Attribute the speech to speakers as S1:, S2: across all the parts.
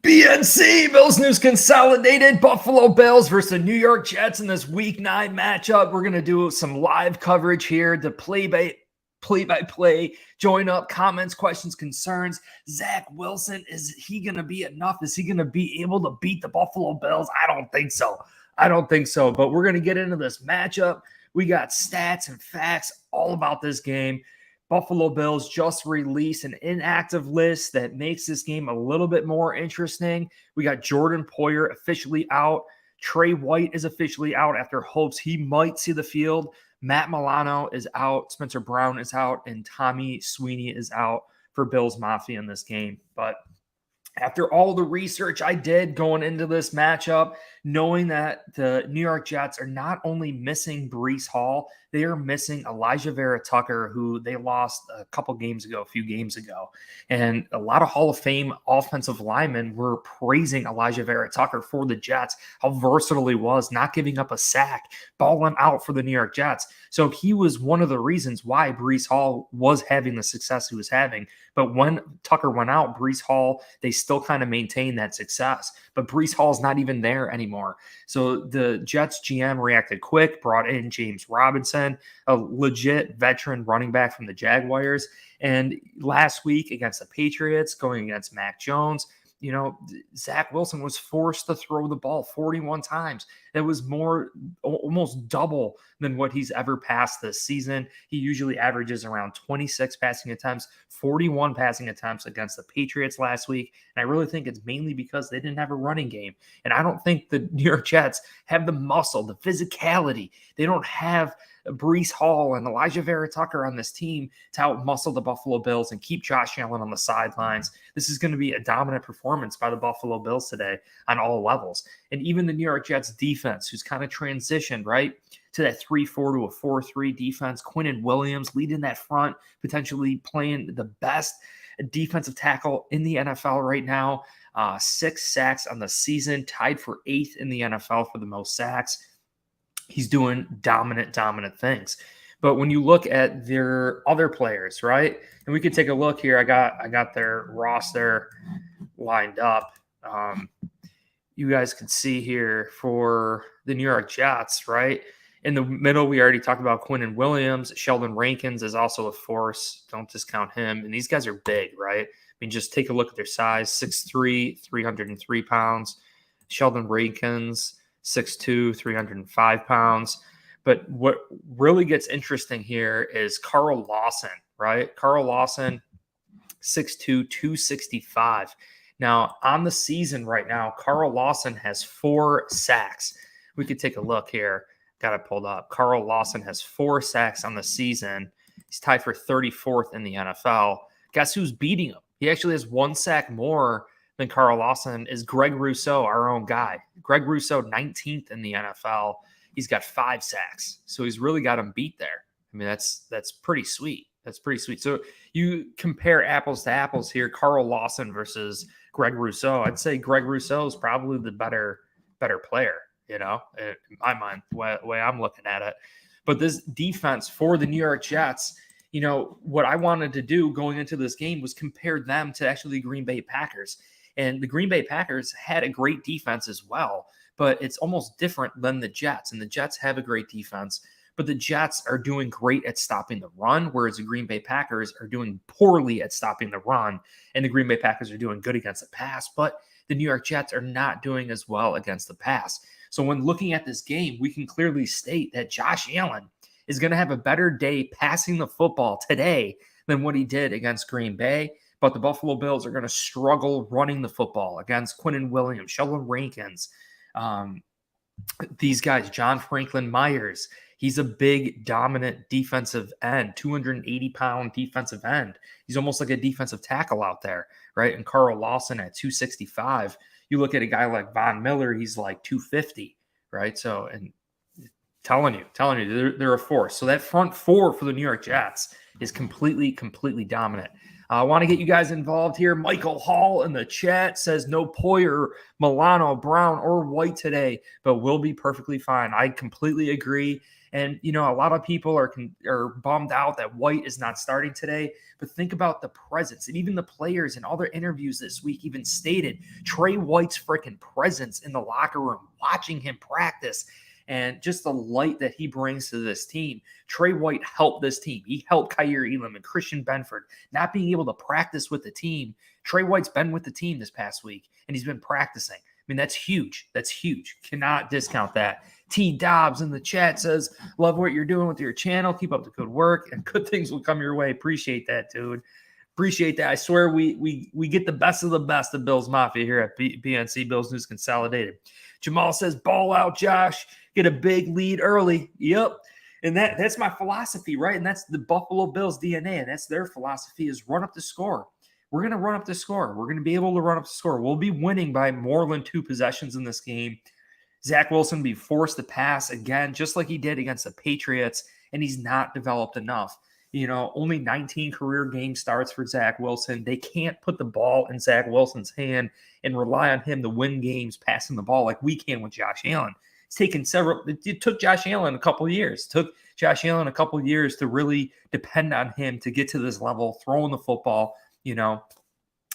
S1: BNC, Bills News Consolidated, Buffalo Bills versus the New York Jets in this Week 9 matchup. We're going to do some live coverage here, the play-by-play, join up, comments, questions, concerns. Zach Wilson, is he going to be enough? Is he going to be able to beat the Buffalo Bills? I don't think so, but we're going to get into this matchup. We got stats and facts all about this game. Buffalo Bills just released an inactive list that makes this game a little bit more interesting. We got Jordan Poyer officially out. Trey White is officially out after hopes he might see the field. Matt Milano is out. Spencer Brown is out. And Tommy Sweeney is out for Bills Mafia in this game. But after all the research I did going into this matchup, knowing that the New York Jets are not only missing Breece Hall, they are missing Elijah Vera Tucker, who they lost a few games ago. And a lot of Hall of Fame offensive linemen were praising Elijah Vera Tucker for the Jets, how versatile he was, not giving up a sack, balling out for the New York Jets. So he was one of the reasons why Breece Hall was having the success he was having. But when Tucker went out, Breece Hall, they still kind of maintained that success. But Breece Hall's not even there anymore. So the Jets GM reacted quick, brought in James Robinson, a legit veteran running back from the Jaguars. And last week against the Patriots, going against Mac Jones, Zach Wilson was forced to throw the ball 41 times. That was almost double than what he's ever passed this season. He usually averages around 26 passing attempts, 41 passing attempts against the Patriots last week. And I really think it's mainly because they didn't have a running game. And I don't think the New York Jets have the muscle, the physicality. They don't have Breece Hall and Elijah Vera Tucker on this team to out-muscle the Buffalo Bills and keep Josh Allen on the sidelines. This is going to be a dominant performance by the Buffalo Bills today on all levels. And even the New York Jets defense, who's kind of transitioned, right, to that 3-4 to a 4-3 defense. Quinnen Williams leading that front, potentially playing the best defensive tackle in the NFL right now. 6 sacks on the season, tied for 8th in the NFL for the most sacks. He's doing dominant things. But when you look at their other players, right, and we could take a look here. I got their roster lined up. You guys can see here for the New York Jets, right? In the middle, we already talked about Quinnen Williams. Sheldon Rankins is also a force. Don't discount him. And these guys are big, right? I mean, just take a look at their size. 6'3", 303 pounds. Sheldon Rankins, 6'2", 305 pounds. But what really gets interesting here is Carl Lawson, right? Carl Lawson, 6'2", 265. Now, on the season right now, Carl Lawson has 4 sacks. We could take a look here. Got it pulled up. Carl Lawson has 4 sacks on the season. He's tied for 34th in the NFL. Guess who's beating him? He actually has 1 sack more than Carl Lawson is Greg Rousseau, our own guy. Greg Rousseau, 19th in the NFL. He's got 5 sacks. So he's really got him beat there. I mean, that's pretty sweet. That's pretty sweet. So you compare apples to apples here, Carl Lawson versus Greg Rousseau. I'd say Greg Rousseau is probably the better player, in my mind, the way I'm looking at it. But this defense for the New York Jets, what I wanted to do going into this game was compare them to actually the Green Bay Packers. And the Green Bay Packers had a great defense as well, but it's almost different than the Jets. And the Jets have a great defense, but the Jets are doing great at stopping the run, whereas the Green Bay Packers are doing poorly at stopping the run. And the Green Bay Packers are doing good against the pass, but the New York Jets are not doing as well against the pass. So when looking at this game, we can clearly state that Josh Allen is going to have a better day passing the football today than what he did against Green Bay. But the Buffalo Bills are going to struggle running the football against Quinnen Williams, Sheldon Rankins, these guys, John Franklin Myers. He's a big, dominant defensive end, 280-pound defensive end. He's almost like a defensive tackle out there, right? And Carl Lawson at 265. You look at a guy like Von Miller, he's like 250, right? So, and telling you, they're a force. So that front four for the New York Jets is completely dominant. I want to get you guys involved here. Michael Hall in the chat says no Poyer, Milano, Brown, or White today, but we'll be perfectly fine. I completely agree. And, a lot of people are bummed out that White is not starting today, but think about the presence. And even the players in all their interviews this week even stated Trey White's freaking presence in the locker room, watching him practice, and just the light that he brings to this team. Trey White helped this team. He helped Kyer Elam and Christian Benford not being able to practice with the team. Trey White's been with the team this past week, and he's been practicing. I mean, that's huge. That's huge. Cannot discount that. T. Dobbs in the chat says, love what you're doing with your channel. Keep up the good work, and good things will come your way. Appreciate that, dude. Appreciate that. I swear we get the best of the best of Bills Mafia here at BNC, Bills News Consolidated. Jamal says, ball out, Josh. Get a big lead early. Yep. And that's my philosophy, right? And that's the Buffalo Bills DNA, and that's their philosophy is run up the score. We're going to run up the score. We're going to be able to run up the score. We'll be winning by more than 2 possessions in this game. Zach Wilson will be forced to pass again, just like he did against the Patriots, and he's not developed enough. Only 19 career game starts for Zach Wilson. They can't put the ball in Zach Wilson's hand and rely on him to win games passing the ball like we can with Josh Allen. It took Josh Allen a couple of years. It took Josh Allen a couple of years to really depend on him to get to this level, throwing the football.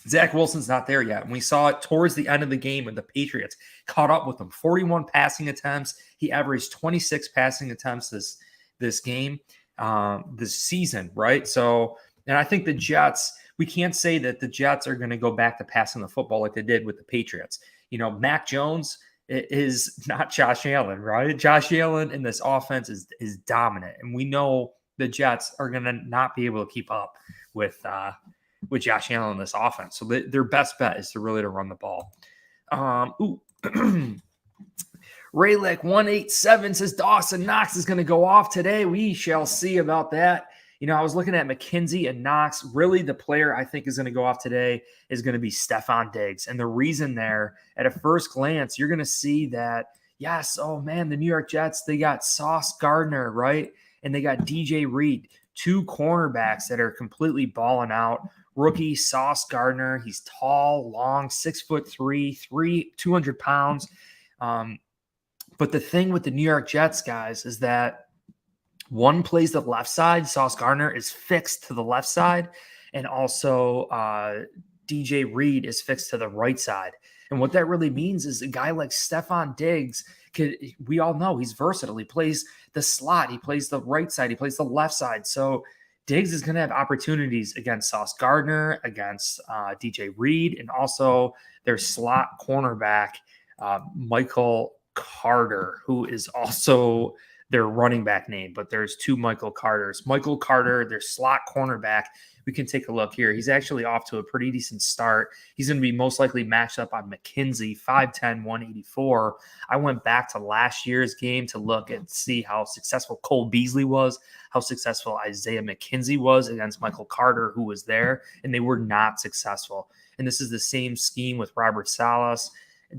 S1: Zach Wilson's not there yet. And we saw it towards the end of the game when the Patriots caught up with him. 41 passing attempts. He averaged 26 passing attempts this game, this season, right? So, and I think the Jets, we can't say that the Jets are going to go back to passing the football like they did with the Patriots. Mac Jones is not Josh Allen, right? Josh Allen in this offense is dominant. And we know the Jets are going to not be able to keep up with Josh Allen in this offense. So their best bet is to run the ball. Raylick 187 says Dawson Knox is going to go off today. We shall see about that. I was looking at McKenzie and Knox. Really, the player I think is going to go off today is going to be Stephon Diggs. And the reason there, at a first glance, you're going to see that, yes, oh man, the New York Jets, they got Sauce Gardner, right? And they got DJ Reed, 2 cornerbacks that are completely balling out. Rookie Sauce Gardner, he's tall, long, 6'3", 200 pounds. But the thing with the New York Jets, guys, is that one plays the left side. Sauce Gardner is fixed to the left side. And also DJ Reed is fixed to the right side. And what that really means is a guy like Stephon Diggs, we all know he's versatile. He plays the slot. He plays the right side. He plays the left side. So Diggs is going to have opportunities against Sauce Gardner, against DJ Reed, and also their slot cornerback, Michael Carter, who is also their running back name, but there's 2 Michael Carters. Michael Carter, their slot cornerback. We can take a look here. He's actually off to a pretty decent start. He's going to be most likely matched up on McKenzie, 5'10", 184. I went back to last year's game to look and see how successful Cole Beasley was, how successful Isaiah McKenzie was against Michael Carter, who was there, and they were not successful. And this is the same scheme with Robert Salas.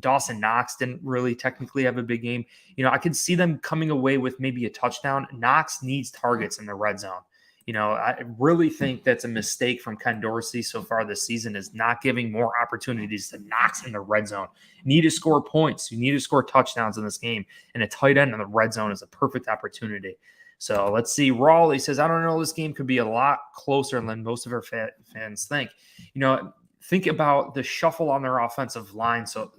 S1: Dawson Knox didn't really technically have a big game. I could see them coming away with maybe a touchdown. Knox needs targets in the red zone. I really think that's a mistake from Ken Dorsey so far this season, is not giving more opportunities to Knox in the red zone. You need to score points. You need to score touchdowns in this game. And a tight end in the red zone is a perfect opportunity. So let's see. Raleigh says, I don't know, this game could be a lot closer than most of our fans think. Think about the shuffle on their offensive line. So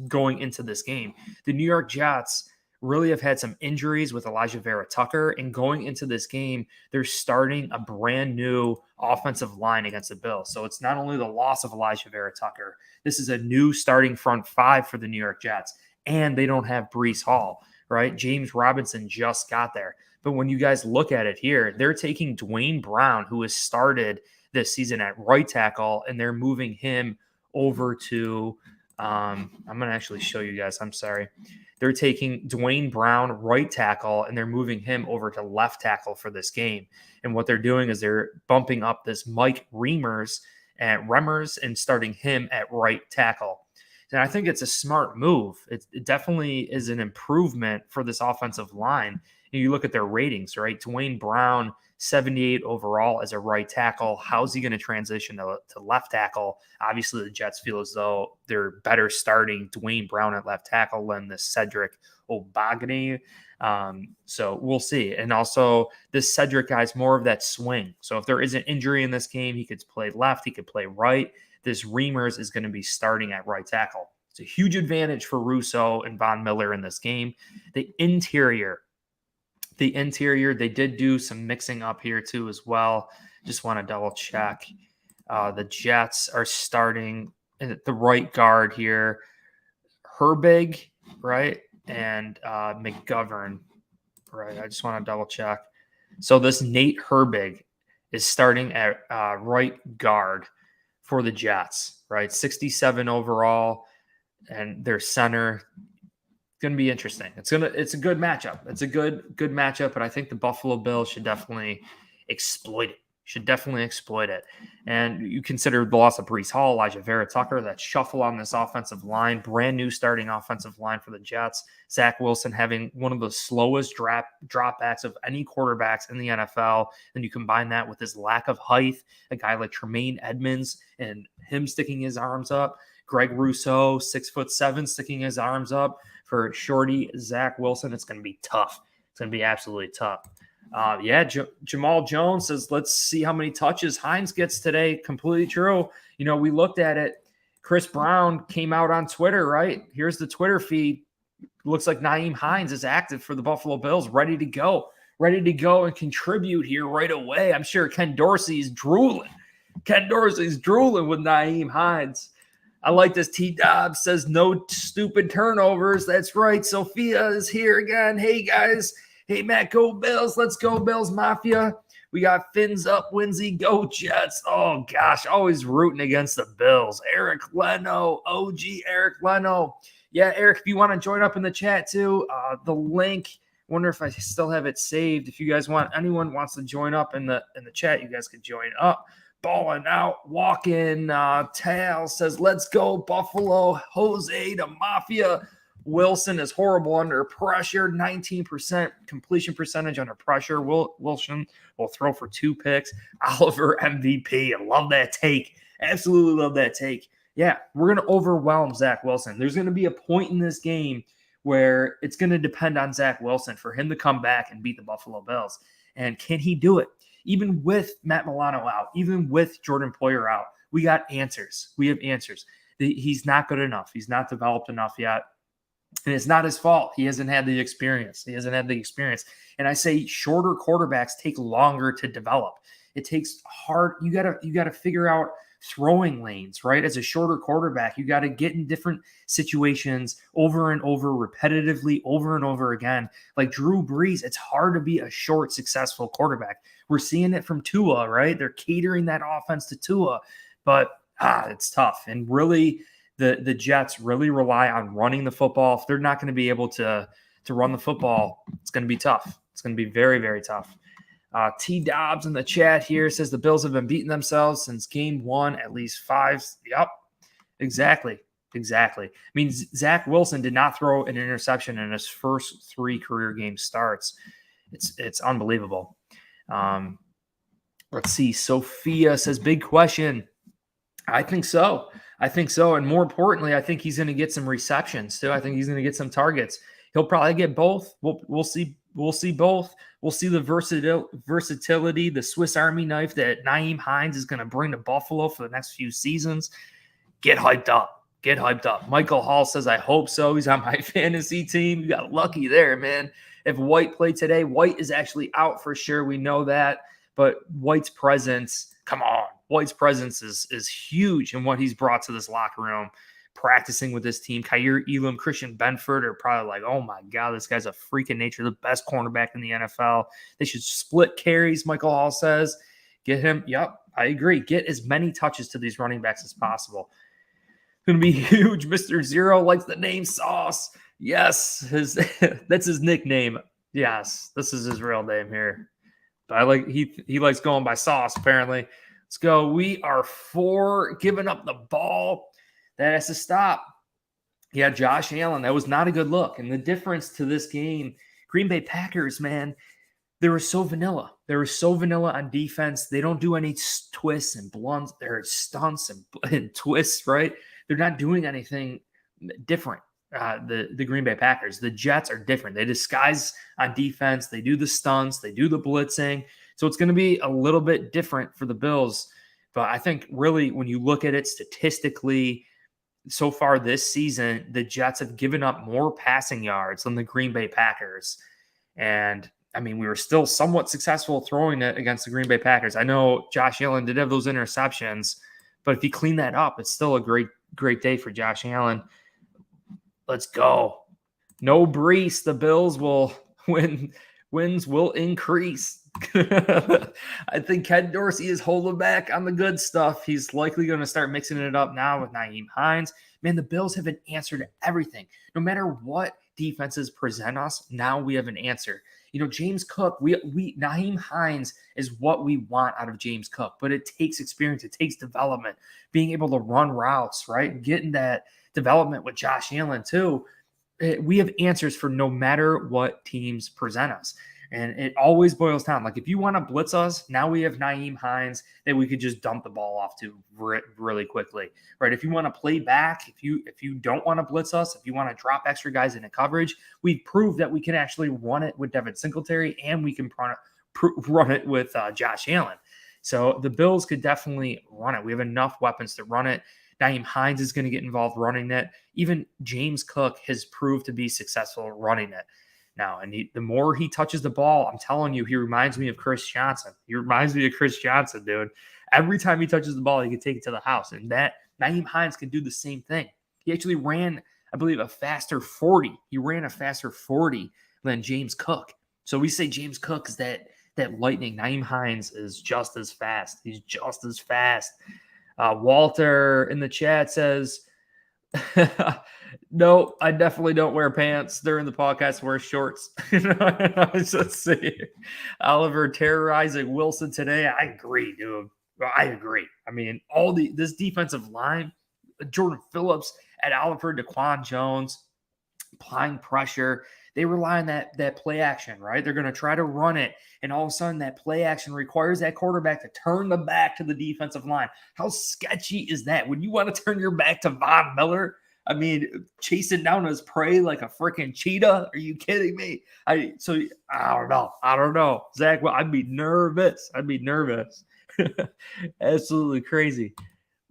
S1: going into this game, the New York Jets really have had some injuries with Elijah Vera Tucker. And going into this game, they're starting a brand new offensive line against the Bills. So it's not only the loss of Elijah Vera Tucker, this is a new starting front 5 for the New York Jets. And they don't have Breece Hall, right? James Robinson just got there. But when you guys look at it here, they're taking Dwayne Brown, who has started this season at right tackle, and they're moving him over to I'm going to actually show you guys. I'm sorry. They're taking Dwayne Brown, right tackle, and they're moving him over to left tackle for this game. And what they're doing is they're bumping up this Mike Remmers and starting him at right tackle. And I think it's a smart move. It definitely is an improvement for this offensive line. And you look at their ratings, right? Dwayne Brown, 78 overall as a right tackle. How's he going to transition to left tackle? Obviously, the Jets feel as though they're better starting Dwayne Brown at left tackle than the Cedric Obagany. So we'll see. And also, this Cedric guy's more of that swing. So if there is an injury in this game, he could play left, he could play right. This Reimers is going to be starting at right tackle. It's a huge advantage for Russo and Von Miller in this game. The interior, they did do some mixing up here too as well. Just want to double check. The Jets are starting at the right guard here. Herbig, right? And McGovern, right? I just want to double check. So this Nate Herbig is starting at right guard for the Jets, right? 67 overall, and their center. Going to be interesting. It's a good matchup. It's a good matchup, but I think the Buffalo Bills should definitely exploit it. And you consider the loss of Breece Hall, Elijah Vera Tucker, that shuffle on this offensive line, brand new starting offensive line for the Jets. Zach Wilson having one of the slowest dropbacks of any quarterbacks in the NFL. And you combine that with his lack of height, a guy like Tremaine Edmonds and him sticking his arms up. Greg Rousseau, 6'7", sticking his arms up for shorty Zach Wilson. It's going to be tough. It's going to be absolutely tough. Jamal Jones says, let's see how many touches Hines gets today. Completely true. We looked at it. Chris Brown came out on Twitter, right? Here's the Twitter feed. Looks like Nyheim Hines is active for the Buffalo Bills, ready to go and contribute here right away. I'm sure Ken Dorsey's drooling. With Nyheim Hines. I like this. T-Dobbs says, no stupid turnovers. That's right. Sophia is here again. Hey, guys. Hey, Matt, go Bills. Let's go, Bills Mafia. We got fins up, Winsy, go Jets. Oh, gosh, always rooting against the Bills. Eric Leno, OG Eric Leno. Yeah, Eric, if you want to join up in the chat too, the link, wonder if I still have it saved. If you guys anyone wants to join up in the chat, you guys could join up. Balling out, walking. Tal says, let's go, Buffalo. Jose to Mafia. Wilson is horrible under pressure, 19% completion percentage under pressure. Wilson will throw for 2 picks. Oliver MVP. I love that take. Absolutely love that take. Yeah, we're going to overwhelm Zach Wilson. There's going to be a point in this game where it's going to depend on Zach Wilson for him to come back and beat the Buffalo Bills. And can he do it? Even with Matt Milano out, even with Jordan Poyer out, we got answers. We have answers. He's not good enough. He's not developed enough yet. And it's not his fault. He hasn't had the experience. And I say shorter quarterbacks take longer to develop. It takes hard. You gotta figure out throwing lanes, right? As a shorter quarterback, you got to get in different situations over and over, repetitively, over and over again. Like Drew Brees, it's hard to be a short, successful quarterback. We're seeing it from Tua, right? They're catering that offense to Tua, but it's tough. And really, the Jets really rely on running the football. If they're not going to be able to run the football, it's going to be tough. It's going to be very, very tough. T. Dobbs in the chat here says the Bills have been beating themselves since game 1, at least 5. Yep, exactly. I mean, Zach Wilson did not throw an interception in his first 3 career game starts. It's unbelievable. Let's see. Sophia says, big question. I think so. And more importantly, I think he's going to get some receptions too. I think he's going to get some targets. He'll probably get both. We'll see. We'll see both. We'll see the versatility, the Swiss Army knife that Nyheim Hines is going to bring to Buffalo for the next few seasons. Get hyped up. Michael Hall says, I hope so. He's on my fantasy team. You got lucky there, man. If White played today, White is actually out for sure. We know that. But White's presence, come on. White's presence is huge in what he's brought to this locker room. Practicing with this team, Kyer Elam, Christian Benford are probably like, oh my God, this guy's a freak of nature, the best cornerback in the NFL. They should split carries, Michael Hall says. Get him. Yep, I agree. Get as many touches to these running backs as possible. Going to be huge. Mr. Zero likes the name Sauce. Yes, that's his nickname. Yes, this is his real name here. But I like he likes going by Sauce, apparently. Let's go. We are 4 giving up the ball. That has to stop. Yeah, Josh Allen, that was not a good look. And the difference to this game, Green Bay Packers, man, They were so vanilla. They were so vanilla on defense. They don't do any twists and blunts. They're stunts and twists, right? They're not doing anything different. The Green Bay Packers. The Jets are different. They disguise on defense. They do the stunts. They do the blitzing. So it's going to be a little bit different for the Bills. But I think really when you look at it statistically, so far this season, the Jets have given up more passing yards than the Green Bay Packers. And I mean, we were still somewhat successful throwing it against the Green Bay Packers. I know Josh Allen did have those interceptions, but if you clean that up, it's still a great day for Josh Allen. Let's go. No Brees. The Bills will win. Wins will increase. I think Ken Dorsey is holding back on the good stuff. He's likely going to start mixing it up now with Nyheim Hines. Man, the Bills have an answer to everything. No matter what defenses present us, now we have an answer. You know, James Cook, Nyheim Hines is what we want out of James Cook, but it takes experience. It takes development, being able to run routes, right? Getting that development with Josh Allen too. We have answers for no matter what teams present us. And it always boils down. Like if you want to blitz us, now we have Nyheim Hines that we could just dump the ball off to really quickly, right? If you want to play back, if you don't want to blitz us, if you want to drop extra guys into coverage, we've proved that we can actually run it with Devin Singletary and we can run it with Josh Allen. So the Bills could definitely run it. We have enough weapons to run it. Nyheim Hines is going to get involved running it. Even James Cook has proved to be successful running it. Now, and the more he touches the ball, I'm telling you, he reminds me of Chris Johnson. He reminds me of Chris Johnson, dude. Every time he touches the ball, he can take it to the house. And that Nyheim Hines can do the same thing. He actually ran, I believe, a faster 40. He ran a faster 40 than James Cook. So we say James Cook is that lightning. Nyheim Hines is just as fast. He's just as fast. Walter in the chat says, no, I definitely don't wear pants during the podcast. Wear shorts. Let's see. Oliver terrorizing Wilson today. I agree, dude. I agree. I mean, this defensive line, Jordan Phillips at Oliver, Daquan Jones, applying pressure. They rely on that play action, right? They're going to try to run it, and all of a sudden that play action requires that quarterback to turn the back to the defensive line. How sketchy is that? When you want to turn your back to Von Miller, I mean, chasing down his prey like a freaking cheetah? Are you kidding me? I don't know. Zach, well, I'd be nervous. Absolutely crazy.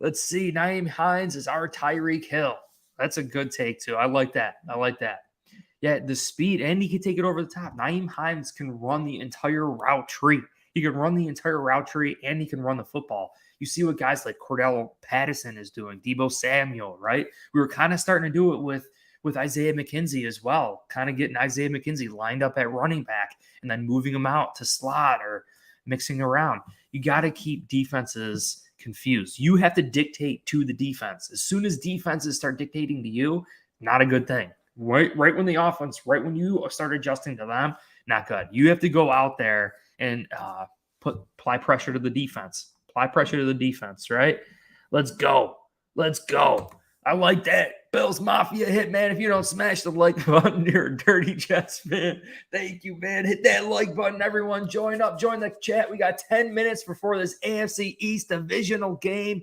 S1: Let's see. Nyheim Hines is our Tyreek Hill. That's a good take, too. I like that. Yeah, the speed, and he can take it over the top. Nyheim Hines can run the entire route tree. He can run the entire route tree, and he can run the football. You see what guys like Cordell Patterson is doing, Deebo Samuel, right? We were kind of starting to do it with Isaiah McKenzie as well, kind of getting Isaiah McKenzie lined up at running back and then moving him out to slot or mixing around. You got to keep defenses confused. You have to dictate to the defense. As soon as defenses start dictating to you, not a good thing. Right when when you start adjusting to them, not good. You have to go out there and apply pressure to the defense. Right? Let's go. I like that. Bills Mafia hit, man. If you don't smash the like button, you're a dirty Jets fan. Thank you, man. Hit that like button. Everyone join the chat. We got 10 minutes before this AFC East divisional game.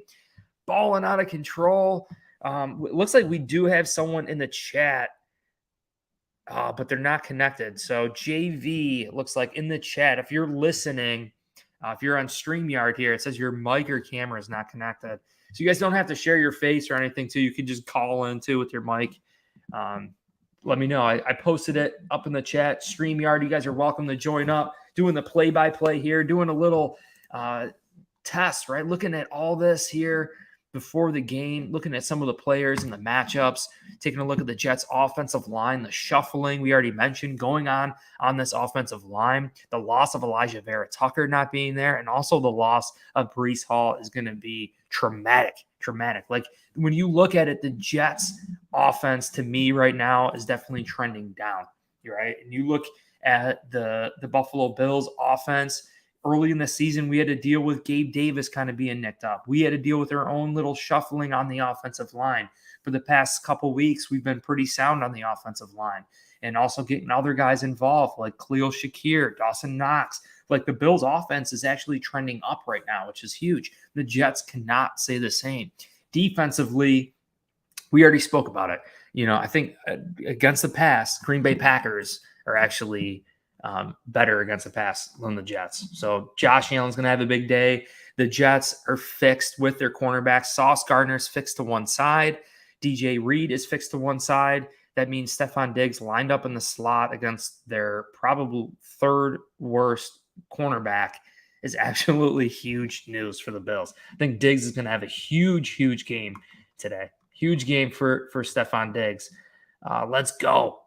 S1: Balling out of control. It looks like we do have someone in the chat. But they're not connected. So JV looks like in the chat, if you're listening, if you're on StreamYard here, it says your mic or camera is not connected. So you guys don't have to share your face or anything too. You can just call in too with your mic. Let me know. I posted it up in the chat. StreamYard, you guys are welcome to join up. Doing the play-by-play here, doing a little test, right? Looking at all this here before the game, looking at some of the players and the matchups, taking a look at the Jets' offensive line, the shuffling we already mentioned going on this offensive line, the loss of Elijah Vera Tucker not being there, and also the loss of Breece Hall is going to be traumatic. Like when you look at it, the Jets' offense to me right now is definitely trending down, right? And you look at the Buffalo Bills offense. Early in the season, we had to deal with Gabe Davis kind of being nicked up. We had to deal with our own little shuffling on the offensive line. For the past couple weeks, we've been pretty sound on the offensive line. and also getting other guys involved like Khalil Shakir, Dawson Knox. Like the Bills offense is actually trending up right now, which is huge. The Jets cannot say the same. Defensively, we already spoke about it. I think against the pass, Green Bay Packers are actually better against the pass than the Jets. So Josh Allen's going to have a big day. The Jets are fixed with their cornerbacks. Sauce Gardner's fixed to one side. DJ Reed is fixed to one side. That means Stephon Diggs lined up in the slot against their probably third worst cornerback is absolutely huge news for the Bills. I think Diggs is going to have a huge, huge game today. Huge game for Stephon Diggs. Let's go.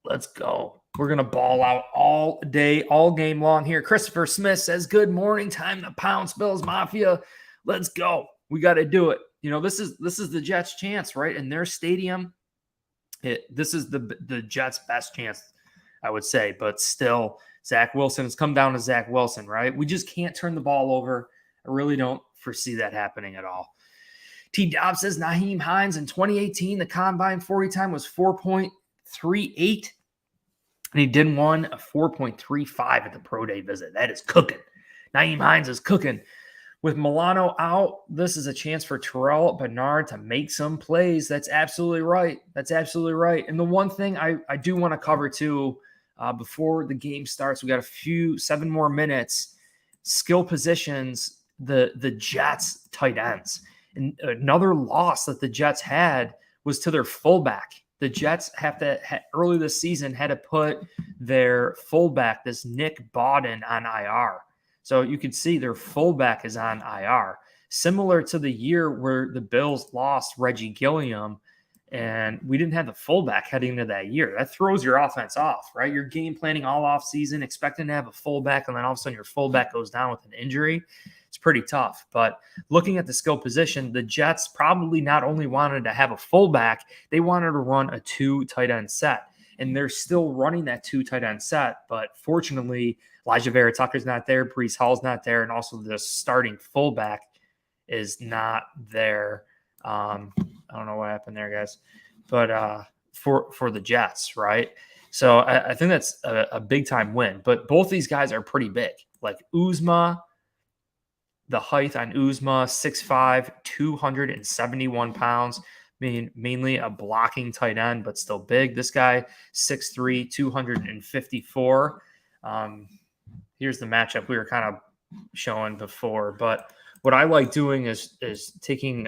S1: Let's go. We're going to ball out all day, all game long here. Christopher Smith says, good morning. Time to pounce, Bills Mafia. Let's go. We got to do it. This is the Jets' chance, right? In their stadium, this is the Jets' best chance, I would say. But still, Zach Wilson, it's come down to Zach Wilson, right? We just can't turn the ball over. I really don't foresee that happening at all. T. Dobbs says, Nyheim Hines in 2018, the combine 40 time was 4.38. And he did one a 4.35 at the pro day visit. That is cooking. Nyheim Hines is cooking. With Milano out, this is a chance for Terrell Bernard to make some plays. That's absolutely right. That's absolutely right. And the one thing I do want to cover too, before the game starts, we got 7 more minutes. Skill positions, the Jets tight ends. And another loss that the Jets had was to their fullback. The Jets early this season had to put their fullback, this Nick Bawden, on IR. So you can see their fullback is on IR. Similar to the year where the Bills lost Reggie Gilliam, and we didn't have the fullback heading into that year. That throws your offense off, right? You're game planning all off season, expecting to have a fullback, and then all of a sudden your fullback goes down with an injury. It's pretty tough. But looking at the skill position, the Jets probably not only wanted to have a fullback, they wanted to run a 2 tight end set. And they're still running that 2 tight end set. But fortunately, Elijah Vera Tucker's not there, Breece Hall's not there, and also the starting fullback is not there. I don't know what happened there, guys. But for the Jets, right? So I think that's a big-time win. But both these guys are pretty big. Like Uzma, the height on Uzma, 6'5", 271 pounds. Mainly a blocking tight end, but still big. This guy, 6'3", 254. Here's the matchup we were kind of showing before. But what I like doing is taking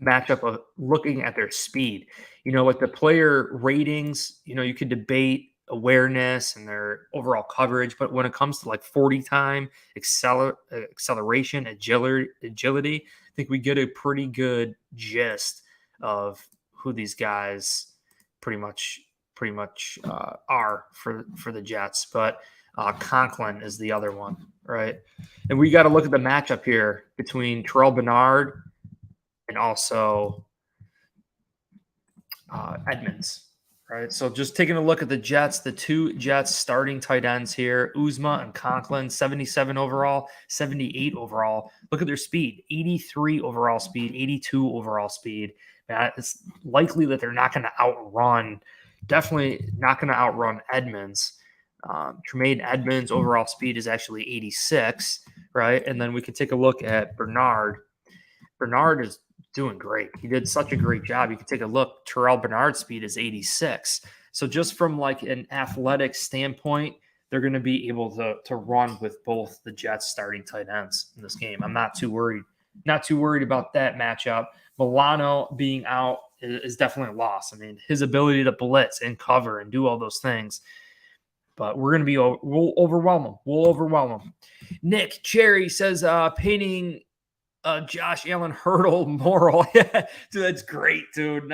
S1: matchup of looking at their speed. With the player ratings, you could debate awareness and their overall coverage, but when it comes to like 40 time, acceleration, agility, I think we get a pretty good gist of who these guys pretty much are for the Jets. But Conklin is the other one, right? And we got to look at the matchup here between Terrell Bernard and also Edmonds, right? So just taking a look at the Jets, the 2 Jets starting tight ends here, Uzma and Conklin, 77 overall, 78 overall. Look at their speed, 83 overall speed, 82 overall speed. It's likely that they're not going to definitely not going to outrun Edmonds. Tremaine Edmonds' overall speed is actually 86, right? And then we can take a look at Bernard. Bernard is doing great. He did such a great job. You can take a look. Terrell Bernard's speed is 86. So just from like an athletic standpoint, they're going to be able to run with both the Jets starting tight ends in this game. I'm not too worried. Not too worried about that matchup. Milano being out is definitely a loss. I mean, his ability to blitz and cover and do all those things. But we'll overwhelm them. We'll overwhelm them. Nick Cherry says, painting Josh Allen hurdle moral. Yeah, dude, that's great, dude.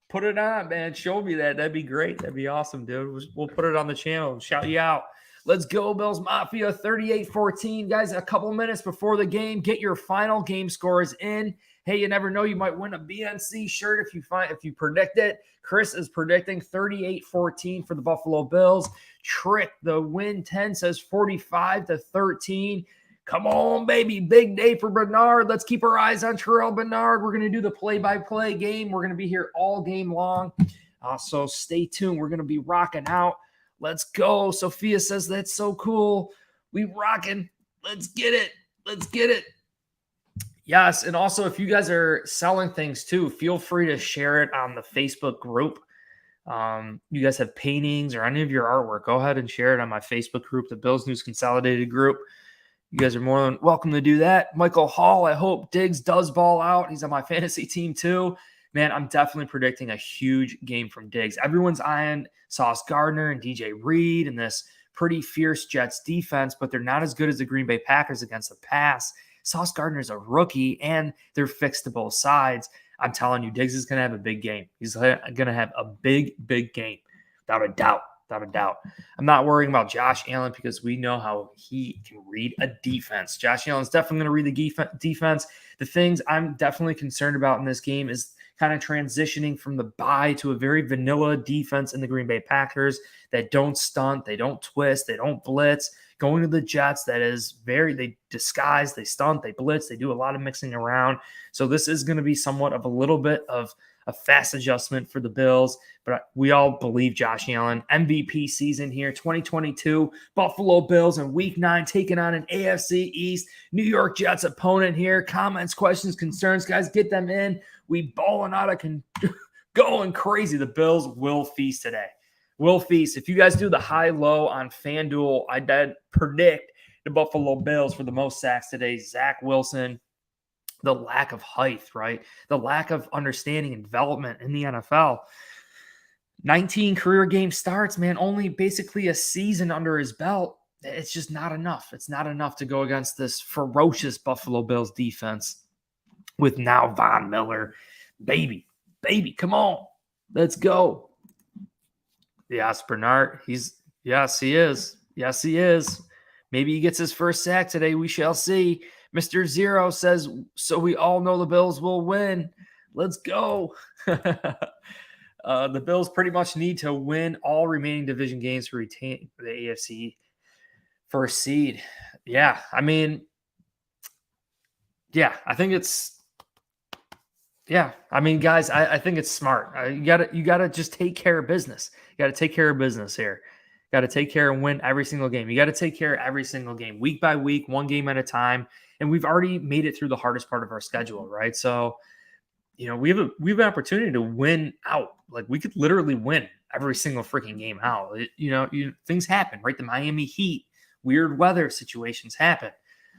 S1: Put it on, man. Show me that. That'd be great. That'd be awesome, dude. We'll put it on the channel and shout you out. Let's go, Bills Mafia, 38-14. Guys, a couple minutes before the game, get your final game scores in. Hey, you never know. You might win a BNC shirt if you predict it. Chris is predicting 38-14 for the Buffalo Bills. Trick, the win 10, says 45-13. Come on, baby. Big day for Bernard. Let's keep our eyes on Terrell Bernard. We're going to do the play-by-play game. We're going to be here all game long. So stay tuned. We're going to be rocking out. Let's go. Sophia says that's so cool. We rocking. Let's get it. Let's get it. Yes, and also if you guys are selling things too, feel free to share it on the Facebook group. You guys have paintings or any of your artwork, go ahead and share it on my Facebook group, the Bills News Consolidated group. You guys are more than welcome to do that. Michael Hall, I hope Diggs does ball out. He's on my fantasy team too. Man, I'm definitely predicting a huge game from Diggs. Everyone's eyeing Sauce Gardner and DJ Reed and this pretty fierce Jets defense, but they're not as good as the Green Bay Packers against the pass. Sauce Gardner's a rookie, and they're fixed to both sides. I'm telling you, Diggs is going to have a big game. He's going to have a big, big game, without a doubt. Without a doubt. I'm not worrying about Josh Allen because we know how he can read a defense. Josh Allen's definitely going to read the defense. The things I'm definitely concerned about in this game is kind of transitioning from the bye to a very vanilla defense in the Green Bay Packers that don't stunt, they don't twist, they don't blitz. Going to the Jets, that is they disguise, they stunt, they blitz, they do a lot of mixing around. So this is going to be somewhat of a little bit of a fast adjustment for the Bills, but we all believe Josh Allen. MVP season here, 2022, Buffalo Bills in Week 9 taking on an AFC East New York Jets opponent here. Comments, questions, concerns, guys, get them in. We balling out of going crazy. The Bills will feast today. Will feast. If you guys do the high-low on FanDuel, I did predict the Buffalo Bills for the most sacks today. Zach Wilson, the lack of height, right? The lack of understanding and development in the NFL. 19 career game starts, man, only basically a season under his belt. It's just not enough. It's not enough to go against this ferocious Buffalo Bills defense with now Von Miller. Baby, come on. Let's go. Yes, Bernard. Yes, he is. Yes, he is. Maybe he gets his first sack today. We shall see. Mr. Zero says, so we all know the Bills will win. Let's go. The Bills pretty much need to win all remaining division games to retain the AFC first seed. Yeah, I mean, yeah, I think it's guys, I think it's smart. You gotta just take care of business. You got to take care of business here. Got to take care and win every single game. You got to take care of every single game, week by week, one game at a time. And we've already made it through the hardest part of our schedule, right? So, we have an opportunity to win out. Like, we could literally win every single freaking game out. Things happen, right? The Miami Heat, weird weather situations happen.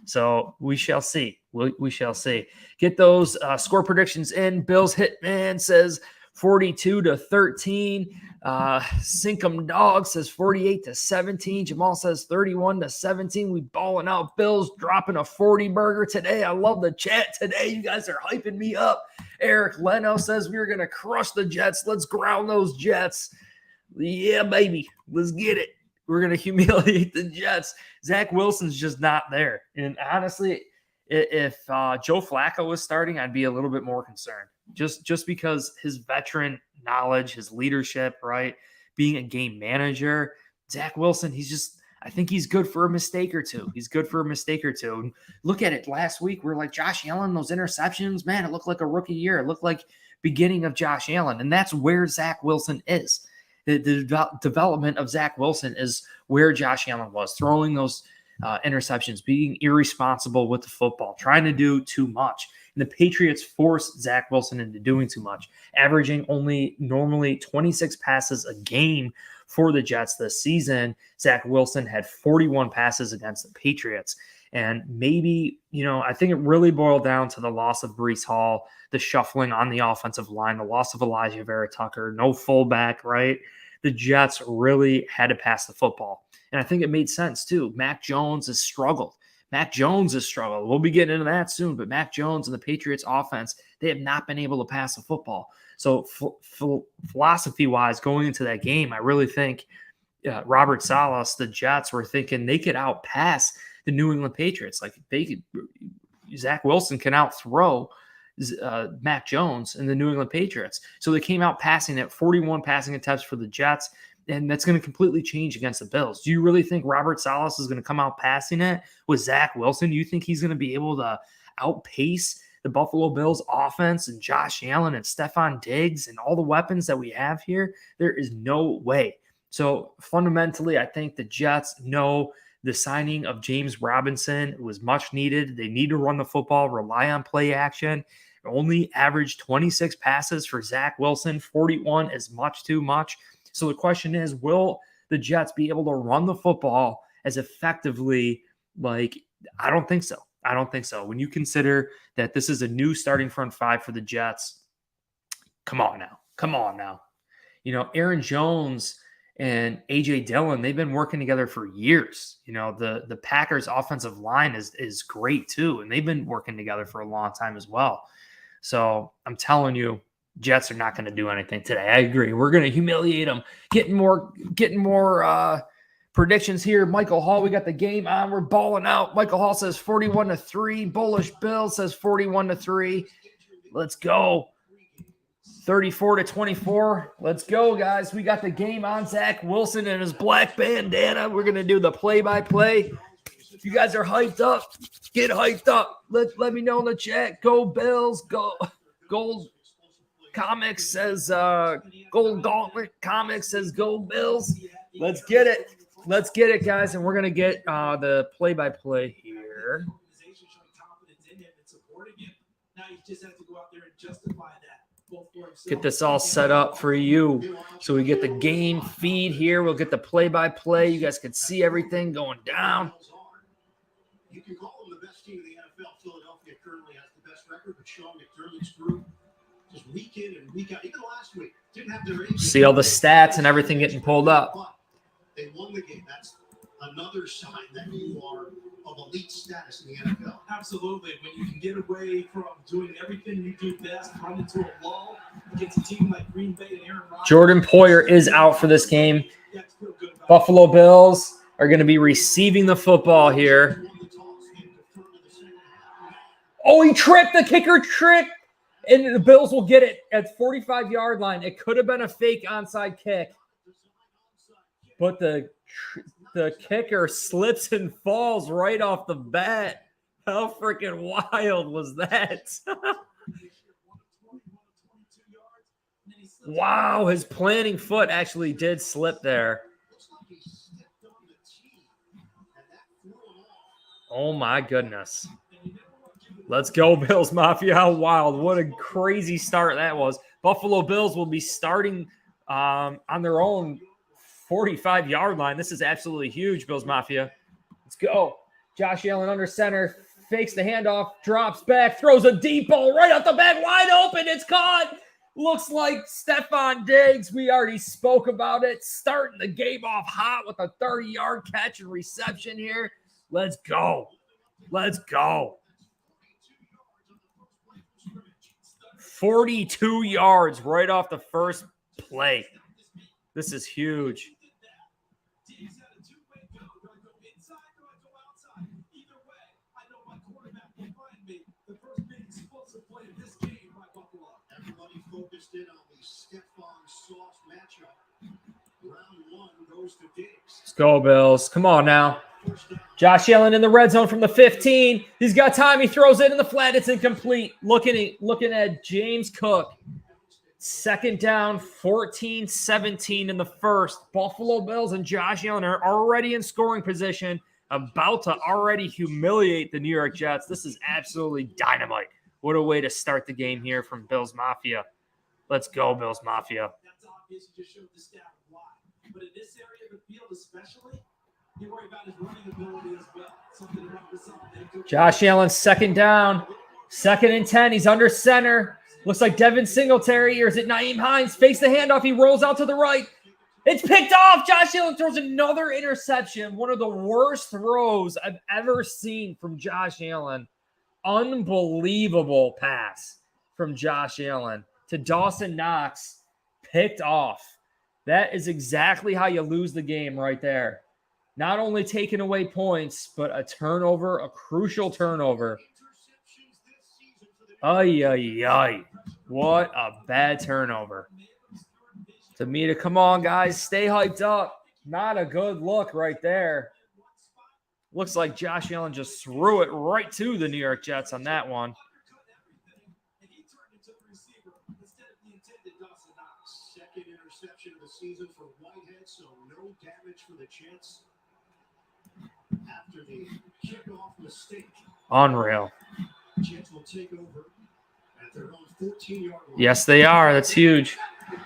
S1: So we shall see. We shall see. Get those score predictions in. Bills Hitman says 42-13. Sinkum Dog says 48-17. Jamal says 31-17. We balling out. Bills dropping a 40 burger today. I love the chat today. You guys are hyping me up. Eric Leno says we're going to crush the Jets. Let's ground those Jets. Yeah, baby. Let's get it. We're going to humiliate the Jets. Zach Wilson's just not there. And honestly, if Joe Flacco was starting, I'd be a little bit more concerned. Just because his veteran knowledge, his leadership, right? Being a game manager, Zach Wilson, I think he's good for a mistake or two. And look at it. Last week, we're like, Josh Allen, those interceptions, man, it looked like a rookie year. It looked like beginning of Josh Allen. And that's where Zach Wilson is. The development of Zach Wilson is where Josh Allen was, throwing those interceptions, being irresponsible with the football, trying to do too much. And the Patriots forced Zach Wilson into doing too much, averaging only normally 26 passes a game for the Jets this season. Zach Wilson had 41 passes against the Patriots. And maybe, I think it really boiled down to the loss of Breece Hall, the shuffling on the offensive line, the loss of Elijah Vera Tucker, no fullback, right? The Jets really had to pass the football. And I think it made sense too. Mac Jones has struggled. We'll be getting into that soon, but Mac Jones and the Patriots offense, they have not been able to pass the football. So philosophy-wise, going into that game, I really think Robert Saleh, the Jets, were thinking they could outpass the New England Patriots. Like Zach Wilson can outthrow Mac Jones and the New England Patriots. So they came out passing at 41 passing attempts for the Jets, and that's going to completely change against the Bills. Do you really think Robert Saleh is going to come out passing it with Zach Wilson? Do you think he's going to be able to outpace the Buffalo Bills offense and Josh Allen and Stephon Diggs and all the weapons that we have here, there is no way. So fundamentally, I think the Jets know the signing of James Robinson was much needed. They need to run the football, rely on play action. Only averaged 26 passes for Zach Wilson. 41 is much too much. So the question is, will the Jets be able to run the football as effectively? I don't think so. I don't think so. When you consider that this is a new starting front five for the Jets, come on now. Come on now. Aaron Jones and A.J. Dillon, they've been working together for years. The Packers' offensive line is great too, and they've been working together for a long time as well. So I'm telling you, Jets are not going to do anything today. I agree. We're going to humiliate them. Getting more predictions here. Michael Hall, we got the game on. We're balling out. Michael Hall says 41-3. Bullish Bill says 41-3. Let's go. 34-24. Let's go, guys. We got the game on. Zach Wilson and his black bandana. We're going to do the play-by-play. If you guys are hyped up, get hyped up. Let me know in the chat. Go Bills. Go. Gold Comics says Gold Gauntlet Comics says go Bills. Let's get it. Let's get it, guys. And we're going to get the play-by-play here. Get this all set up for you. So we get the game feed here. We'll get the play-by-play. You guys can see everything going down.
S2: You can call them the best team in the NFL. Philadelphia currently has the best record, but Sean McDermott's group just week in and week out. Even last week, didn't have their
S1: see all the stats and everything getting pulled up.
S2: They won the game. That's another sign that you are of elite status in the NFL.
S3: Absolutely. When you can get away from doing everything you do best, run into a lull against a team like Green Bay and Aaron Rodgers.
S1: Jordan Poyer is out for this game. Buffalo Bills are going to be receiving the football here. Oh, he tricked the kicker trick, and the Bills will get it at 45-yard line. It could have been a fake onside kick, but the kicker slips and falls right off the bat. How freaking wild was that? Wow, his planting foot actually did slip there. Oh, my goodness. Let's go, Bills Mafia. How wild. What a crazy start that was. Buffalo Bills will be starting on their own 45-yard line. This is absolutely huge, Bills Mafia. Let's go. Josh Allen under center. Fakes the handoff. Drops back. Throws a deep ball right off the back. Wide open. It's caught. Looks like Stephon Diggs. We already spoke about it. Starting the game off hot with a 30-yard catch and reception here. Let's go. Let's go. 42 yards right off the first play. This is huge.
S2: Everybody focused in on the Stephon Sauce matchup. Round one goes to Diggs.
S1: Let's go, Bills. Come on now. Josh Allen in the red zone from the 15. He's got time. He throws it in the flat. It's incomplete. Looking at James Cook. Second down, 14-17 in the first. Buffalo Bills and Josh Allen are already in scoring position, about to already humiliate the New York Jets. This is absolutely dynamite. What a way to start the game here from Bills Mafia. Let's go, Bills Mafia.
S3: That's obvious. You just showed the stat of why. But in this area of the field especially, you worry about his running ability as well. Something to represent.
S1: Josh Allen, second down. 2nd and 10. He's under center. Looks like Devin Singletary, or is it Nyheim Hines? Fakes the handoff. He rolls out to the right. It's picked off. Josh Allen throws another interception. One of the worst throws I've ever seen from Josh Allen. Unbelievable pass from Josh Allen to Dawson Knox. Picked off. That is exactly how you lose the game right there. Not only taking away points, but a turnover, a crucial turnover. Ay, ay, ay. What a bad turnover. Tamita, come on, guys. Stay hyped up. Not a good look right there. Looks like Josh Allen just threw it right to the New York Jets on that one.
S2: interception of the season for Whitehead, so no damage for the Jets after the kickoff mistake.
S1: Unreal.
S2: Jets will take over at their own 14-yard line.
S1: Yes, they are. That's huge.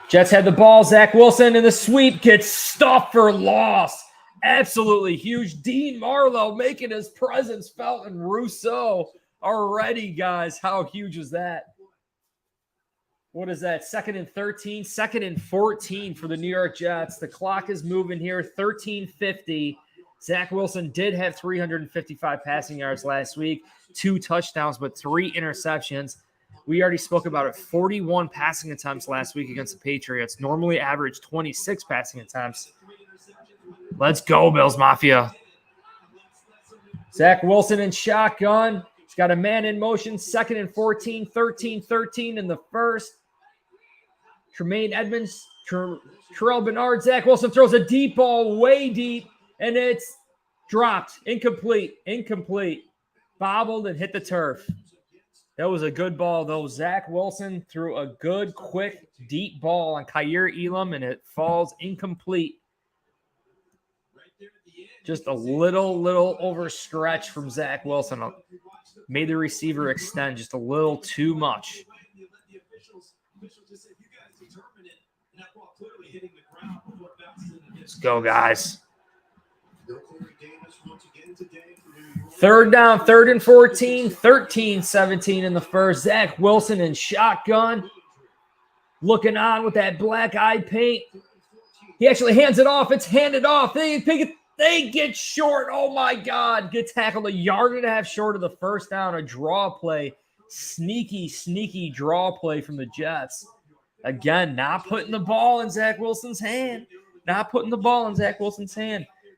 S1: Jets had the ball. Zach Wilson in the sweep gets stuffed for loss. Absolutely huge. Dean Marlowe making his presence felt, and Rousseau already, guys. How huge is that? What is that? 2nd and 13, 2nd and 14 for the New York Jets. The clock is moving here. 13:50. Zach Wilson did have 355 passing yards last week, 2 touchdowns, but 3 interceptions. We already spoke about it. 41 passing attempts last week against the Patriots. Normally average 26 passing attempts. Let's go, Bills Mafia. Zach Wilson in shotgun. He's got a man in motion. 2nd and 14, 13-13 in the first. Tremaine Edmonds, Terrell Bernard, Zach Wilson throws a deep ball way deep, and it's dropped. Incomplete. Bobbled and hit the turf. That was a good ball, though. Zach Wilson threw a good, quick, deep ball on Kaiir Elam, and it falls incomplete. Just a little overstretch from Zach Wilson. Made the receiver extend just a little too much. Let's go, guys. 3rd down, 3rd and 14, 13-17 in the first. Zach Wilson in shotgun. Looking on with that black eye paint. He actually hands it off. It's handed off. They get short. Oh, my God. Get tackled 1.5 yards short of the first down. A draw play. Sneaky draw play from the Jets. Again, not putting the ball in Zach Wilson's hand.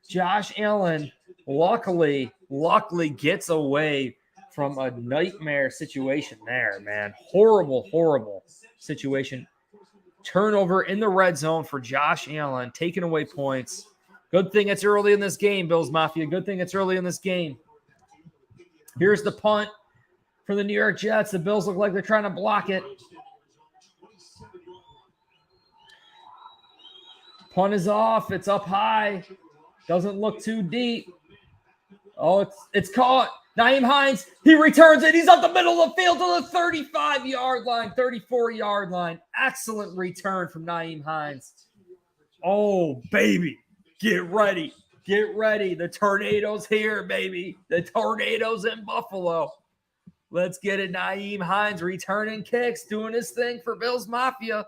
S1: Josh Allen luckily gets away from a nightmare situation there, man. Horrible situation. Turnover in the red zone for Josh Allen, taking away points. Good thing it's early in this game, Bills Mafia. Good thing it's early in this game. Here's the punt for the New York Jets. The Bills look like they're trying to block it. Punt is off. It's up high. Doesn't look too deep. Oh, it's caught. Nyheim Hines, he returns it. He's up the middle of the field to the 35-yard line, 34-yard line. Excellent return from Nyheim Hines. Oh, baby. Get ready. The tornado's here, baby. The tornado's in Buffalo. Let's get it. Nyheim Hines returning kicks, doing his thing for Bills Mafia.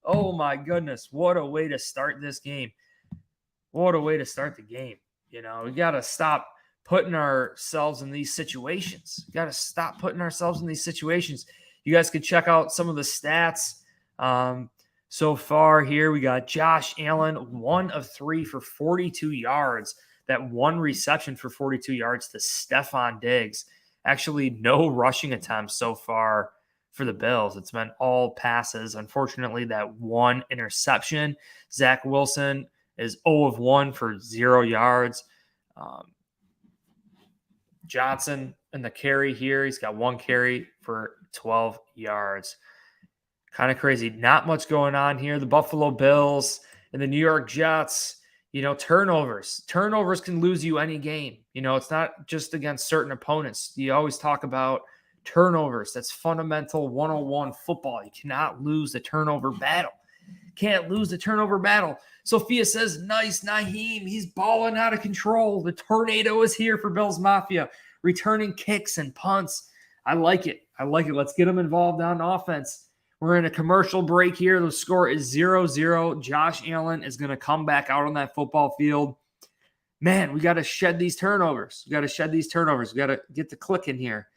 S1: Oh, my goodness. What a way to start this game. What a way to start the game. You know, we got to stop putting ourselves in these situations. You guys can check out some of the stats so far here. We got Josh Allen, 1 of 3 for 42 yards. That 1 reception for 42 yards to Stephon Diggs. Actually, no rushing attempts so far for the Bills. It's been all passes. Unfortunately, that 1 interception. Zach Wilson is 0 of 1 for 0 yards. Johnson in the carry here. He's got 1 carry for 12 yards. Kind of crazy. Not much going on here. The Buffalo Bills and the New York Jets, you know, turnovers. Turnovers can lose you any game. You know, it's not just against certain opponents. You always talk about turnovers. That's fundamental 101 football. You cannot lose the turnover battle. Sophia says, nice, Nyheim. He's balling out of control. The tornado is here for Bills Mafia. Returning kicks and punts. I like it. Let's get them involved on offense. We're in a commercial break here. The score is 0-0. Josh Allen is going to come back out on that football field. Man, we got to shed these turnovers. We got to get the click in here.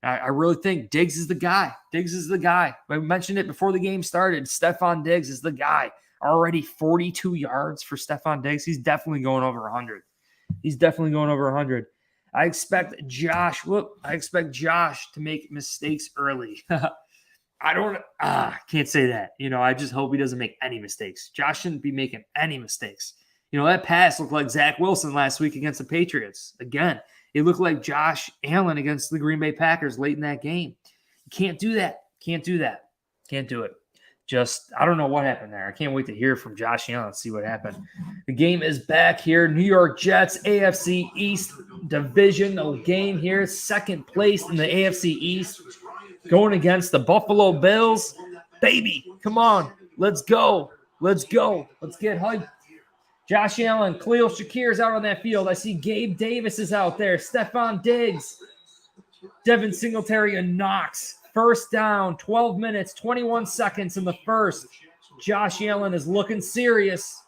S1: I really think Diggs is the guy. I mentioned it before the game started. Stephon Diggs is the guy. Already 42 yards for Stephon Diggs. He's definitely going over 100. I expect Josh to make mistakes early. Can't say that. You know, I just hope he doesn't make any mistakes. Josh shouldn't be making any mistakes. You know, that pass looked like Zach Wilson last week against the Patriots. Again, it looked like Josh Allen against the Green Bay Packers late in that game. You can't do that. Can't do it. Just, I don't know what happened there. I can't wait to hear from Josh Allen and see what happened. The game is back here. New York Jets, AFC East divisional game here. Second place in the AFC East. Going against the Buffalo Bills. Baby, come on. Let's go. Let's go. Let's get hyped. Josh Allen, Khalil Shakir's out on that field. I see Gabe Davis is out there. Stephon Diggs. Devin Singletary and Knox. First down, 12 minutes, 21 seconds in the first. Josh Allen is looking serious.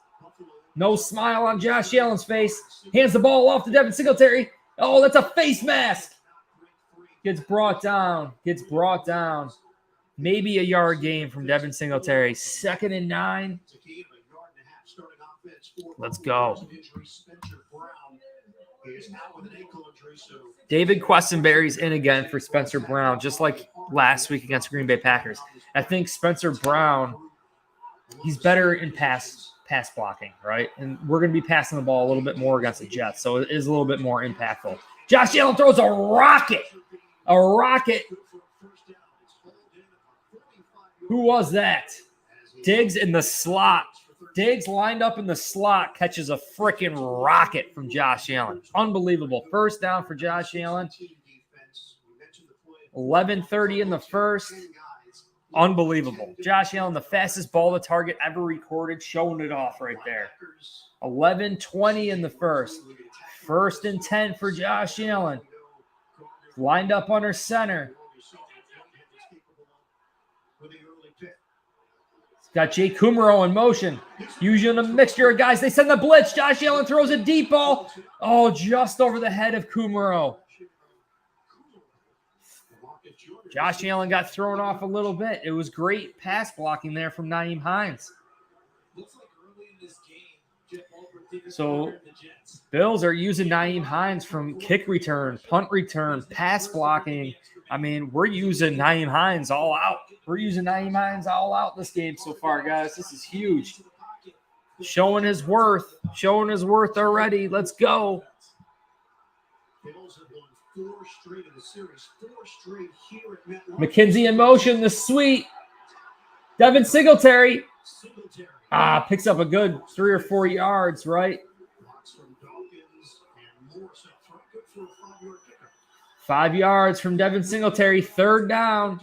S1: No smile on Josh Allen's face. Hands the ball off to Devin Singletary. Oh, that's a face mask. Gets brought down. Gets brought down. Maybe a yard gain from Devin Singletary. 2nd and 9. Let's go. David Questenberry's in again for Spencer Brown, just like last week against Green Bay Packers. I think Spencer Brown, he's better in pass blocking, right? And we're going to be passing the ball a little bit more against the Jets, so it is a little bit more impactful. Josh Allen throws a rocket. A rocket. Who was that? Diggs in the slot. Diggs lined up in the slot, catches a freaking rocket from Josh Allen. Unbelievable. First down for Josh Allen. 11:30 in the first. Unbelievable. Josh Allen, the fastest ball to target ever recorded, showing it off right there. 11:20 in the first. 1st and 10 for Josh Allen. Lined up under center. Got Jay Kumaro in motion. Using a mixture of guys. They send the blitz. Josh Allen throws a deep ball. Oh, just over the head of Kumaro. Josh Allen got thrown off a little bit. It was great pass blocking there from Nyheim Hines. So Bills are using Nyheim Hines from kick return, punt return, pass blocking. I mean, we're using Nyheim Hines all out. We're using Nyheim Hines all out this game so far, guys. This is huge. Showing his worth. Showing his worth already. Let's go. McKenzie in motion. The sweep. Devin Singletary. Picks up a good 3 or 4 yards, right? 5 yards from Devin Singletary. 3rd down.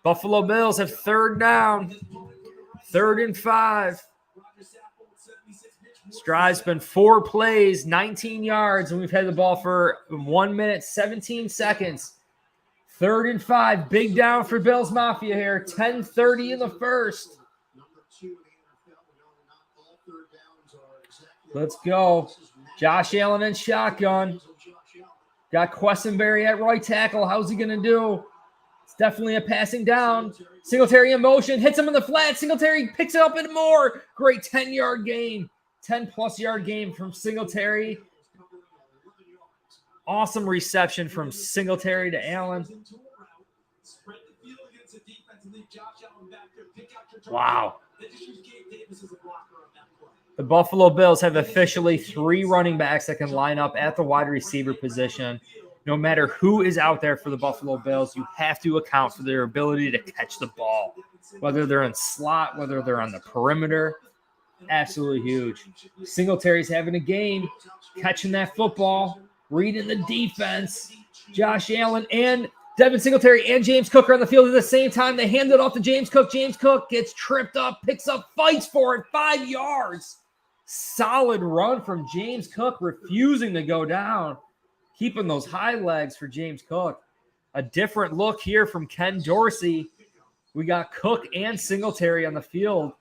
S1: Buffalo Bills have 3rd down. 3rd and 5. Stride's been 4 plays, 19 yards, and we've had the ball for 1 minute, 17 seconds. 3rd and 5. Big down for Bills Mafia here. 10:30 in the first. Let's go. Josh Allen in shotgun. Got Questenberry at right tackle. How's he going to do? It's definitely a passing down. Singletary in motion. Hits him in the flat. Singletary picks it up and more. Great 10-yard gain. 10-plus yard gain from Singletary. Awesome reception from Singletary to Allen. Wow. The Buffalo Bills have officially 3 running backs that can line up at the wide receiver position. No matter who is out there for the Buffalo Bills, you have to account for their ability to catch the ball. Whether they're in slot, whether they're on the perimeter. Absolutely huge. Singletary's having a game, catching that football, reading the defense. Josh Allen and Devin Singletary and James Cook are on the field at the same time. They hand it off to James Cook. James Cook gets tripped up, picks up, fights for it, 5 yards. Solid run from James Cook, refusing to go down. Keeping those high legs for James Cook. A different look here from Ken Dorsey. We got Cook and Singletary on the field.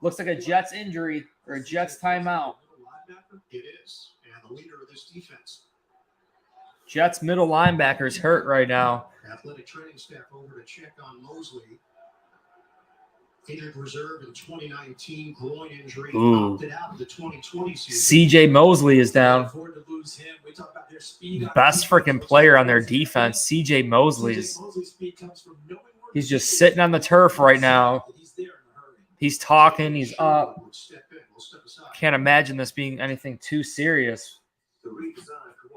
S1: Looks like a Jets injury or a Jets timeout.
S2: It is. And the leader of this defense.
S1: Jets middle linebacker's hurt right now.
S2: Athletic training staff over to check on Mosley. Injured reserve in 2019, groin injury. Opted out of the 2020 season.
S1: CJ Mosley is down. Best freaking player on their defense, CJ Mosley. He's just sitting on the turf right now. He's talking. He's up. Can't imagine this being anything too serious.
S2: The redesign for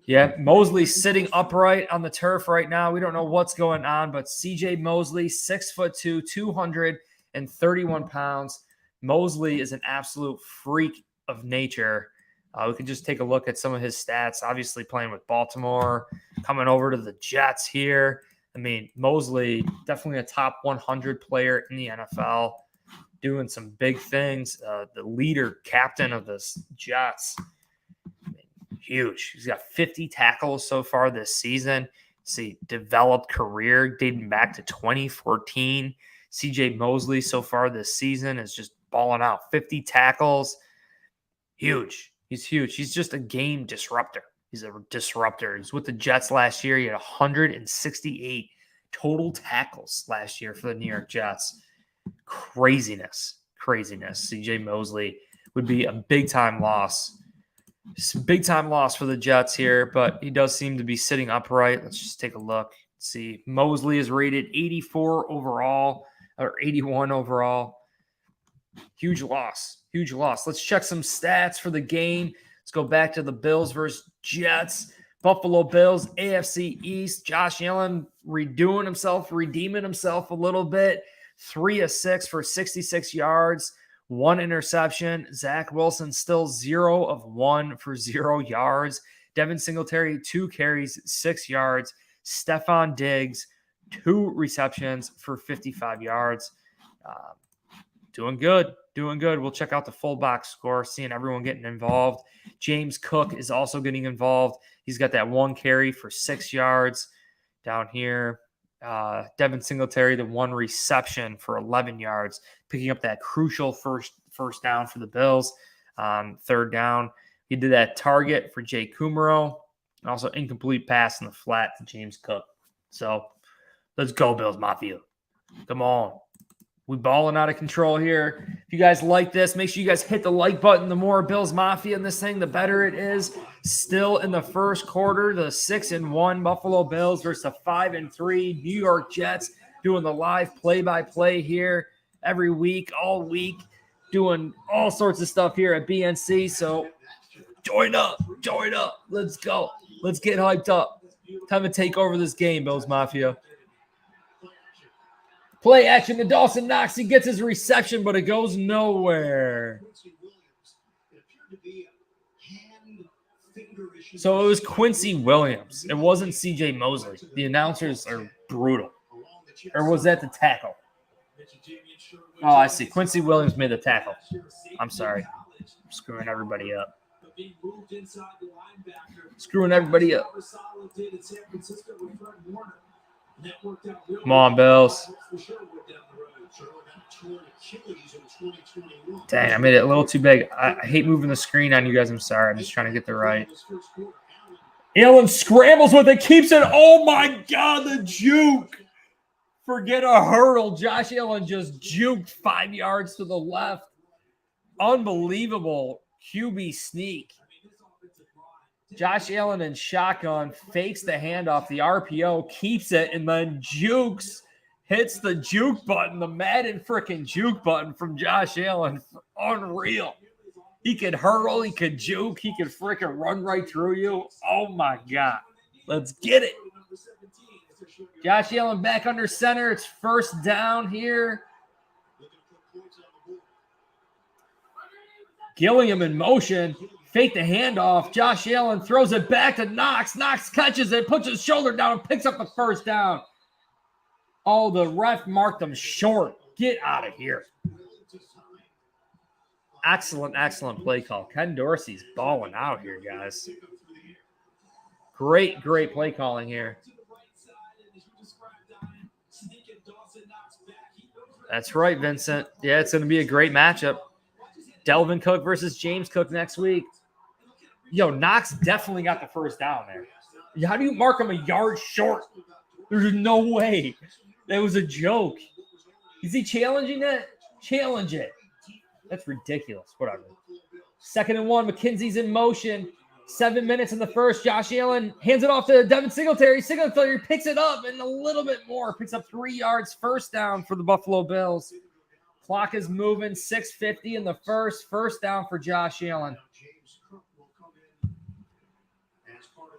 S1: Yeah, Mosley's sitting upright on the turf right now. We don't know what's going on, but CJ Mosley, 6'2", 231 pounds. Mosley is an absolute freak of nature. We can just take a look at some of his stats. Obviously playing with Baltimore, coming over to the Jets here. I mean, Mosley, definitely a top 100 player in the NFL, doing some big things. The leader, captain of the Jets. I mean, huge. He's got 50 tackles so far this season. See, developed career dating back to 2014. CJ Mosley so far this season is just balling out. 50 tackles. Huge. He's huge. He's just a game disruptor. He's a disruptor. He was with the Jets last year. He had 168 total tackles last year for the New York Jets. Craziness. CJ Mosley would be a big-time loss. Big-time loss for the Jets here, but he does seem to be sitting upright. Let's just take a look. Let's see. Mosley is rated 84 overall, or 81 overall. Huge loss. Let's check some stats for the game. Let's go back to the Bills versus Jets. Buffalo Bills, AFC East. Josh Allen redeeming himself a little bit. 3 of 6 for 66 yards, 1 interception. Zach Wilson still 0 of 1 for 0 yards. Devin Singletary, 2 carries, 6 yards. Stephon Diggs, 2 receptions for 55 yards. Doing good. We'll check out the full box score, seeing everyone getting involved. James Cook is also getting involved. He's got that 1 carry for 6 yards down here. Devin Singletary, the 1 reception for 11 yards, picking up that crucial first down for the Bills on 3rd down. He did that target for Jay Kumaro, and also incomplete pass in the flat to James Cook. So let's go, Bills Mafia. Come on. We balling out of control here. If you guys like this, make sure you guys hit the like button. The more Bills Mafia in this thing, the better it is. Still in the first quarter, the 6-1 Buffalo Bills versus the 5-3 New York Jets, doing the live play-by-play here every week, all week, doing all sorts of stuff here at BNC. So join up. Let's go. Let's get hyped up. Time to take over this game, Bills Mafia. Play action to Dawson Knox. He gets his reception, but it goes nowhere. So it was Quincy Williams. It wasn't CJ Mosley. The announcers are brutal. Or was that the tackle? Oh, I see. Quincy Williams made the tackle. I'm sorry. I'm screwing everybody up. Come on, Bills. Dang, I made it a little too big. I hate moving the screen on you guys. I'm sorry. I'm just trying to get the right. Allen scrambles with it, keeps it. Oh, my God, the juke. Forget a hurdle. Josh Allen just juked 5 yards to the left. Unbelievable QB sneak. Josh Allen in shotgun, fakes the handoff, the RPO, keeps it, and then jukes, hits the juke button, the Madden freaking juke button from Josh Allen. Unreal. He could hurl, he could juke, he could freaking run right through you. Oh, my God. Let's get it. Josh Allen back under center. It's 1st down here. Gilliam in motion. Fake the handoff. Josh Allen throws it back to Knox. Knox catches it, puts his shoulder down, and picks up the 1st down. Oh, the ref marked him short. Get out of here. Excellent play call. Ken Dorsey's balling out here, guys. Great play calling here. That's right, Vincent. Yeah, it's going to be a great matchup. Delvin Cook versus James Cook next week. Yo, Knox definitely got the 1st down there. How do you mark him a yard short? There's no way. That was a joke. Is he challenging that? Challenge it. That's ridiculous. Whatever. 2nd and 1. McKenzie's in motion. 7 minutes in the first. Josh Allen hands it off to Devin Singletary. Singletary picks it up and a little bit more. Picks up 3 yards. 1st down for the Buffalo Bills. Clock is moving. 6:50 in the first. 1st down for Josh Allen.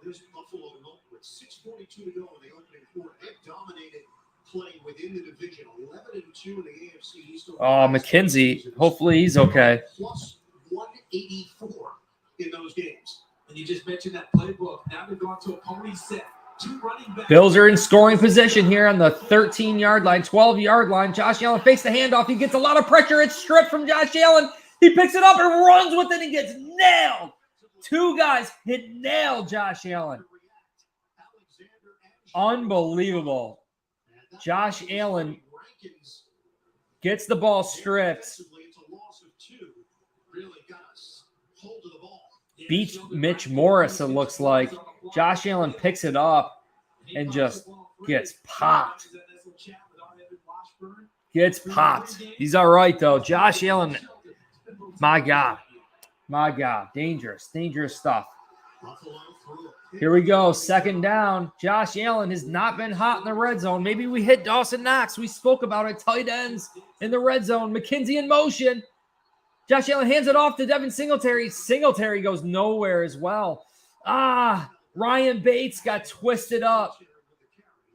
S2: this Buffalo with 6:42 to go in the opening quarter. They've dominated play within the division, 11-2 in the AFC East.
S1: Oh, McKenzie. Hopefully he's okay.
S2: Plus 184 in those games.
S3: And you just mentioned that playbook. Now they're going to a pony set. 2 running backs.
S1: Bills are in scoring position here on the 13-yard line, 12-yard line. Josh Allen fakes the handoff. He gets a lot of pressure. It's stripped from Josh Allen. He picks it up and runs with it and gets nailed. 2 guys hit nail Josh Allen. Unbelievable. Josh Allen gets the ball stripped. Beats Mitch Morris, it looks like. Josh Allen picks it up and just gets popped. Gets popped. He's all right, though. Josh Allen, my God. My God. Dangerous. Dangerous stuff. Here we go. 2nd down. Josh Allen has not been hot in the red zone. Maybe we hit Dawson Knox. We spoke about it. Tight ends in the red zone. McKenzie in motion. Josh Allen hands it off to Devin Singletary. Singletary goes nowhere as well. Ryan Bates got twisted up.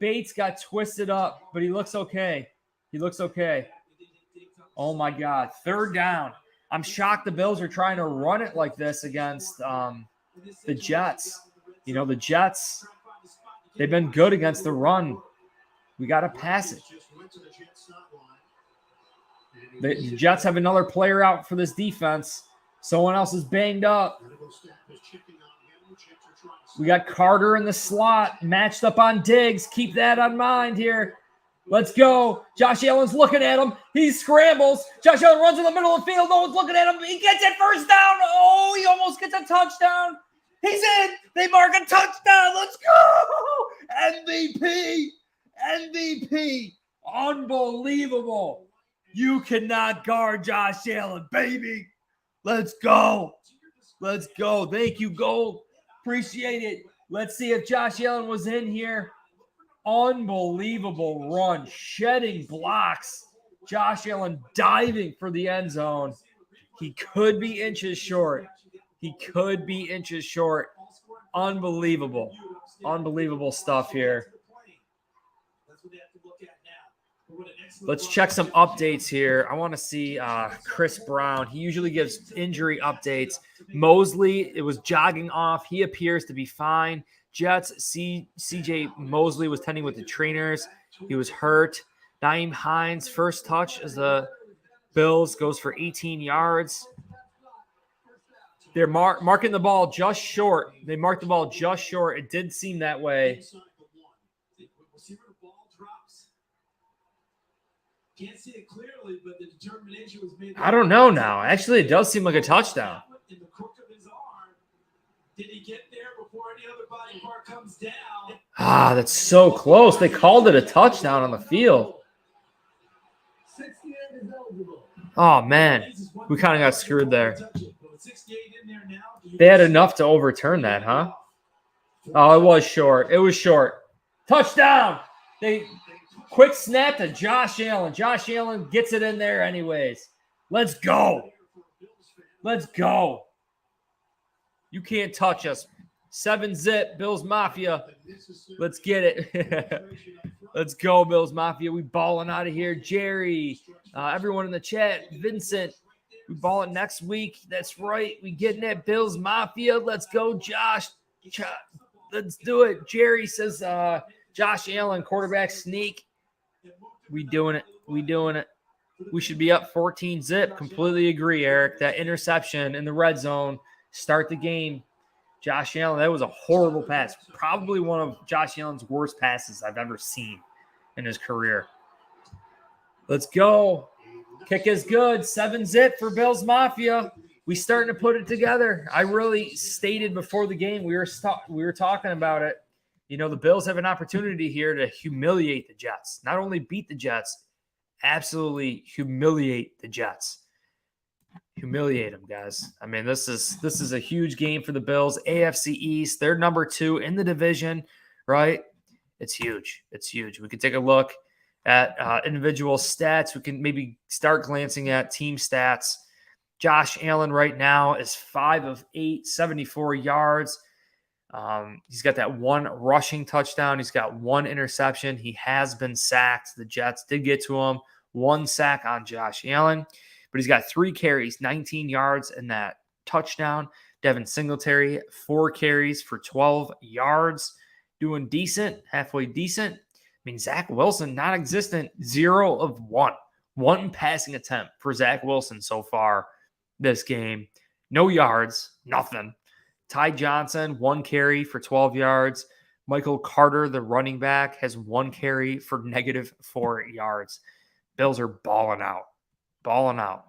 S1: Bates got twisted up, but he looks okay. He looks okay. Oh, my God. 3rd down. I'm shocked the Bills are trying to run it like this against the Jets. You know, the Jets, they've been good against the run. We got to pass it. The Jets have another player out for this defense. Someone else is banged up. We got Carter in the slot, matched up on Diggs. Keep that on mind here. Let's go. Josh Allen's looking at him. He scrambles. Josh Allen runs in the middle of the field. No one's looking at him. He gets it, 1st down. Oh, he almost gets a touchdown. He's in. They mark a touchdown. Let's go. MVP. MVP. Unbelievable. You cannot guard Josh Allen, baby. Let's go. Let's go. Thank you, Gold. Appreciate it. Let's see if Josh Allen was in here. Unbelievable run. Shedding blocks. Josh Allen diving for the end zone. He could be inches short. He could be inches short. Unbelievable. Unbelievable stuff here. Let's check some updates here. I want to see Chris Brown. He usually gives injury updates. Mosley, it was jogging off. He appears to be fine. Jets, CJ Mosley was tending with the trainers. He was hurt. Nyheim Hines, first touch as the Bills, goes for 18 yards. They're marking the ball just short. They marked the ball just short. It did seem that way.
S3: Can't see it clearly, but the determination was made.
S1: I don't know now. Actually, it does seem like a touchdown.
S3: In the crook of his arm. Did he get there before any other body part comes down?
S1: That's so close. They called it a touchdown on the field. Oh, man. We kind of got screwed there. They had enough to overturn that, huh? Oh, it was short. It was short. Touchdown. They quick snap to Josh Allen. Josh Allen gets it in there anyways. Let's go. Let's go. You can't touch us. 7-zip, Bills Mafia. Let's get it. Let's go, Bills Mafia. We balling out of here. Jerry, everyone in the chat, Vincent, we balling next week. That's right. We getting it, Bills Mafia. Let's go, Josh. Let's do it. Jerry says Josh Allen, quarterback sneak. We doing it. We doing it. We should be up 14-zip. Completely agree, Eric. That interception in the red zone, start the game. Josh Allen, that was a horrible pass. Probably one of Josh Allen's worst passes I've ever seen in his career. Let's go. Kick is good. 7-zip for Bills Mafia. We starting to put it together. I really stated before the game, we were talking about it. You know, the Bills have an opportunity here to humiliate the Jets. Not only beat the Jets, absolutely humiliate the Jets. Humiliate them, guys. I mean, this is a huge game for the Bills. AFC East, they're number 2 in the division, right? It's huge. It's huge. We can take a look at individual stats. We can maybe start glancing at team stats. Josh Allen right now is 5 of 8, 74 yards. He's got that one rushing touchdown. He's got one interception. He has been sacked. The Jets did get to him. One sack on Josh Allen, but he's got 3 carries, 19 yards, and that touchdown. Devin Singletary, 4 carries for 12 yards. Doing decent, halfway decent. I mean, Zach Wilson, non-existent, 0 of 1. One passing attempt for Zach Wilson so far this game. No yards, nothing. Ty Johnson, 1 carry for 12 yards. Michael Carter, the running back, has 1 carry for -4 yards. Bills are balling out. Balling out.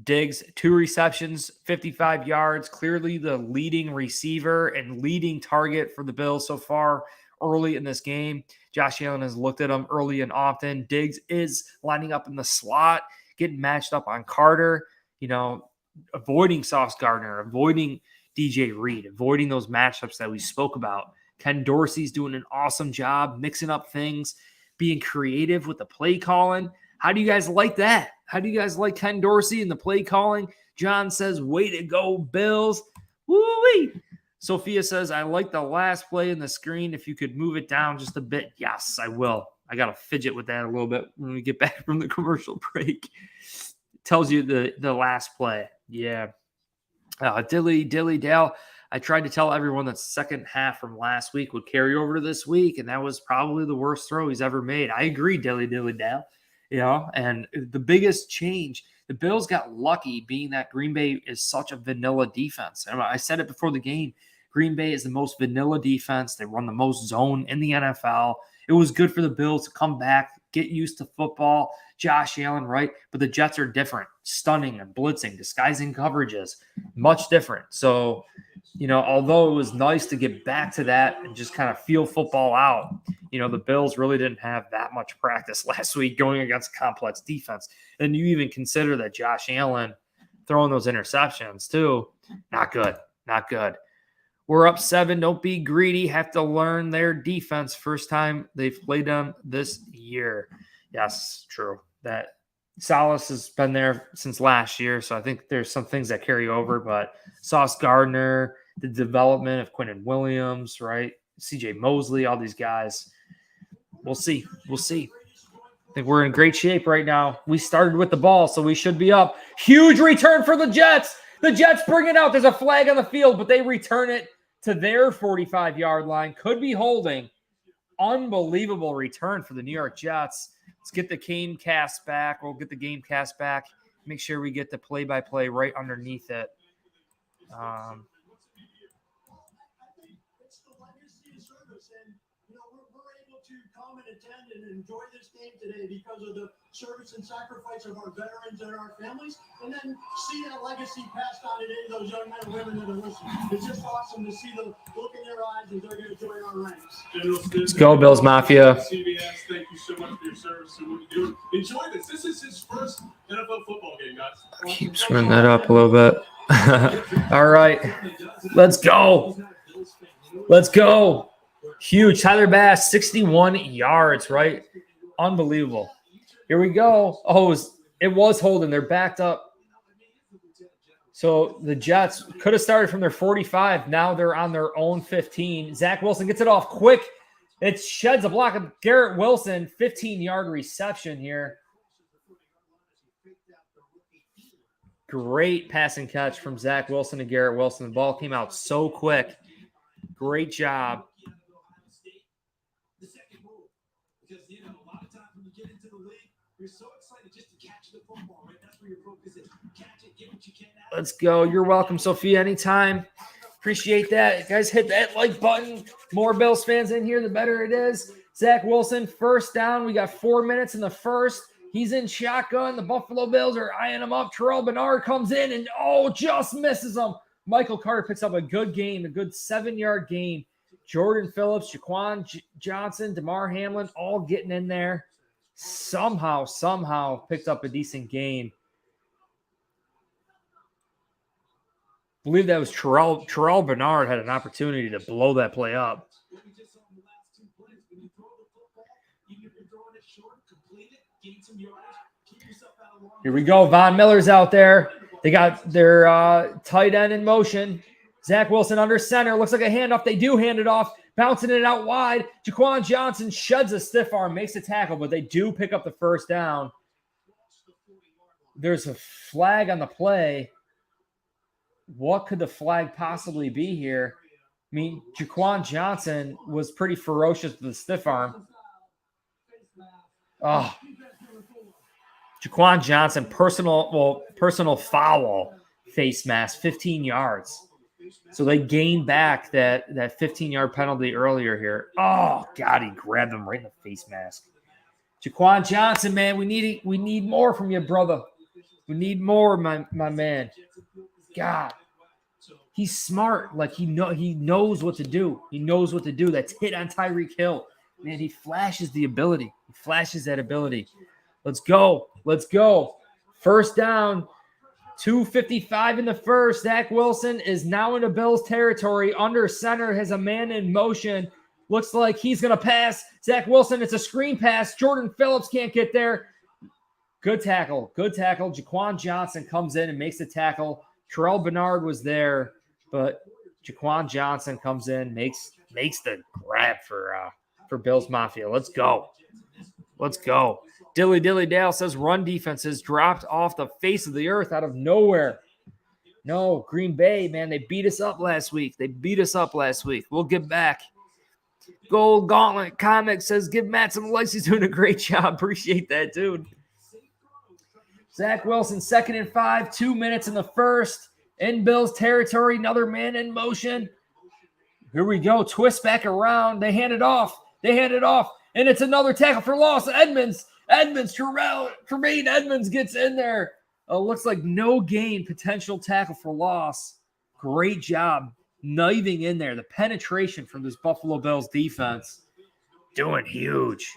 S1: Diggs, 2 receptions, 55 yards. Clearly the leading receiver and leading target for the Bills so far early in this game. Josh Allen has looked at him early and often. Diggs is lining up in the slot, getting matched up on Carter, avoiding Sauce Gardner, avoiding DJ Reed, avoiding those matchups that we spoke about. Ken Dorsey's doing an awesome job mixing up things, being creative with the play calling. How do you guys like that? How do you guys like Ken Dorsey and the play calling? John says, way to go, Bills. Woo-wee. Sophia says, I like the last play in the screen. If you could move it down just a bit. Yes, I will. I got to fidget with that a little bit when we get back from the commercial break. It tells you the last play. Yeah. Dilly Dale. I tried to tell everyone that second half from last week would carry over to this week, and that was probably the worst throw he's ever made. I agree, Dilly Dale. And the biggest change, the Bills got lucky being that Green Bay is such a vanilla defense. And I said it before the game, Green Bay is the most vanilla defense. They run the most zone in the NFL. It was good for the Bills to come back, get used to football. Josh Allen, right? But the Jets are different, stunning and blitzing, disguising coverages, much different. So, although it was nice to get back to that and just kind of feel football out, the Bills really didn't have that much practice last week going against complex defense. And you even consider that Josh Allen throwing those interceptions too. Not good. Not good. We're up 7. Don't be greedy. Have to learn their defense. First time they've played them this year. Yes, true. That Salas has been there since last year, so I think there's some things that carry over. But Sauce Gardner, the development of Quinnen Williams, right? CJ Mosley, all these guys. We'll see. We'll see. I think we're in great shape right now. We started with the ball, so we should be up. Huge return for the Jets. The Jets bring it out. There's a flag on the field, but they return it to their 45-yard line. Could be holding. Unbelievable return for the New York Jets. Let's get the Gamecast back. We'll get the Gamecast back. Make sure we get the play-by-play right underneath it.
S2: Come and attend and enjoy this game today because of the service and sacrifice of our veterans and our families, and then see that legacy passed on today to those young men and women that are listening. It's just awesome to see the look in their eyes as they're going to join our ranks.
S1: Let's go, Bills Mafia.
S4: CBS, thank you so much for your service and what you do. Enjoy this. This is his first NFL football game, guys.
S1: Keep screwing that up a little bit. All right. Let's go. Let's go. Huge. Tyler Bass, 61 yards, right? Unbelievable. Here we go. Oh, it was holding. They're backed up. So the Jets could have started from their 45. Now they're on their own 15. Zach Wilson gets it off quick. It sheds a block of Garrett Wilson. 15-yard reception here. Great passing catch from Zach Wilson to Garrett Wilson. The ball came out so quick. Great job.
S3: You're so excited just to catch the football, right? That's where your focus is. Catch it, get what you can out.
S1: Let's go. You're welcome, Sophia, anytime. Appreciate that. Guys, hit that like button. More Bills fans in here, the better it is. Zach Wilson, first down. We got 4 minutes in the first. He's in shotgun. The Buffalo Bills are eyeing him up. Terrell Bernard comes in and, just misses him. Michael Carter picks up a good gain, a good 7-yard gain. Jordan Phillips, Jaquan Johnson, DeMar Hamlin, all getting in there. Somehow picked up a decent gain. I believe that was Terrell Bernard had an opportunity to blow that play up. Here we go. Von Miller's out there. They got their tight end in motion. Zach Wilson under center. Looks like a handoff. They do hand it off. Bouncing it out wide. Jaquan Johnson sheds a stiff arm, makes a tackle, but they do pick up the first down. There's a flag on the play. What could the flag possibly be here? I mean, Jaquan Johnson was pretty ferocious with the stiff arm. Oh, Jaquan Johnson, personal foul face mask, 15 yards. So they gained back that 15-yard penalty earlier here. Oh, God, he grabbed him right in the face mask. Jaquan Johnson, man, we need more from you, brother. We need more, my man. God, he's smart. Like, he knows what to do. He knows what to do. That's hit on Tyreek Hill. Man, he flashes the ability. He flashes that ability. Let's go. Let's go. First down. 2:55 in the first. Zach Wilson is now in the Bills territory. Under center, has a man in motion. Looks like he's going to pass. Zach Wilson, it's a screen pass. Jordan Phillips can't get there. Good tackle. Good tackle. Jaquan Johnson comes in and makes the tackle. Terrell Bernard was there, but Jaquan Johnson comes in, makes the grab for Bills Mafia. Let's go. Let's go. Dilly Dale says run defenses dropped off the face of the earth out of nowhere. No, Green Bay, man, they beat us up last week. We'll get back. Gold Gauntlet Comics says give Matt some likes. He's doing a great job. Appreciate that, dude. Zach Wilson, 2nd and 5, 2 minutes in the first. In Bills territory, another man in motion. Here we go. Twist back around. They hand it off. And it's another tackle for loss. Tremaine Edmonds gets in there. Looks like no gain, potential tackle for loss. Great job knifing in there. The penetration from this Buffalo Bills defense. Doing huge.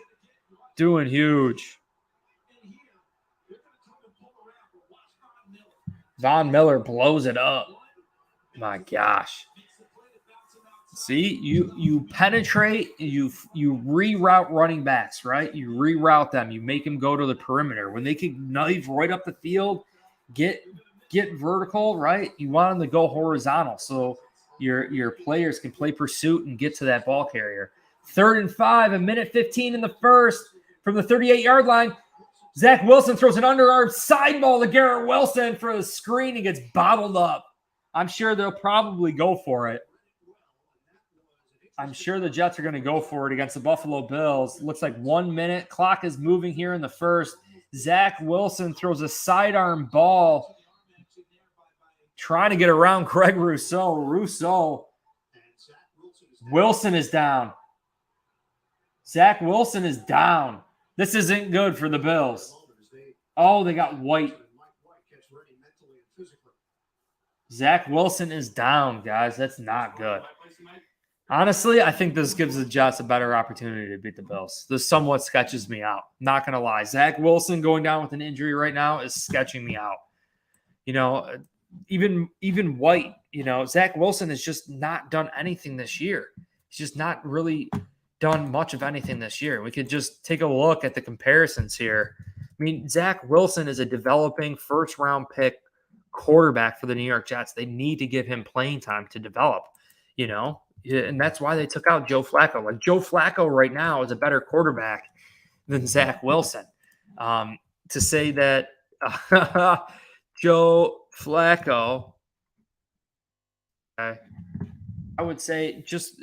S1: Von Miller blows it up. My gosh. See, you penetrate, you reroute running backs, right? You reroute them. You make them go to the perimeter. When they can knife right up the field, get vertical, right? You want them to go horizontal so your players can play pursuit and get to that ball carrier. 3rd and 5, 1:15 in the first from the 38-yard line. Zach Wilson throws an underarm side ball to Garrett Wilson for a screen and gets bottled up. I'm sure they'll probably go for it. I'm sure the Jets are going to go for it against the Buffalo Bills. Looks like 1 minute. Clock is moving here in the first. Zach Wilson throws a sidearm ball trying to get around Greg Rousseau. Wilson is down. Zach Wilson is down. This isn't good for the Bills. Oh, they got White. Zach Wilson is down, guys. That's not good. Honestly, I think this gives the Jets a better opportunity to beat the Bills. This somewhat sketches me out. Not going to lie. Zach Wilson going down with an injury right now is sketching me out. You know, even White, Zach Wilson has just not done anything this year. He's just not really done much of anything this year. We could just take a look at the comparisons here. I mean, Zach Wilson is a developing first-round pick quarterback for the New York Jets. They need to give him playing time to develop, and that's why they took out Joe Flacco. Like, Joe Flacco right now is a better quarterback than Zach Wilson. To say that Joe Flacco, I would say just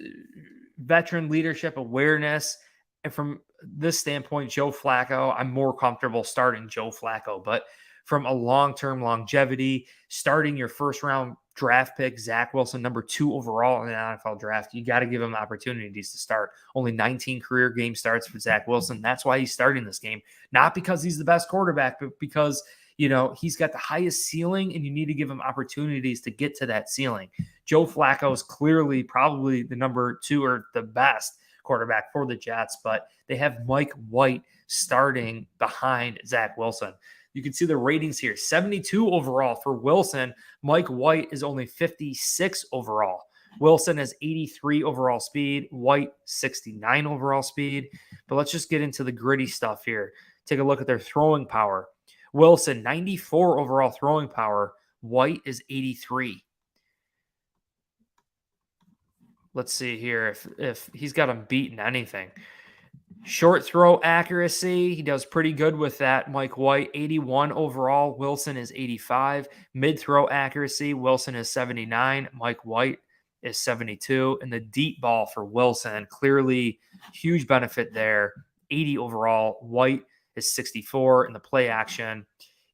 S1: veteran leadership awareness. And from this standpoint, Joe Flacco, I'm more comfortable starting Joe Flacco. But from a long-term longevity, starting your first-round draft pick, Zach Wilson, number 2 overall in the NFL draft, you got to give him opportunities to start. Only 19 career game starts for Zach Wilson. That's why he's starting this game. Not because he's the best quarterback, but because, he's got the highest ceiling, and you need to give him opportunities to get to that ceiling. Joe Flacco is clearly probably the number 2 or the best quarterback for the Jets, but they have Mike White starting behind Zach Wilson. You can see the ratings here. 72 overall for Wilson. Mike White is only 56 overall. Wilson has 83 overall speed. White, 69 overall speed. But let's just get into the gritty stuff here. Take a look at their throwing power. Wilson, 94 overall throwing power. White is 83. let's see here if he's got him beaten anything. Short throw accuracy, he does pretty good with that. Mike White, 81 overall. Wilson is 85. Mid throw accuracy, Wilson is 79. Mike White is 72. And the deep ball for Wilson, clearly huge benefit there. 80 overall. White is 64. In the play action,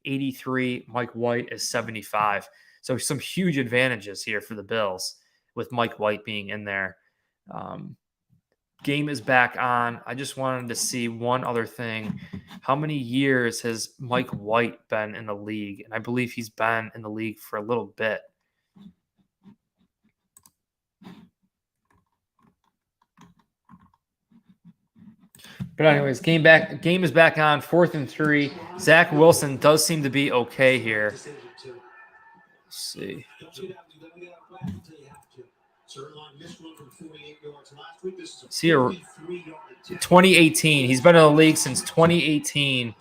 S1: 83. Mike White is 75. So some huge advantages here for the Bills with Mike White being in there. Game is back on. I just wanted to see one other thing. How many years has Mike White been in the league? And I believe he's been in the league for a little bit. But anyways, game is back on. 4th and 3. Zach Wilson does seem to be okay here. Let's see. See, 2018. He's been in the league since 2018.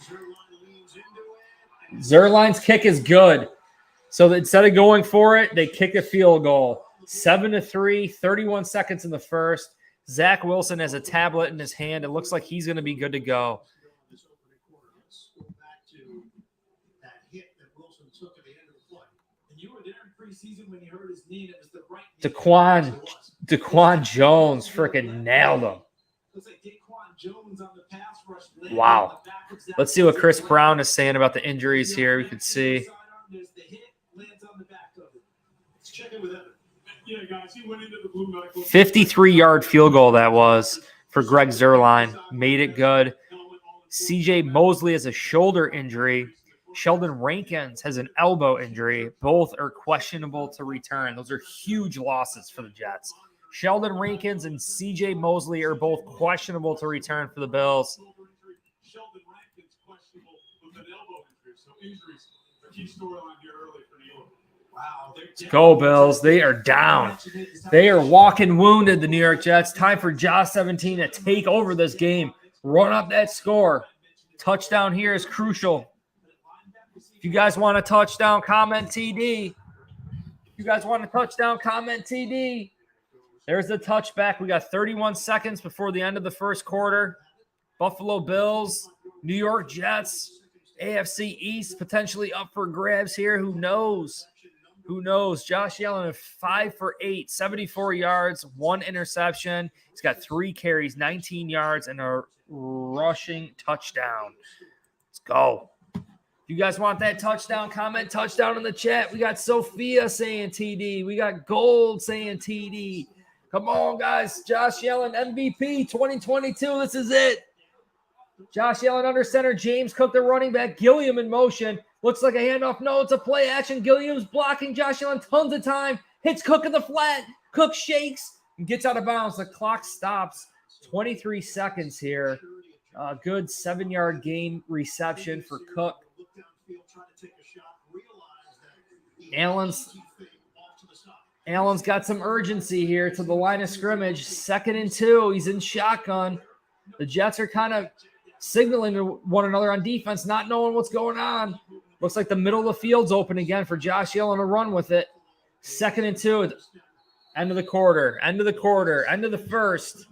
S1: Zerline's kick is good. So instead of going for it, they kick a field goal. 7-3, 31 seconds in the first. Zach Wilson has a tablet in his hand. It looks like he's going to be good to go. Daquan Jones freaking nailed him. Wow. Let's see what Chris Brown is saying about the injuries here. We can see.
S4: Yeah, guys, he went into the blue medical.
S1: 53-yard field goal that was for Greg Zuerlein. Made it good. CJ Mosley has a shoulder injury. Sheldon Rankins has an elbow injury. Both are questionable to return. Those are huge losses for the Jets. Sheldon Rankins and CJ Mosley are both questionable to return for the Bills.
S4: Sheldon Rankins questionable with an elbow injury. So injuries, a key storyline here early for New York. Wow,
S1: Let's go, Bills. They are down. They are walking wounded, the New York Jets. Time for Josh 17 to take over this game. Run up that score. Touchdown here is crucial. If you guys want a touchdown, comment TD. If you guys want a touchdown, comment TD. There's the touchback. We got 31 seconds before the end of the first quarter. Buffalo Bills, New York Jets, AFC East potentially up for grabs here. Who knows? Who knows? Josh Allen, 5 for 8, 74 yards, 1 interception. He's got 3 carries, 19 yards, and a rushing touchdown. Let's go. If you guys want that touchdown, comment touchdown in the chat. We got Sophia saying TD. We got Gold saying TD. Come on, guys. Josh Allen, MVP 2022. This is it. Josh Allen under center. James Cook, the running back. Gilliam in motion. Looks like a handoff. No, it's a play action. Gilliam's blocking Josh Allen tons of time. Hits Cook in the flat. Cook shakes and gets out of bounds. The clock stops. 23 seconds here. Good 7-yard gain reception for Cook. Allen's got some urgency here to the line of scrimmage. 2nd and 2. He's in shotgun. The Jets are kind of signaling to one another on defense, not knowing what's going on. Looks like the middle of the field's open again for Josh Allen to run with it. 2nd and 2. End of the quarter. End of the first.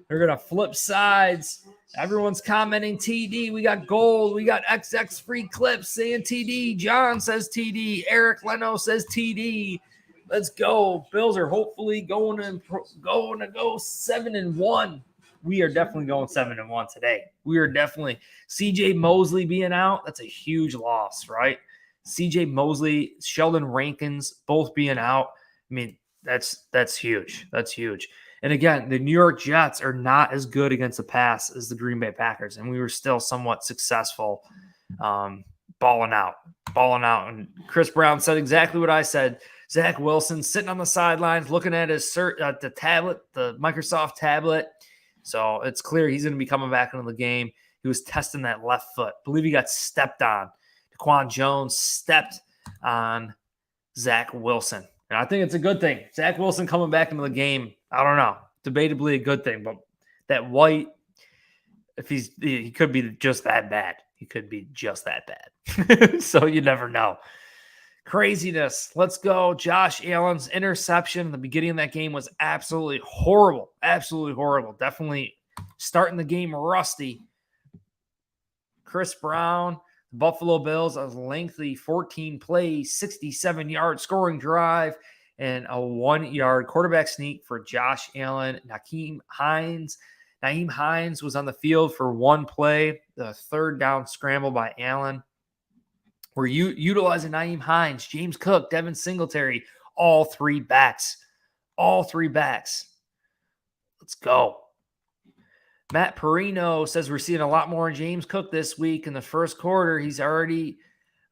S1: They're going to flip sides. Everyone's commenting TD. We got Gold. We got XX Free Clips saying TD. John says TD. Eric Leno says TD. Let's go. Bills are hopefully going to go 7-1. We are definitely going 7-1 today. We are definitely CJ Mosley being out. That's a huge loss, right? CJ Mosley, Sheldon Rankins, both being out. I mean, that's huge. That's huge. And again, the New York Jets are not as good against the pass as the Green Bay Packers, and we were still somewhat successful balling out. And Chris Brown said exactly what I said. Zach Wilson sitting on the sidelines looking at his the tablet, the Microsoft tablet. So it's clear he's going to be coming back into the game. He was testing that left foot. I believe he got stepped on. Daquan Jones stepped on Zach Wilson. And I think it's a good thing. Zach Wilson coming back into the game, I don't know. Debatably a good thing. But that White, he could be just that bad. He could be just that bad. So you never know. Craziness. Let's go. Josh Allen's interception in the beginning of that game was absolutely horrible. Absolutely horrible. Definitely starting the game rusty. Chris Brown, the Buffalo Bills, a lengthy 14-play, 67-yard scoring drive and a 1-yard quarterback sneak for Josh Allen. Nyheim Hines was on the field for one play, the third down scramble by Allen. We're utilizing Nyheim Hines, James Cook, Devin Singletary, all three backs. All three backs. Let's go. Matt Perino says we're seeing a lot more in James Cook this week. In the first quarter, he's already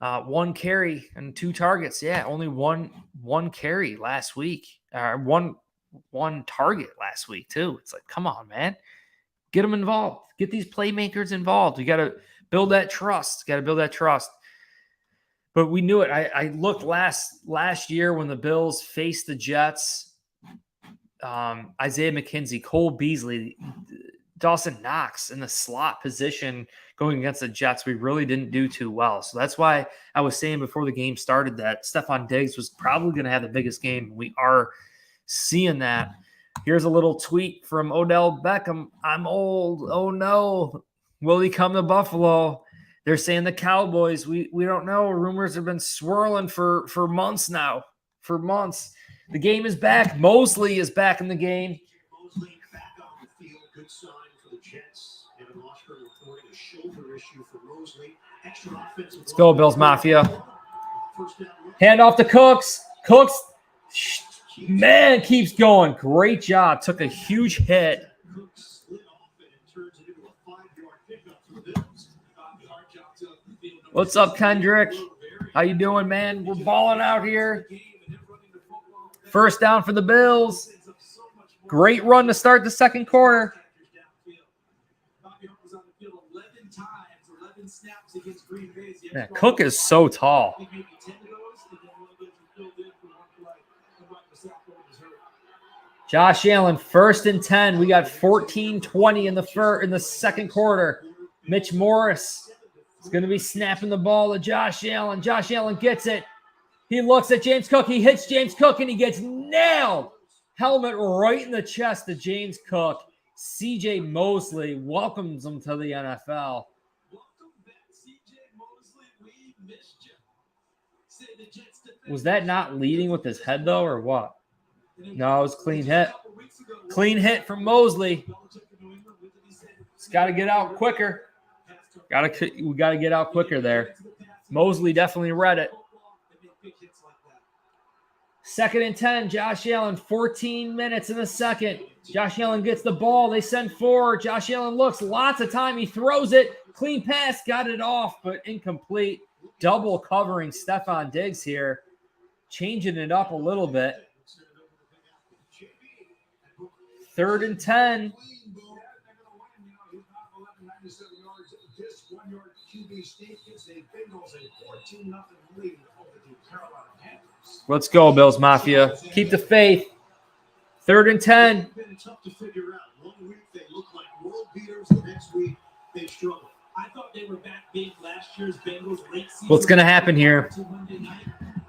S1: one carry and 2 targets. Yeah, only one carry last week. One target last week, too. It's like, come on, man. Get them involved. Get these playmakers involved. You got to build that trust. But we knew it. I looked last year when the Bills faced the Jets. Isaiah McKenzie, Cole Beasley, Dawson Knox in the slot position going against the Jets. We really didn't do too well. So that's why I was saying before the game started that Stephon Diggs was probably going to have the biggest game. We are seeing that. Here's a little tweet from Odell Beckham. I'm old. Oh, no. Will he come to Buffalo? They're saying the Cowboys. We don't know. Rumors have been swirling for months now. For months. The game is back. Mosley is back in the game.
S2: Mosley back on the field. Good sign for the Jets. Evan Oscar reporting a shoulder issue for Mosley. Extra offensive.
S1: Let's go, Bills Mafia. Hand off to Cooks. Cooks, man, keeps going. Great job. Took a huge hit.
S2: Cooks slid off it and turns it into a 5-yard pickup for the Bills.
S1: What's up, Kendrick? How you doing, man? We're balling out here. First down for the Bills. Great run to start the second quarter. Yeah, Cook is so tall. Josh Allen, 1st and 10. We got 14-20 in the second quarter. Mitch Morris is going to be snapping the ball to Josh Allen. Josh Allen gets it. He looks at James Cook. He hits James Cook, and he gets nailed. Helmet right in the chest to James Cook. C.J. Mosley welcomes him to the NFL.
S3: Welcome back, C.J. Mosley. We missed you. Say the Jets defense.
S1: Was that not leading with his head, though, or what? No, it was clean hit. Clean hit from Mosley. He's got to get out quicker. We got to get out quicker there. Mosley definitely read it. 2nd and 10. Josh Allen, 14 minutes in the second. Josh Allen gets the ball. They send 4. Josh Allen looks. Lots of time. He throws it. Clean pass. Got it off, but incomplete. Double covering Stephon Diggs here. Changing it up a little bit. 3rd and 10. Let's go, Bills Mafia. Keep the faith. 3rd and 10.
S2: It's tough to figure out. 1 week they look like world beaters. The next week they struggle.
S3: I thought they were back being last year's Bengals late season.
S1: What's going to happen here?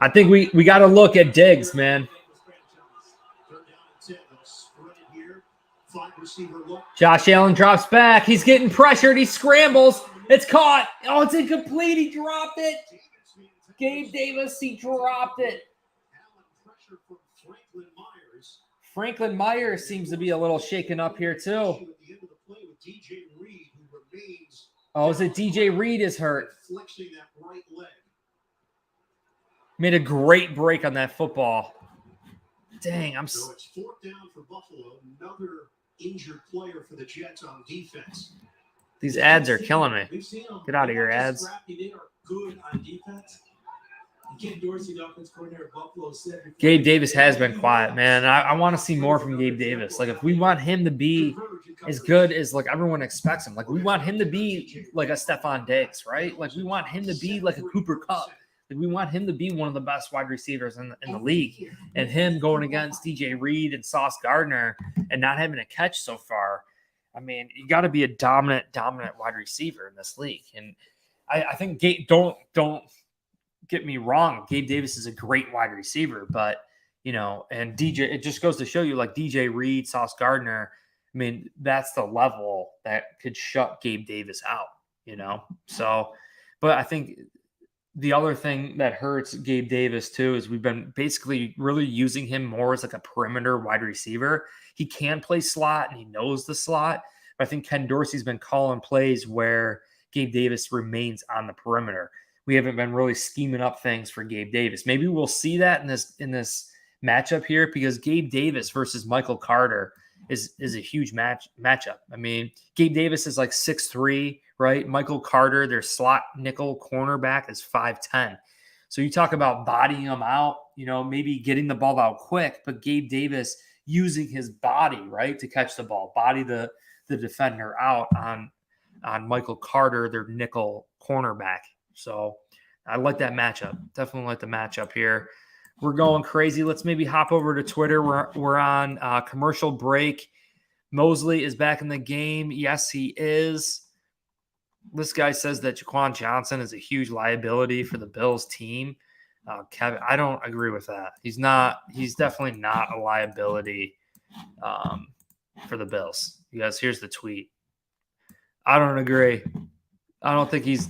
S1: I think we got to look at Diggs, man. Josh Allen drops back. He's getting pressured. He scrambles. It's caught. Oh, it's incomplete. He dropped it. Gabe Davis, he dropped it. Franklin Myers seems to be a little shaken up here, too. Oh, is it DJ Reed is hurt? Made a great break on that football. Dang,
S2: So it's 4th down for Buffalo. Another injured player for the Jets on defense.
S1: These ads are killing me. Get out of here, ads.
S3: They are good on defense. Ken Dorsey, the offense coordinator of Buffalo, said
S1: Gabe Davis has been quiet, man. I want to see more from Gabe Davis. Like, if we want him to be as good as, like, everyone expects him, like, we want him to be like a Stephon Diggs, right? Like, we want him to be like a Cooper Kupp. Like, we want him to be one of the best wide receivers in the league. And him going against DJ Reed and Sauce Gardner and not having a catch so far, I mean, you got to be a dominant wide receiver in this league. And I think don't get me wrong. Gabe Davis is a great wide receiver, but, and DJ, it just goes to show you, like DJ Reed, Sauce Gardner, I mean, that's the level that could shut Gabe Davis out, So, but I think the other thing that hurts Gabe Davis too is we've been basically really using him more as like a perimeter wide receiver. He can play slot and he knows the slot. But I think Ken Dorsey's been calling plays where Gabe Davis remains on the perimeter. We haven't been really scheming up things for Gabe Davis. Maybe we'll see that in this matchup here, because Gabe Davis versus Michael Carter is a huge matchup. I mean, Gabe Davis is like 6'3", right? Michael Carter, their slot nickel cornerback, is 5'10". So you talk about bodying them out, maybe getting the ball out quick, but Gabe Davis using his body, right, to catch the ball, body the defender out on Michael Carter, their nickel cornerback. So I like that matchup. Definitely like the matchup here. We're going crazy. Let's maybe hop over to Twitter. We're on commercial break. Mosley is back in the game. Yes, he is. This guy says that Jaquan Johnson is a huge liability for the Bills team. Kevin, I don't agree with that. He's not. He's definitely not a liability for the Bills. You guys, here's the tweet. I don't agree. I don't think he's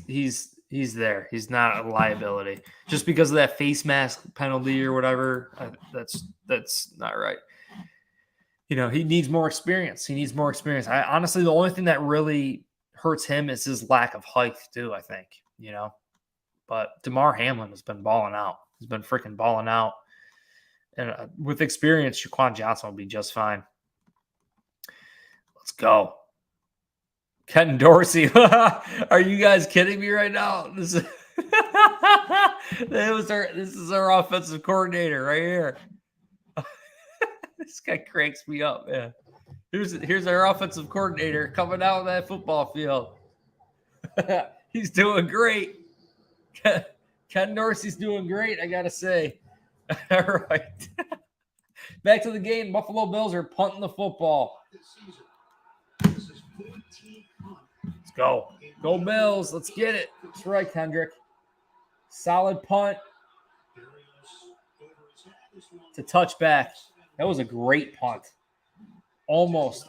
S1: there. He's not a liability just because of that face mask penalty or whatever. That's not right. He needs more experience. I honestly, the only thing that really hurts him is his lack of height too, I think, but DeMar Hamlin has been balling out. He's been freaking balling out. And with experience, Jaquan Johnson will be just fine. Let's go. Ken Dorsey. Are you guys kidding me right now? This is our offensive coordinator right here. This guy cranks me up, man. Here's our offensive coordinator coming out of that football field. He's doing great. Ken Dorsey's doing great, I gotta say. All right. Back to the game. Buffalo Bills are punting the football. Let's go. Go Bills. Let's get it. That's right, Kendrick. Solid punt. To touchback. That was a great punt. Almost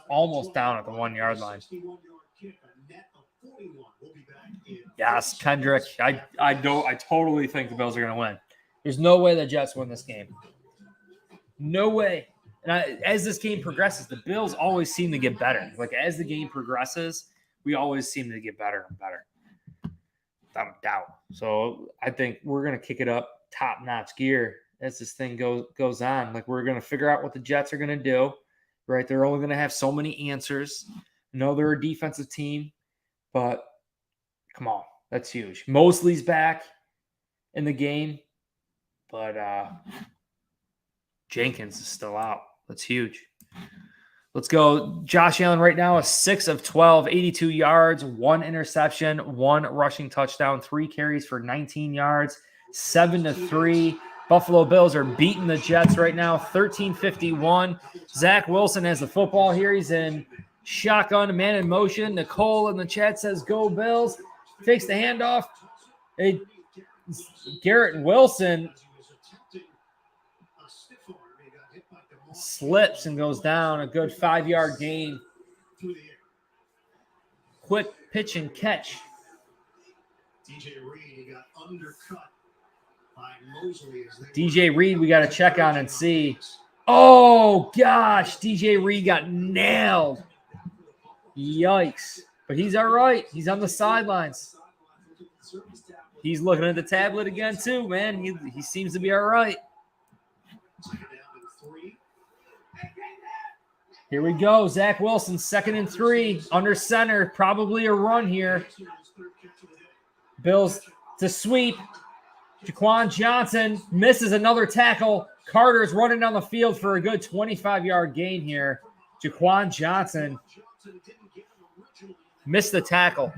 S1: down at the 1 yard line. Yes, Kendrick. I totally think the Bills are going to win. There's no way the Jets win this game. No way. And as this game progresses, the Bills always seem to get better. Like, as the game progresses, we always seem to get better and better. Without a doubt. So I think we're going to kick it up top-notch gear as this thing goes on. Like, we're going to figure out what the Jets are going to do, right? They're only going to have so many answers. I know they're a defensive team, but come on. That's huge. Mosley's back in the game, but Jenkins is still out. That's huge. Let's go. Josh Allen right now is 6 of 12, 82 yards, 1 interception, 1 rushing touchdown, 3 carries for 19 yards, 7-3. Buffalo Bills are beating the Jets right now, 13-51. Zach Wilson has the football here. He's in shotgun, man in motion. Nicole in the chat says, go Bills. Takes the handoff. Hey, Garrett Wilson slips and goes down. A good 5-yard gain. Quick pitch and catch.
S2: DJ Reed got undercut by Mosley.
S1: DJ Reed, we got to check on and see. Oh, gosh. DJ Reed got nailed. Yikes. But he's all right. He's on the sidelines. He's looking at the tablet again, too, man. He seems to be all right. Here we go. Zach Wilson, 2nd and 3. Under center. Probably a run here. Bills to sweep. Jaquan Johnson misses another tackle. Carter's running down the field for a good 25-yard gain here. Jaquan Johnson missed the tackle.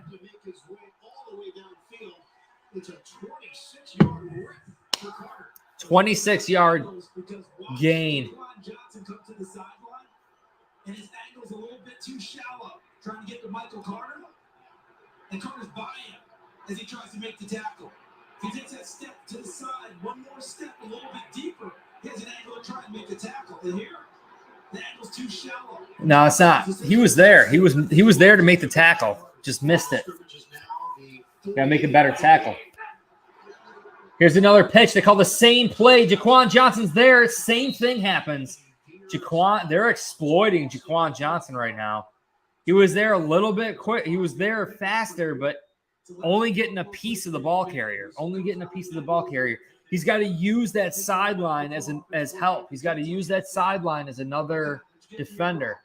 S1: 26-yard gain.
S3: And his angle's a little bit too shallow, trying to get to Michael Carter. And Carter's buying as he tries to make the tackle. He takes that step to the side, one more step, a little bit deeper. He has an angle to try and make the tackle. And here, the angle's too shallow.
S1: No, it's not. He was there. He was there to make the tackle. Just missed it. Gotta make a better tackle. Here's another pitch. They call the same play. Jaquan Johnson's there. Same thing happens. They're exploiting Jaquan Johnson right now. He was there a little bit quick. He was there faster, but only getting a piece of the ball carrier. He's got to use that sideline as help. He's got to use that sideline as another defender.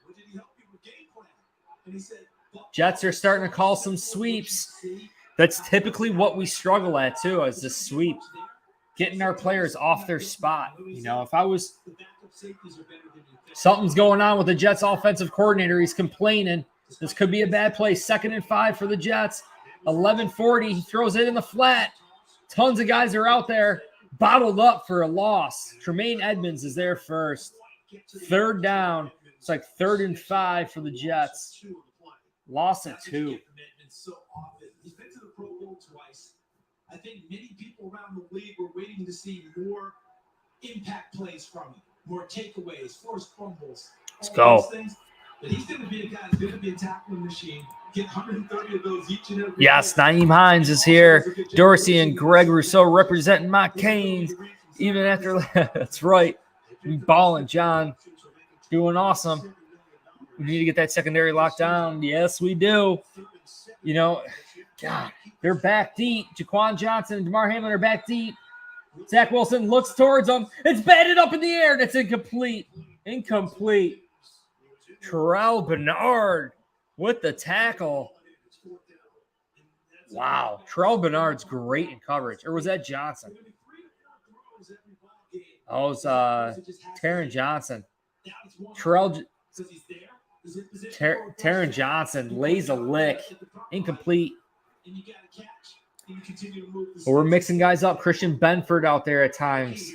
S1: Jets are starting to call some sweeps. That's typically what we struggle at, too, is the sweep. Getting our players off their spot. You know, if I was – something's going on with the Jets offensive coordinator. He's complaining. This could be a bad play. 2nd and 5 for the Jets. 11:40. He throws it in the flat. Tons of guys are out there bottled up for a loss. Tremaine Edmonds is there first. 3rd down. It's like 3rd and 5 for the Jets. Lost at 2.
S3: He's been to the Pro Bowl twice. I think many people around the league were waiting to see more impact plays from him, more takeaways, forced fumbles.
S1: Let's go.
S3: But he's going to be a guy who's going to be a tackling machine. Get 130 of those each and every
S1: Yes, Nyheim Hines is here. Dorsey and Greg Rousseau representing my Canes. Even after – that's right. We balling, John. Doing awesome. We need to get that secondary locked down. Yes, we do. You know, God, they're back deep. Jaquan Johnson and DeMar Hamlin are back deep. Zach Wilson looks towards them. It's batted up in the air. That's incomplete. Terrell Bernard with the tackle. Wow. Terrell Bernard's great in coverage. Or was that Johnson? Oh, it was Taron Johnson. Taron Johnson lays a lick. Incomplete. Well, we're mixing guys up. Christian Benford out there at times.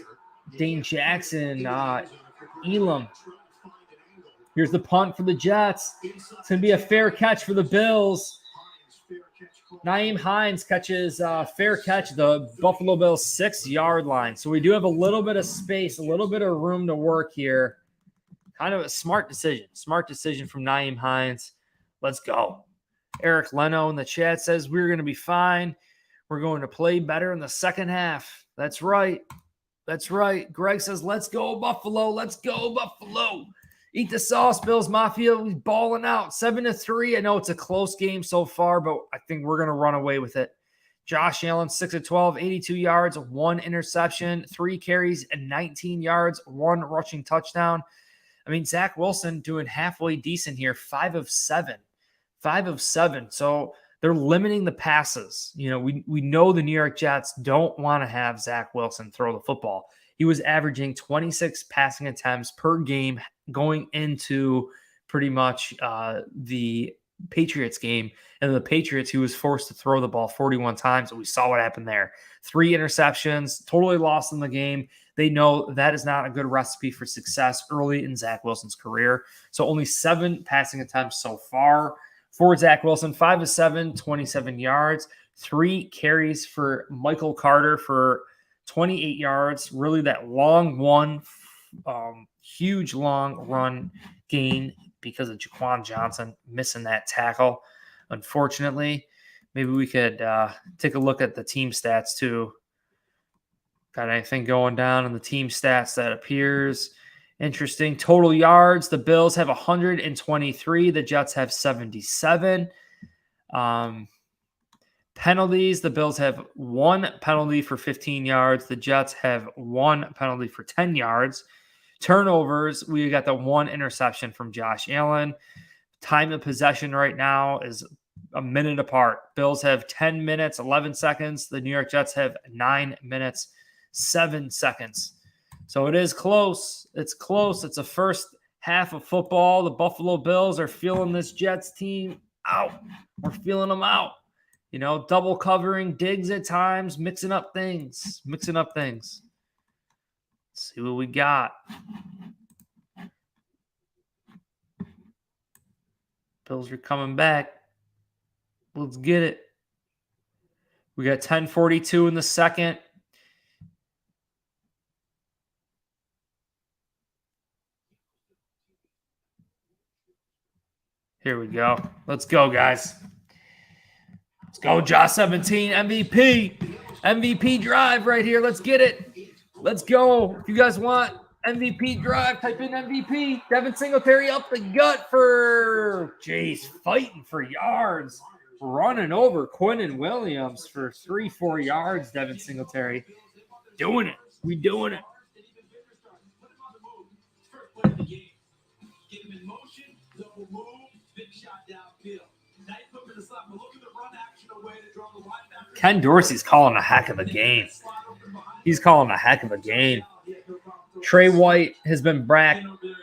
S1: Dane Jackson, Elam. Here's the punt for the Jets. It's going to be a fair catch for the Bills. Nyheim Hines catches fair catch the Buffalo Bills 6-yard line. So we do have a little bit of space, a little bit of room to work here. Kind of a smart decision. Smart decision from Nyheim Hines. Let's go. Eric Leno in the chat says we're going to be fine. We're going to play better in the second half. That's right. Greg says, let's go, Buffalo. Let's go, Buffalo. Eat the sauce, Bills Mafia. We're balling out. 7-3. I know it's a close game so far, but I think we're going to run away with it. Josh Allen, 6 of 12, 82 yards, 1 interception, 3 carries, and 19 yards, 1 rushing touchdown. I mean, Zach Wilson doing halfway decent here, 5 of 7. 5 of 7. So they're limiting the passes. You know, we know the New York Jets don't want to have Zach Wilson throw the football. He was averaging 26 passing attempts per game going into pretty much the Patriots game. And the Patriots, he was forced to throw the ball 41 times. And we saw what happened there. 3 interceptions, totally lost in the game. They know that is not a good recipe for success early in Zach Wilson's career. So only 7 passing attempts so far for Zach Wilson. 5 of 7, 27 yards. 3 carries for Michael Carter for 28 yards. Really that long one, huge long run gain because of Jaquan Johnson missing that tackle. Unfortunately, maybe we could take a look at the team stats too. Got anything going down in the team stats that appears interesting? Total yards, the Bills have 123. The Jets have 77. Penalties, the Bills have 1 penalty for 15 yards. The Jets have 1 penalty for 10 yards. Turnovers, we got the 1 interception from Josh Allen. Time of possession right now is a minute apart. Bills have 10 minutes, 11 seconds. The New York Jets have 9 minutes, 7 seconds. So it is close. It's close. It's a first half of football. The Buffalo Bills are feeling this Jets team out. We're feeling them out. You know, double covering Diggs at times, mixing up things. Let's see what we got. Bills are coming back. Let's get it. We got 10:42 in the second. Here we go. Let's go, guys. Let's go, Josh 17, MVP. MVP drive right here. Let's get it. Let's go. If you guys want MVP drive, type in MVP. Devin Singletary up the gut for, jeez, fighting for yards. Running over Quinnen Williams for 3-4 yards, Devin Singletary. Doing it. We doing it.
S3: Get him in motion, double move, big shot downfield. Now you put him in the slot, but look at the run action away to draw the linebacker.
S1: Ken Dorsey's calling a heck of a game. He's calling a heck of a game. Trey White has been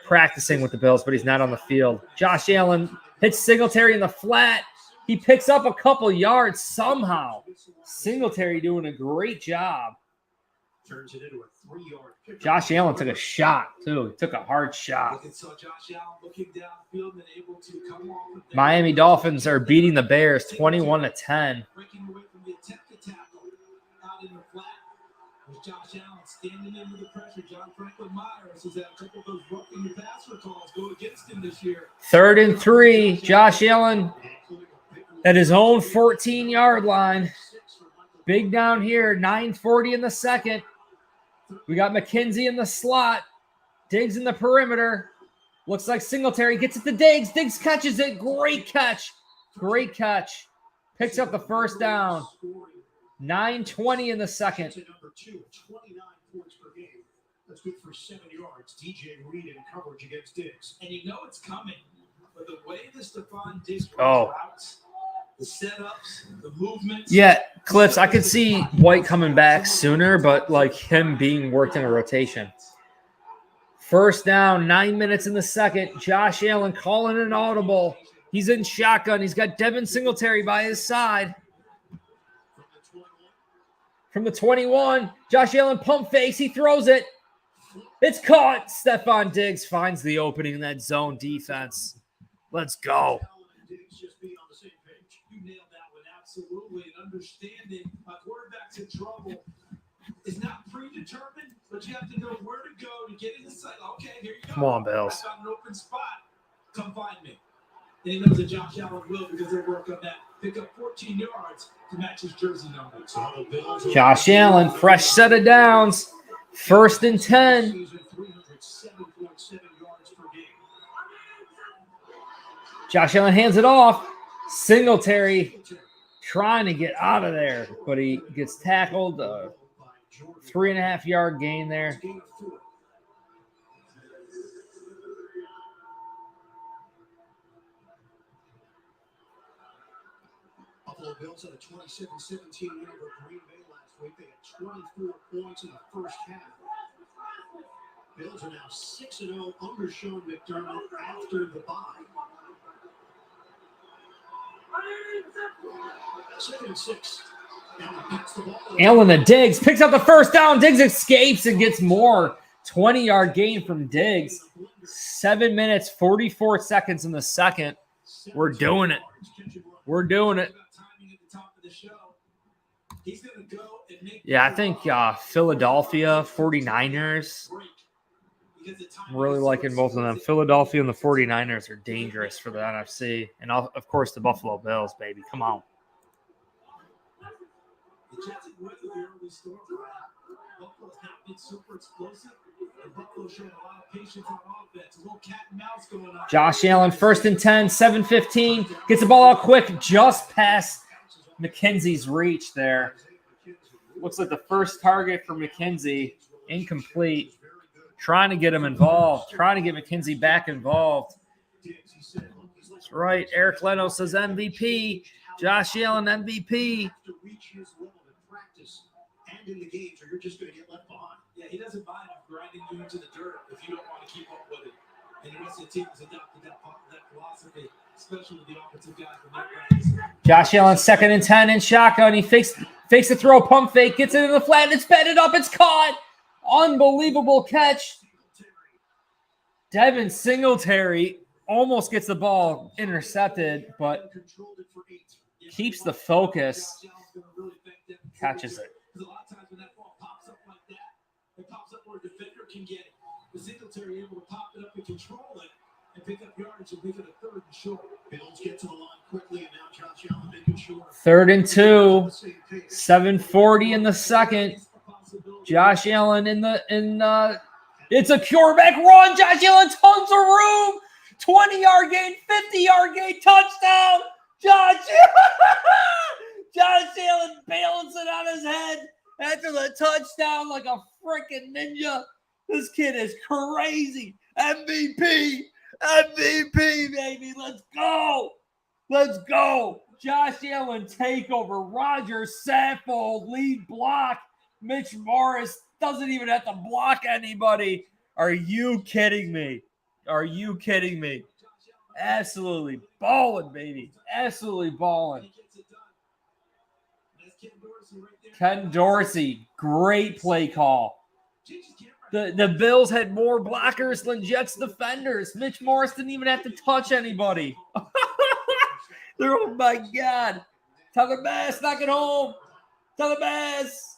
S1: practicing with the Bills, but he's not on the field. Josh Allen hits Singletary in the flat. He picks up a couple yards somehow. Singletary doing a great job.
S3: Turns it into a 3-yard pick.
S1: Josh Allen took a shot, too. He took a hard shot. Miami Dolphins are beating the Bears 21-10.
S3: Breaking away from the attempted tackle out in the flat. There's Josh Allen standing in with the pressure. John Franklin Myers has had a couple of those roughing the passer calls go against him this year.
S1: 3rd and 3. Josh Allen at his own 14-yard line. Big down here. 9:40 in the second. We got McKenzie in the slot. Diggs in the perimeter. Looks like Singletary gets it to Diggs. Diggs catches it. Great catch. Great catch. Picks up the first down. 9:20 in the second.
S2: Number 2, 29 points per game. That's good for 7 yards. DJ Reed in coverage against Diggs.
S3: And you know it's coming. But the way the Stephon Diggs routes, the setups, the movements.
S1: Yeah, Clips, I could see White coming back sooner, but like him being worked in a rotation. First down, 9 minutes in the second. Josh Allen calling an audible. He's in shotgun. He's got Devin Singletary by his side. From the 21, Josh Allen pump fakes. He throws it. It's caught. Stephon Diggs finds the opening in that zone defense. Let's go.
S3: You nailed that one absolutely. And understanding a quarterback's in trouble is not predetermined, but you have to know where to go to get in the side. Okay, here you go.
S1: Come on, Bills.
S3: I got an open spot. Come find me. And he knows that Josh Allen will because they'll work on that. Pick up 14 yards to match his jersey number.
S1: Josh Allen, fresh set of downs. 1st and 10. Josh Allen hands it off. Singletary trying to get out of there, but he gets tackled. 3.5-yard gain there.
S2: Buffalo Bills had a 27-17 win over Green Bay last week. They had 24 points in the first half. Bills are now 6-0 under Sean McDermott after the bye. 2nd and 6.
S1: Allen to Diggs. Picks up the first down. Diggs escapes and gets more. 20-yard gain from Diggs. 7 minutes, 44 seconds in the second. We're doing it. We're doing it. Yeah, I think Philadelphia 49ers. I'm really liking both of them. Philadelphia and the 49ers are dangerous for the NFC. And, of course, the Buffalo Bills, baby. Come on.
S3: The Jets have weathered the early storm. Buffalo's not been super explosive. And Buffalo showing a lot of patience on offense. A little cat and mouse going on.
S1: Josh Allen, 1st and 10, 7:15. Gets the ball out quick, just past McKenzie's reach there. Looks like the first target for McKenzie. Incomplete. Trying to get him involved. Trying to get McKenzie back involved. That's right. Eric Leno says MVP. Josh Allen MVP.
S2: In the games, or you're just going to get left behind.
S3: Yeah, he doesn't mind grinding you into the dirt if you don't want to keep up with it. And the rest of the team has adopted that philosophy, especially with the offensive guys from that practice.
S1: Josh Allen, 2nd and 10 in shotgun. He fakes the throw, pump fake, gets it in the flat, and it's batted up. It's caught. Unbelievable catch. Devin Singletary almost gets the ball intercepted, but keeps the focus. catches it.
S3: Because a lot of times when that ball pops up like that, it pops up where a defender can get it. The Singletary able to pop it up and control it and pick up yards and make it a 3rd and short.
S2: Bills get to the line quickly, and now Josh Allen making sure.
S1: 3rd and 2, 7:40 in the second. Josh Allen it's a quarterback run. Josh Allen tons of room. 20-yard gain, 50-yard gain, touchdown. Josh Allen balancing on his head after the touchdown like a freaking ninja. This kid is crazy. MVP, baby. Let's go. Josh Allen takeover. Roger Saffold lead block. Mitch Morris doesn't even have to block anybody. Are you kidding me? Absolutely balling, baby. Absolutely balling. Ken Dorsey, great play call. The Bills had more blockers than Jets defenders. Mitch Morris didn't even have to touch anybody. Oh my God. Tyler Bass, knock it home. Tyler Bass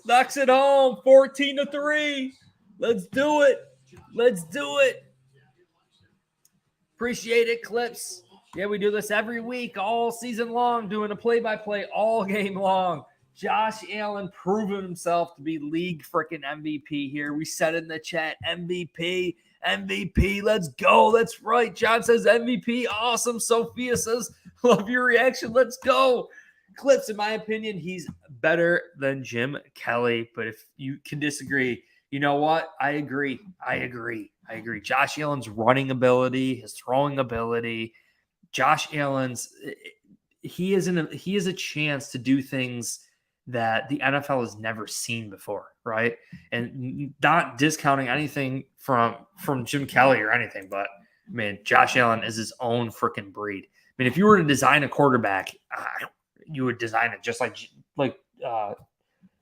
S1: knocks it home. 14-3. Let's do it. Appreciate it, Clips. Yeah, we do this every week, all season long, doing a play-by-play all game long. Josh Allen proving himself to be league freaking MVP here. We said in the chat, MVP. Let's go. That's right. John says MVP. Awesome. Sophia says, love your reaction. Let's go. Clips, in my opinion, he's better than Jim Kelly. But if you can disagree, you know what? I agree. Josh Allen's running ability, his throwing ability. Josh Allen's he has a chance to do things that the NFL has never seen before, right? And not discounting anything from Jim Kelly or anything, but man, Josh Allen is his own freaking breed. I mean, if you were to design a quarterback, you would design it just like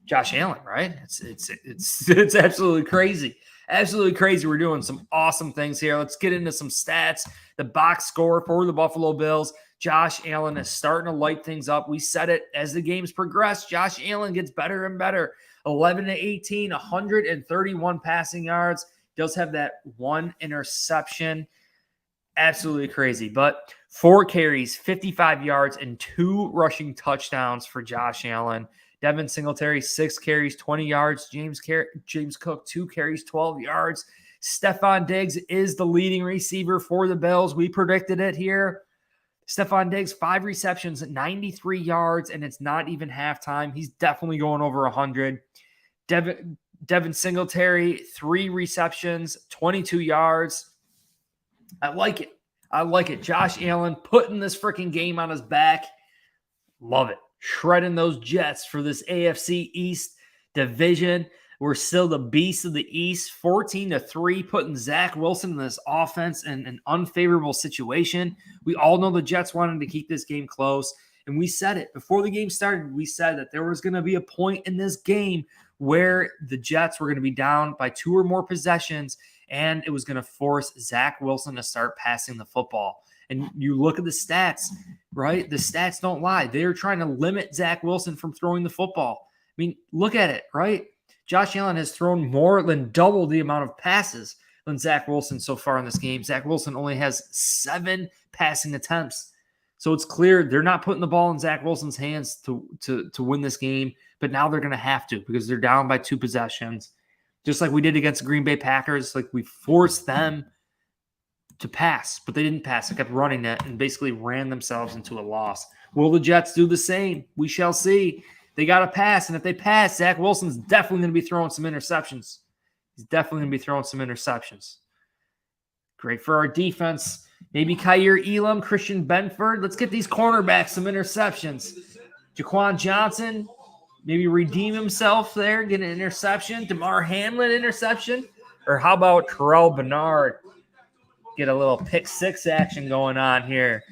S1: Josh Allen, right? It's absolutely crazy. Absolutely crazy. We're doing some awesome things here. Let's get into some stats. The box score for the Buffalo Bills. Josh Allen is starting to light things up. We said it as the games progress. Josh Allen gets better and better. 11-18, 131 passing yards. Does have that one interception. Absolutely crazy. But 4 carries, 55 yards, and 2 rushing touchdowns for Josh Allen. Devin Singletary, 6 carries, 20 yards. James Cook, 2 carries, 12 yards. Stephon Diggs is the leading receiver for the Bills. We predicted it here. Stephon Diggs, 5 receptions, 93 yards, and it's not even halftime. He's definitely going over 100. Devin Singletary, 3 receptions, 22 yards. I like it. Josh Allen putting this freaking game on his back. Love it. Shredding those Jets for this AFC East division. We're still the beast of the East. 14-3, putting Zach Wilson in this offense in an unfavorable situation. We all know the Jets wanted to keep this game close, and we said it. Before the game started, we said that there was going to be a point in this game where the Jets were going to be down by 2 or more possessions, and it was going to force Zach Wilson to start passing the football. And you look at the stats, right? The stats don't lie. They're trying to limit Zach Wilson from throwing the football. I mean, look at it, right? Josh Allen has thrown more than double the amount of passes than Zach Wilson so far in this game. Zach Wilson only has 7 passing attempts. So it's clear they're not putting the ball in Zach Wilson's hands to win this game, but now they're going to have to because they're down by 2 possessions. Just like we did against the Green Bay Packers, like we forced them to pass, but they didn't pass. They kept running it and basically ran themselves into a loss. Will the Jets do the same? We shall see. They got to pass, and if they pass, Zach Wilson's definitely going to be throwing some interceptions. Great for our defense. Maybe Kyer Elam, Christian Benford. Let's get these cornerbacks some interceptions. Jaquan Johnson, maybe redeem himself there, get an interception. DeMar Hamlin interception. Or how about Terrell Bernard? Get a little pick 6 action going on here.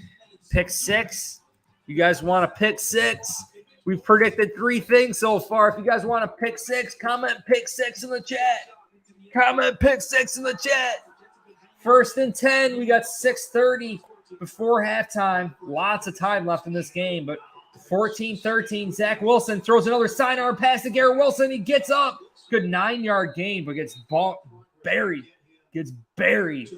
S1: Pick 6. You guys want a pick 6? We've predicted 3 things so far. If you guys want a pick 6, comment pick 6 in the chat. Comment pick 6 in the chat. 1st and 10. We got 6:30 before halftime. Lots of time left in this game, but 14-13. Zach Wilson throws another sidearm pass to Garrett Wilson. He gets up. Good 9-yard gain, but gets buried. Gets buried.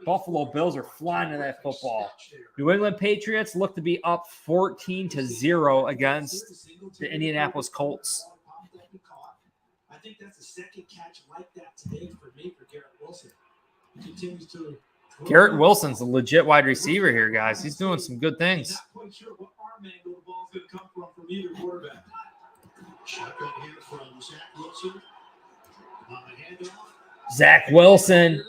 S1: Buffalo Bills are flying to that football. New England Patriots look to be up 14-0 against the Indianapolis Colts.
S3: I think that's the second catch like that today for me for Garrett Wilson. He continues to.
S1: Garrett Wilson's a legit wide receiver here, guys. He's doing some good things.
S3: Not quite sure what arm angle the ball's going to come from either quarterback.
S2: Shotgun here from Zach Wilson. On the handoff.
S1: Zach Wilson,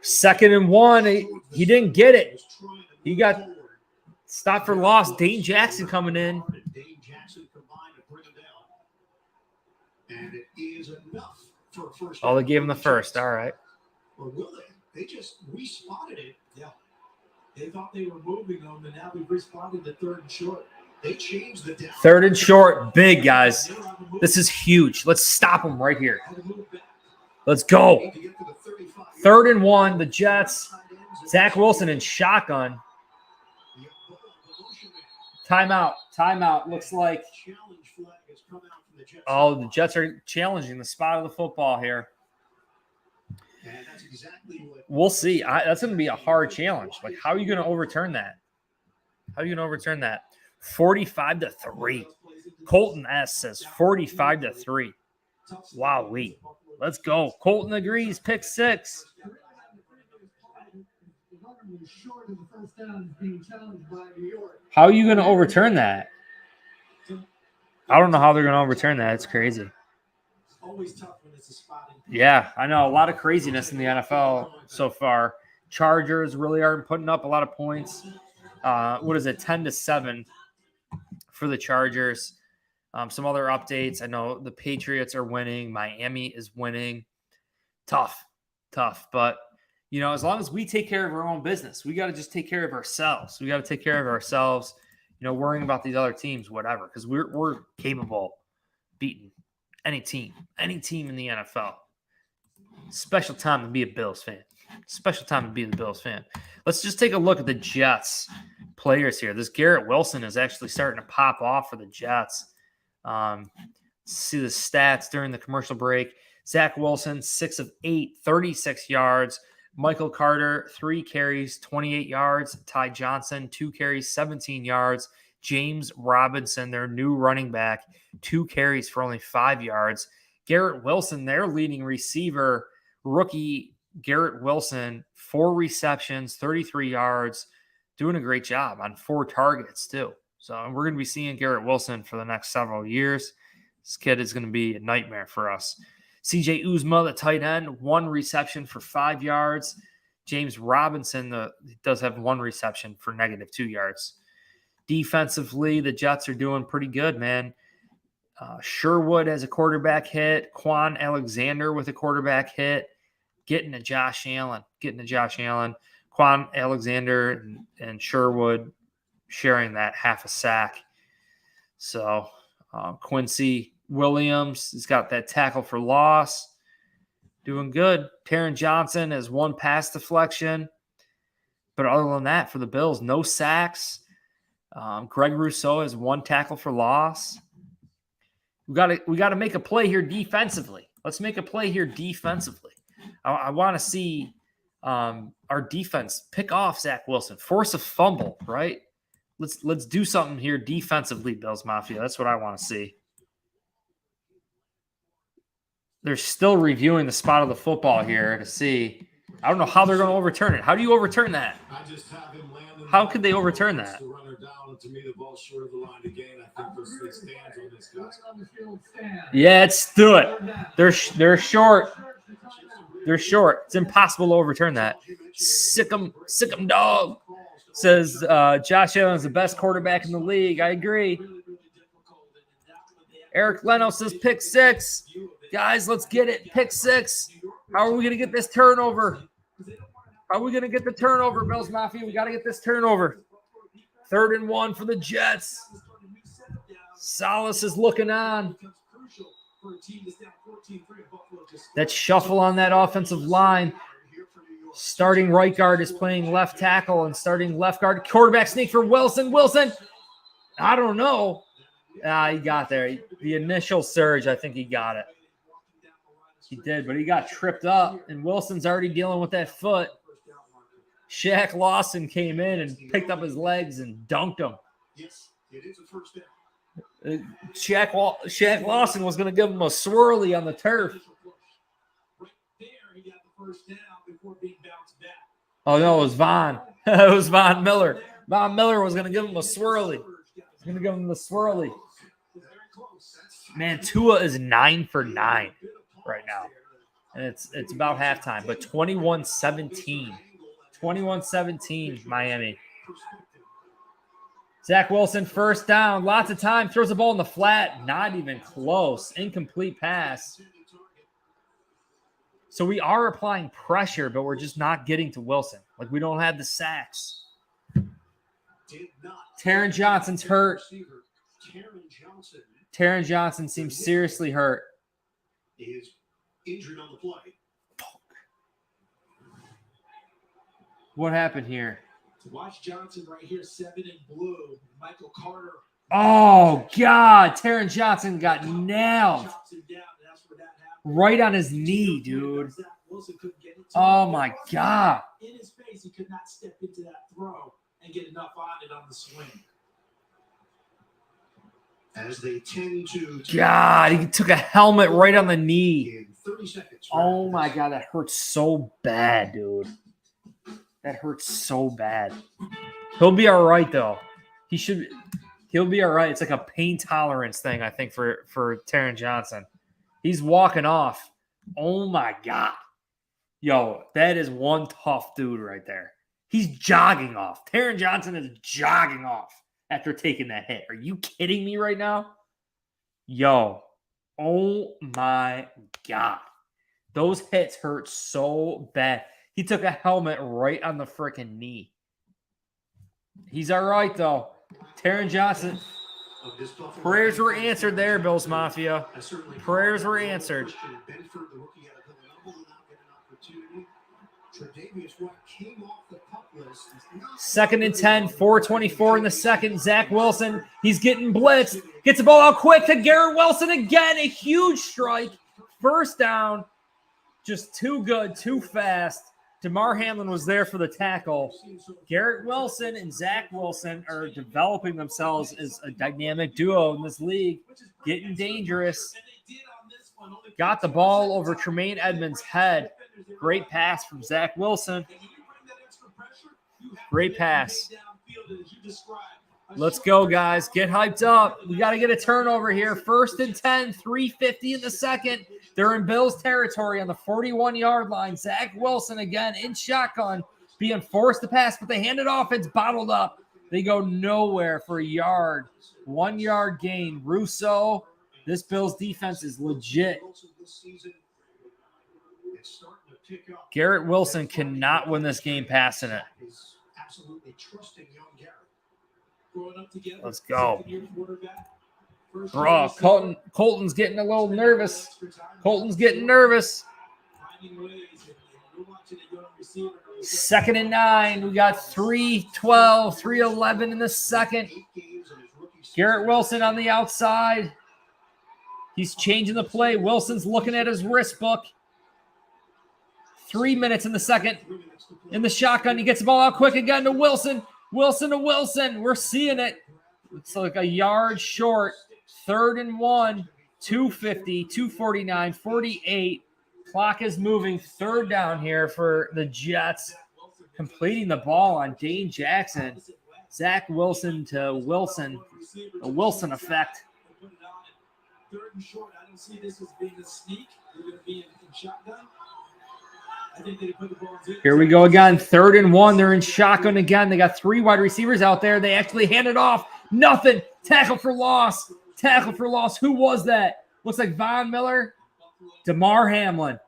S1: 2nd and 1. He didn't get it. He got stopped for loss. Dane Jackson coming in.
S2: Dane Jackson combined to bring him down. And it is enough for a first.
S1: Oh, they gave him the first. All right.
S2: Or will they? They just respotted it.
S3: Yeah. They thought they were moving them, and now we've responded to 3rd and short.
S2: They changed the down.
S1: 3rd and short. Big, guys. This is huge. Let's stop them right here. Let's go. 3rd and 1. The Jets. Zach Wilson in shotgun. Timeout. Timeout. Looks like. Oh, the Jets are challenging the spot of the football here. We'll see. That's going to be a hard challenge. Like, how are you going to overturn that? How are you going to overturn that? 45-3. Colton S says 45-3. Wow, let's go. Colton agrees. Pick 6. How are you going to overturn that? I don't know how they're going to overturn that. It's crazy. Yeah, I know. A lot of craziness in the NFL so far. Chargers really aren't putting up a lot of points. What is it? 10-7 for the Chargers. Some other updates. I know the Patriots are winning. Miami is winning. Tough. But, you know, as long as we take care of our own business, we got to just take care of ourselves. We got to take care of ourselves. You know, worrying about these other teams, whatever, because we're capable of beating any team in the NFL. Special time to be a Bills fan. Special time to be the Bills fan. Let's just take a look at the Jets players here. This Garrett Wilson is actually starting to pop off for the Jets. See the stats during the commercial break. Zach Wilson, 6 of 8, 36 yards. Michael Carter, 3 carries, 28 yards. Ty Johnson, 2 carries, 17 yards. James Robinson, their new running back, 2 carries for only 5 yards. Garrett Wilson, their leading receiver, rookie Garrett Wilson, 4 receptions, 33 yards, doing a great job on 4 targets too. So we're going to be seeing Garrett Wilson for the next several years. This kid is going to be a nightmare for us. CJ Uzomah, the tight end, 1 reception for 5 yards. James Robinson does have 1 reception for -2 yards. Defensively, the Jets are doing pretty good, man. Sherwood has a quarterback hit. Quan Alexander with a quarterback hit. Getting to Josh Allen. Quan Alexander and Sherwood sharing that half a sack. So Quincy Williams has got that tackle for loss. Doing good. Taron Johnson has 1 pass deflection. But other than that, for the Bills, no sacks. Greg Rousseau has 1 tackle for loss. We got to make a play here defensively. Let's make a play here defensively. I want to see our defense pick off Zach Wilson, force a fumble, right? Let's do something here defensively, Bills Mafia. That's what I want to see. They're still reviewing the spot of the football here to see. I don't know how they're going to overturn it. How do you overturn that? How could they overturn that? Yeah, it's do it. They're short. They're short. It's impossible to overturn that. Sick 'em dog. Says Josh Allen is the best quarterback in the league. I agree. Eric Leno says pick 6. Guys, let's get it. Pick 6. How are we going to get this turnover? How are we going to get the turnover, Bills Mafia? We got to get this turnover. 3rd and 1 for the Jets. Salas is looking on. That shuffle on that offensive line. Starting right guard is playing left tackle and starting left guard. Quarterback sneak for Wilson. I don't know. He got there. The initial surge, I think he got it. He did, but he got tripped up, and Wilson's already dealing with that foot. Shaq Lawson came in and picked up his legs and dunked him.
S2: Yes, it is a first down.
S1: Shaq Lawson was going to give him a swirly on the turf.
S3: Right there, he got the first down before being bounced back.
S1: Oh, no, it was Von. It was Von Miller. Von Miller was going to give him a swirly. He's going to give him the swirly. Man, Tua is 9 for 9 right now. And it's about halftime, but 21-17. 21-17, Miami. Zach Wilson, first down. Lots of time. Throws the ball in the flat. Not even close. Incomplete pass. So we are applying pressure, but we're just not getting to Wilson. Like, we don't have the sacks. Taron Johnson's hurt. Taron Johnson seems seriously hurt.
S2: Is injured on the play.
S1: What happened here?
S3: Watch Johnson right here, 7 in blue. Michael Carter.
S1: Oh, God. Taron Johnson got nailed. Right on his knee, dude. Oh, my God.
S3: In his face, he could not step into that throw and get enough on it on the swing.
S2: As they tend to.
S1: God, he took a helmet right on the knee.
S2: In 30 seconds.
S1: Oh, my God. That hurts so bad, dude. That hurts so bad. He'll be all right, though. He'll be all right. It's like a pain tolerance thing, I think, for Taron Johnson. He's walking off. Oh, my God. Yo, that is one tough dude right there. He's jogging off. Taron Johnson is jogging off after taking that hit. Are you kidding me right now? Yo. Oh, my God. Those hits hurt so bad. He took a helmet right on the freaking knee. He's all right, though. Taron Johnson. Prayers were answered there, Bills Mafia. Prayers were answered. Second and 10, 4:24 in the second. Zach Wilson, he's getting blitzed. Gets the ball out quick to Garrett Wilson again. A huge strike. First down. Just too good, too fast. Damar Hamlin was there for the tackle. Garrett Wilson and Zach Wilson are developing themselves as a dynamic duo in this league. Getting dangerous. Got the ball over Tremaine Edmonds' head. Great pass from Zach Wilson. Great pass. Let's go, guys. Get hyped up. We got to get a turnover here. First and 10, 3:50 in the second. They're in Bills territory on the 41-yard line. Zach Wilson again in shotgun, being forced to pass, but they hand it off. It's bottled up. They go nowhere for a yard. 1 yard gain. Russo, this Bills defense is legit. Garrett Wilson cannot win this game passing it. Let's go. Bro, Colton's getting a little nervous. Colton's getting nervous. Second and 9. We got 3:12, 3:11 in the second. Garrett Wilson on the outside. He's changing the play. Wilson's looking at his wrist book. 3 minutes in the second. In the shotgun, he gets the ball out quick again to Wilson. Wilson to Wilson. We're seeing it. It's like a yard short. 3rd and 1. 2:50, 2:49, 48. Clock is moving. Third down here for the Jets. Completing the ball on Dane Jackson. Zach Wilson to Wilson. A Wilson effect.
S3: Third and short. I don't see this as being a sneak. We're going to be in shotgun. I think they put the ball in.
S1: Here we go again. 3rd and 1. They're in shotgun again. They got 3 wide receivers out there. They actually hand it off. Nothing. Tackle for loss. Tackle for loss. Who was that? Looks like Von Miller. Damar Hamlin.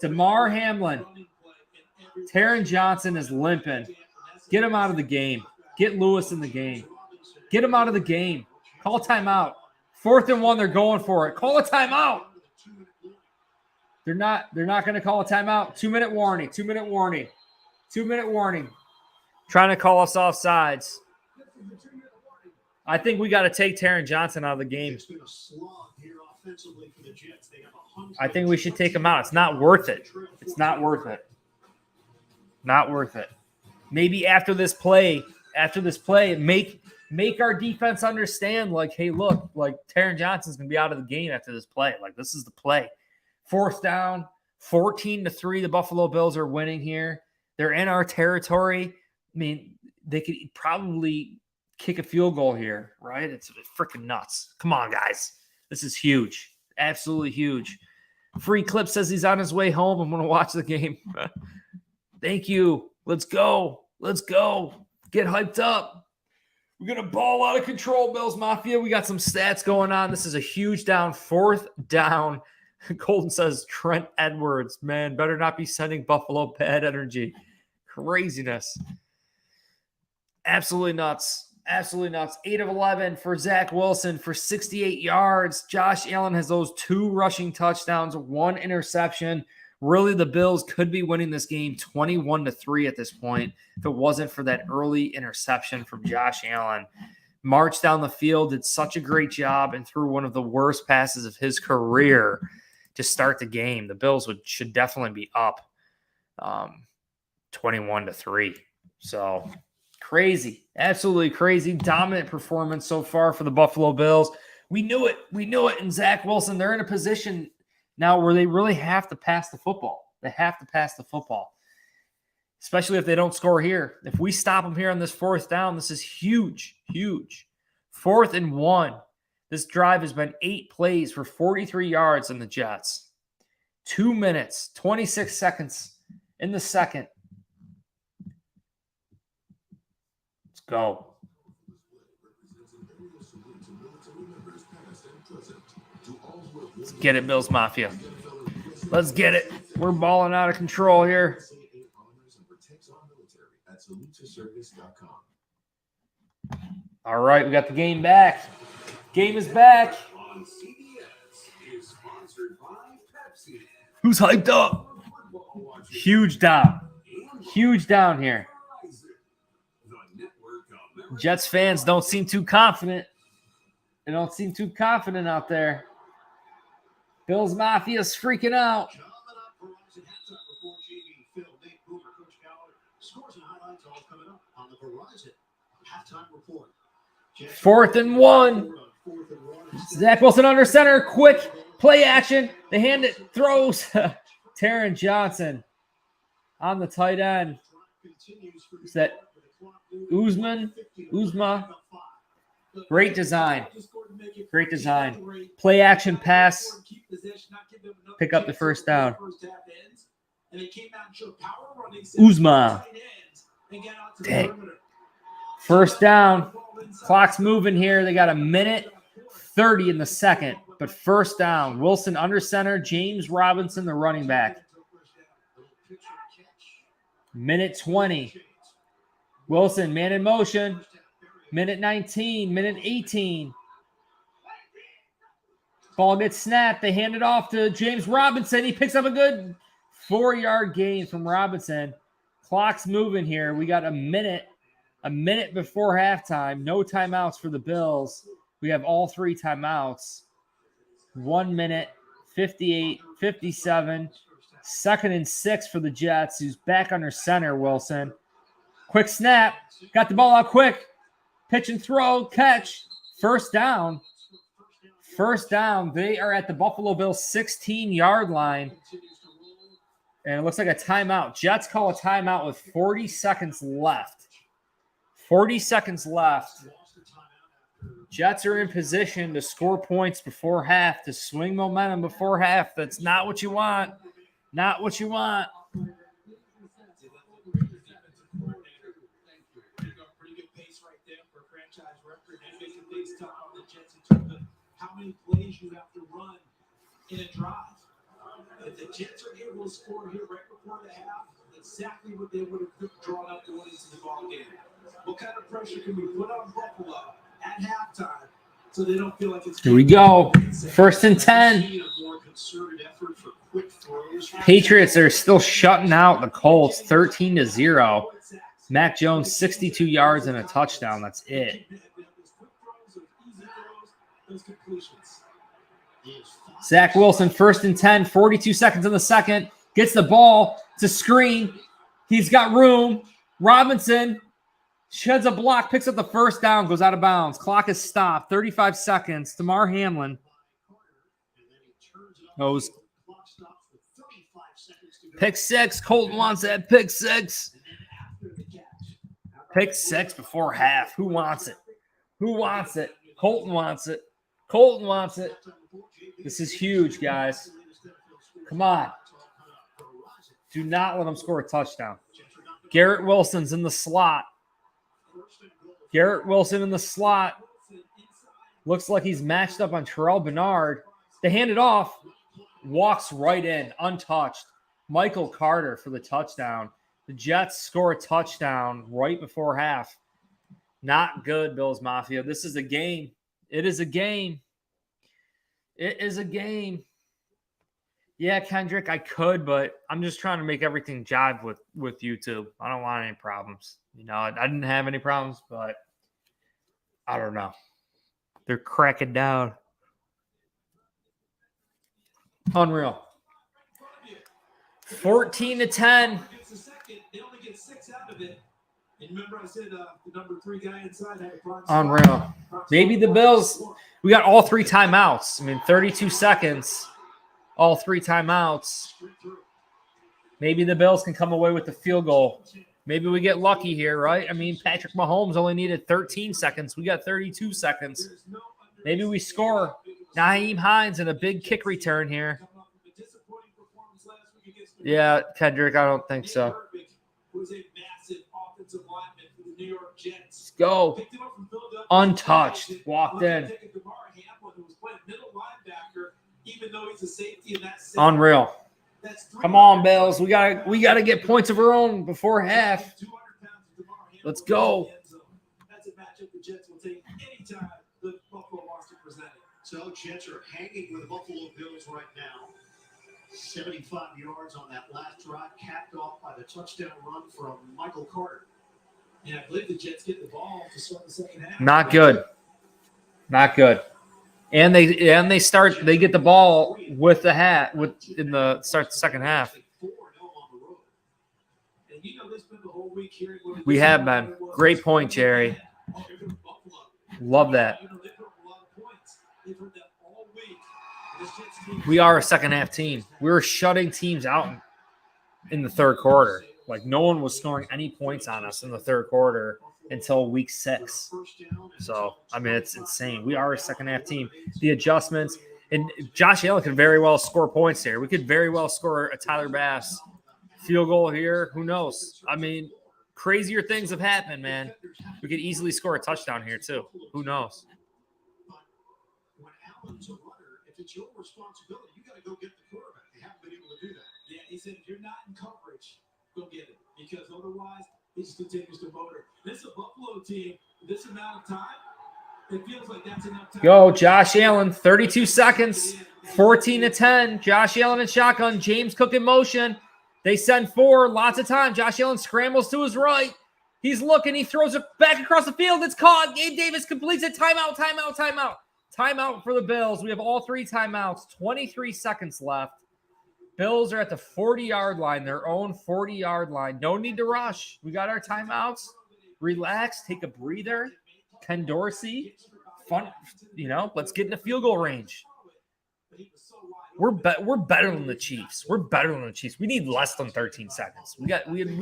S1: Damar Hamlin. Taron Johnson is limping. Get him out of the game. Get Lewis in the game. Get him out of the game. Call timeout. 4th and 1. They're going for it. Call a timeout. They're not going to call a timeout. 2-minute warning. 2-minute warning. 2-minute warning. Trying to call us off sides. I think we got to take Taron Johnson out of the game.
S2: It's been a slog here offensively for the Jets. They have 100.
S1: I think we should take him out. It's not worth it. It's not worth it. Not worth it. Maybe after this play, make our defense understand, like, hey, look, like Taron Johnson's going to be out of the game after this play. Like, this is the play. 4th down, 14-3. The Buffalo Bills are winning here. They're in our territory. I mean, they could probably kick a field goal here, right? It's freaking nuts. Come on, guys. This is huge. Absolutely huge. Free Clip says he's on his way home. I'm going to watch the game. Thank you. Let's go. Let's go. Get hyped up. We're going to ball out of control, Bills Mafia. We got some stats going on. This is a huge down. 4th down. Colton says Trent Edwards. Man, better not be sending Buffalo bad energy. Craziness. Absolutely nuts. Absolutely nuts. 8 of 11 for Zach Wilson for 68 yards. Josh Allen has those 2 rushing touchdowns, 1 interception. Really, the Bills could be winning this game 21-3 at this point if it wasn't for that early interception from Josh Allen. Marched down the field, did such a great job, and threw one of the worst passes of his career to start the game. The Bills should definitely be up 21-3. So crazy, absolutely crazy. Dominant performance so far for the Buffalo Bills. We knew it. We knew it. And Zach Wilson, they're in a position now where they really have to pass the football. They have to pass the football, especially if they don't score here. If we stop them here on this 4th down, this is huge, huge. 4th and 1. This drive has been 8 plays for 43 yards in the Jets. 2 minutes, 26 seconds in the second. Let's go. Let's get it, Bills Mafia. Let's get it. We're balling out of control here. All right, we got the game back. Game is back. Who's hyped up? Huge down. Huge down here. Jets fans don't seem too confident. They don't seem too confident out there. Bills Mafia's freaking out. Fourth and 1. Zach Wilson under center. Quick play action. They hand it. Throws. Taron Johnson on the tight end. Is that Uzma? Great design. Great design. Play action pass. Pick up the first down. Uzma. Dang. First down. Clock's moving here. They got a minute 30 in the second. But first down. Wilson under center. James Robinson, the running back. Minute 20. Wilson, man in motion. Minute 19. Minute 18. Ball gets snapped. They hand it off to James Robinson. He picks up a good 4-yard gain from Robinson. Clock's moving here. We got a minute before halftime. No timeouts for the Bills. We have all 3 timeouts. 1 minute, 58, 57. 2nd and 6 for the Jets, who's back under center, Wilson. Quick snap. Got the ball out quick. Pitch and throw. Catch. First down. First down. They are at the Buffalo Bills 16-yard line. And it looks like a timeout. Jets call a timeout with 40 seconds left. 40 seconds left. Jets are in position to score points before half, to swing momentum before half. That's not what you want. Not what you want.
S3: Pretty good pace right there for a franchise record and making things tough on the Jets in terms of how many plays you have to run in a drive. If the Jets are able to score here right before the half, exactly what they would have drawn up going into the ball game. What kind of pressure can we put on Buffalo at halftime so they don't feel like it's...
S1: Here we go. 1st and 10. Patriots are still shutting out the Colts 13-0. Mac Jones, 62 yards and a touchdown. That's it.
S3: those completions.
S1: Zach Wilson, 1st and 10, 42 seconds in the second. Gets the ball. It's a screen. He's got room. Robinson sheds a block, picks up the first down, goes out of bounds. Clock is stopped. 35 seconds. Damar Hamlin goes pick 6. Colton wants that pick 6. Pick 6 before half. Who wants it? Who wants it? Colton wants it. Colton wants it. This is huge, guys. Come on. Do not let them score a touchdown. Garrett Wilson's in the slot. Garrett Wilson in the slot. Looks like he's matched up on Terrell Bernard. They hand it off. Walks right in, untouched. Michael Carter for the touchdown. The Jets score a touchdown right before half. Not good, Bills Mafia. This is a game. It is a game. It is a game. Yeah, Kendrick, I could, but I'm just trying to make everything jive with YouTube. I don't want any problems. You know, I didn't have any problems, but I don't know. They're cracking down. Unreal. 14-10.
S3: They only get 6 out of it. And remember I said the number 3 guy inside had a
S1: unreal. Maybe the Bills, we got all 3 timeouts. I mean, 32 seconds, all 3 timeouts. Maybe the Bills can come away with the field goal. Maybe we get lucky here, right? I mean, Patrick Mahomes only needed 13 seconds. We got 32 seconds. Maybe we score. Nyheim Hines in a big kick return here. Yeah, Kendrick, I don't think so. Let's go. Untouched. Walked in. Unreal. Come on, Bills. We gotta get points of our own before half. Let's go.
S3: That's a matchup the Jets will take anytime the Buffalo wants to present it.
S2: So Jets are hanging with the Buffalo Bills right now. 75 yards on that last drive, capped off by the touchdown run from Michael Carter.
S3: And I believe the Jets get the ball to start the second half.
S1: Not good. Not good. And they get the ball with the hat in the start the second half. We have been. Great point, Jerry. Love that. We are a second half team. We were shutting teams out in the third quarter. Like no one was scoring any points on us in the third quarter until week 6. So, I mean, it's insane. We are a second half team. The adjustments, and Josh Allen could very well score points here. We could very well score a Tyler Bass field goal here. Who knows? I mean, crazier things have happened, man. We could easily score a touchdown here too. Who knows?
S2: When Allen's a runner, if it's your responsibility, you got to go get the quarterback. They haven't been able to do that.
S3: Yeah, he said if you're not in coverage, go get it. Because otherwise, he just continues to motor. This is a Buffalo team. This amount of time, it feels like that's enough time.
S1: Go, Josh Allen, 32 seconds, 14-10. Josh Allen in shotgun. James Cook in motion. They send 4, lots of time. Josh Allen scrambles to his right. He's looking. He throws it back across the field. It's caught. Gabe Davis completes it. Timeout, timeout, timeout. Timeout for the Bills. We have all 3 timeouts. 23 seconds left. Bills are at the 40-yard line, their own 40-yard line. No need to rush. We got our timeouts. Relax. Take a breather. Ken Dorsey. Fun. Let's get in the field goal range. We're better than the Chiefs. We're better than the Chiefs. We need less than 13 seconds. We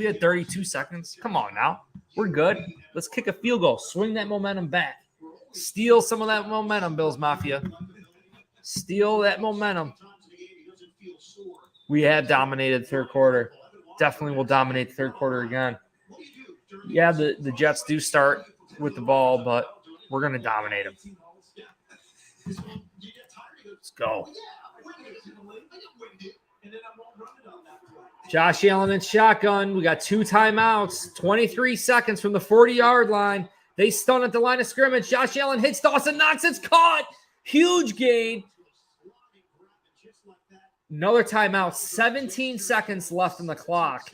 S1: had 32 seconds. Come on now. We're good. Let's kick a field goal. Swing that momentum back. Steal some of that momentum, Bills Mafia. Steal that momentum. We have dominated third quarter. Definitely will dominate the third quarter again. Yeah, the Jets do start with the ball, but we're going to dominate them. Let's go. Josh Allen in shotgun. We got 2 timeouts. 23 seconds from the 40-yard line. They stun at the line of scrimmage. Josh Allen hits Dawson Knox. It's caught. Huge gain. Another timeout. 17 seconds left on the clock.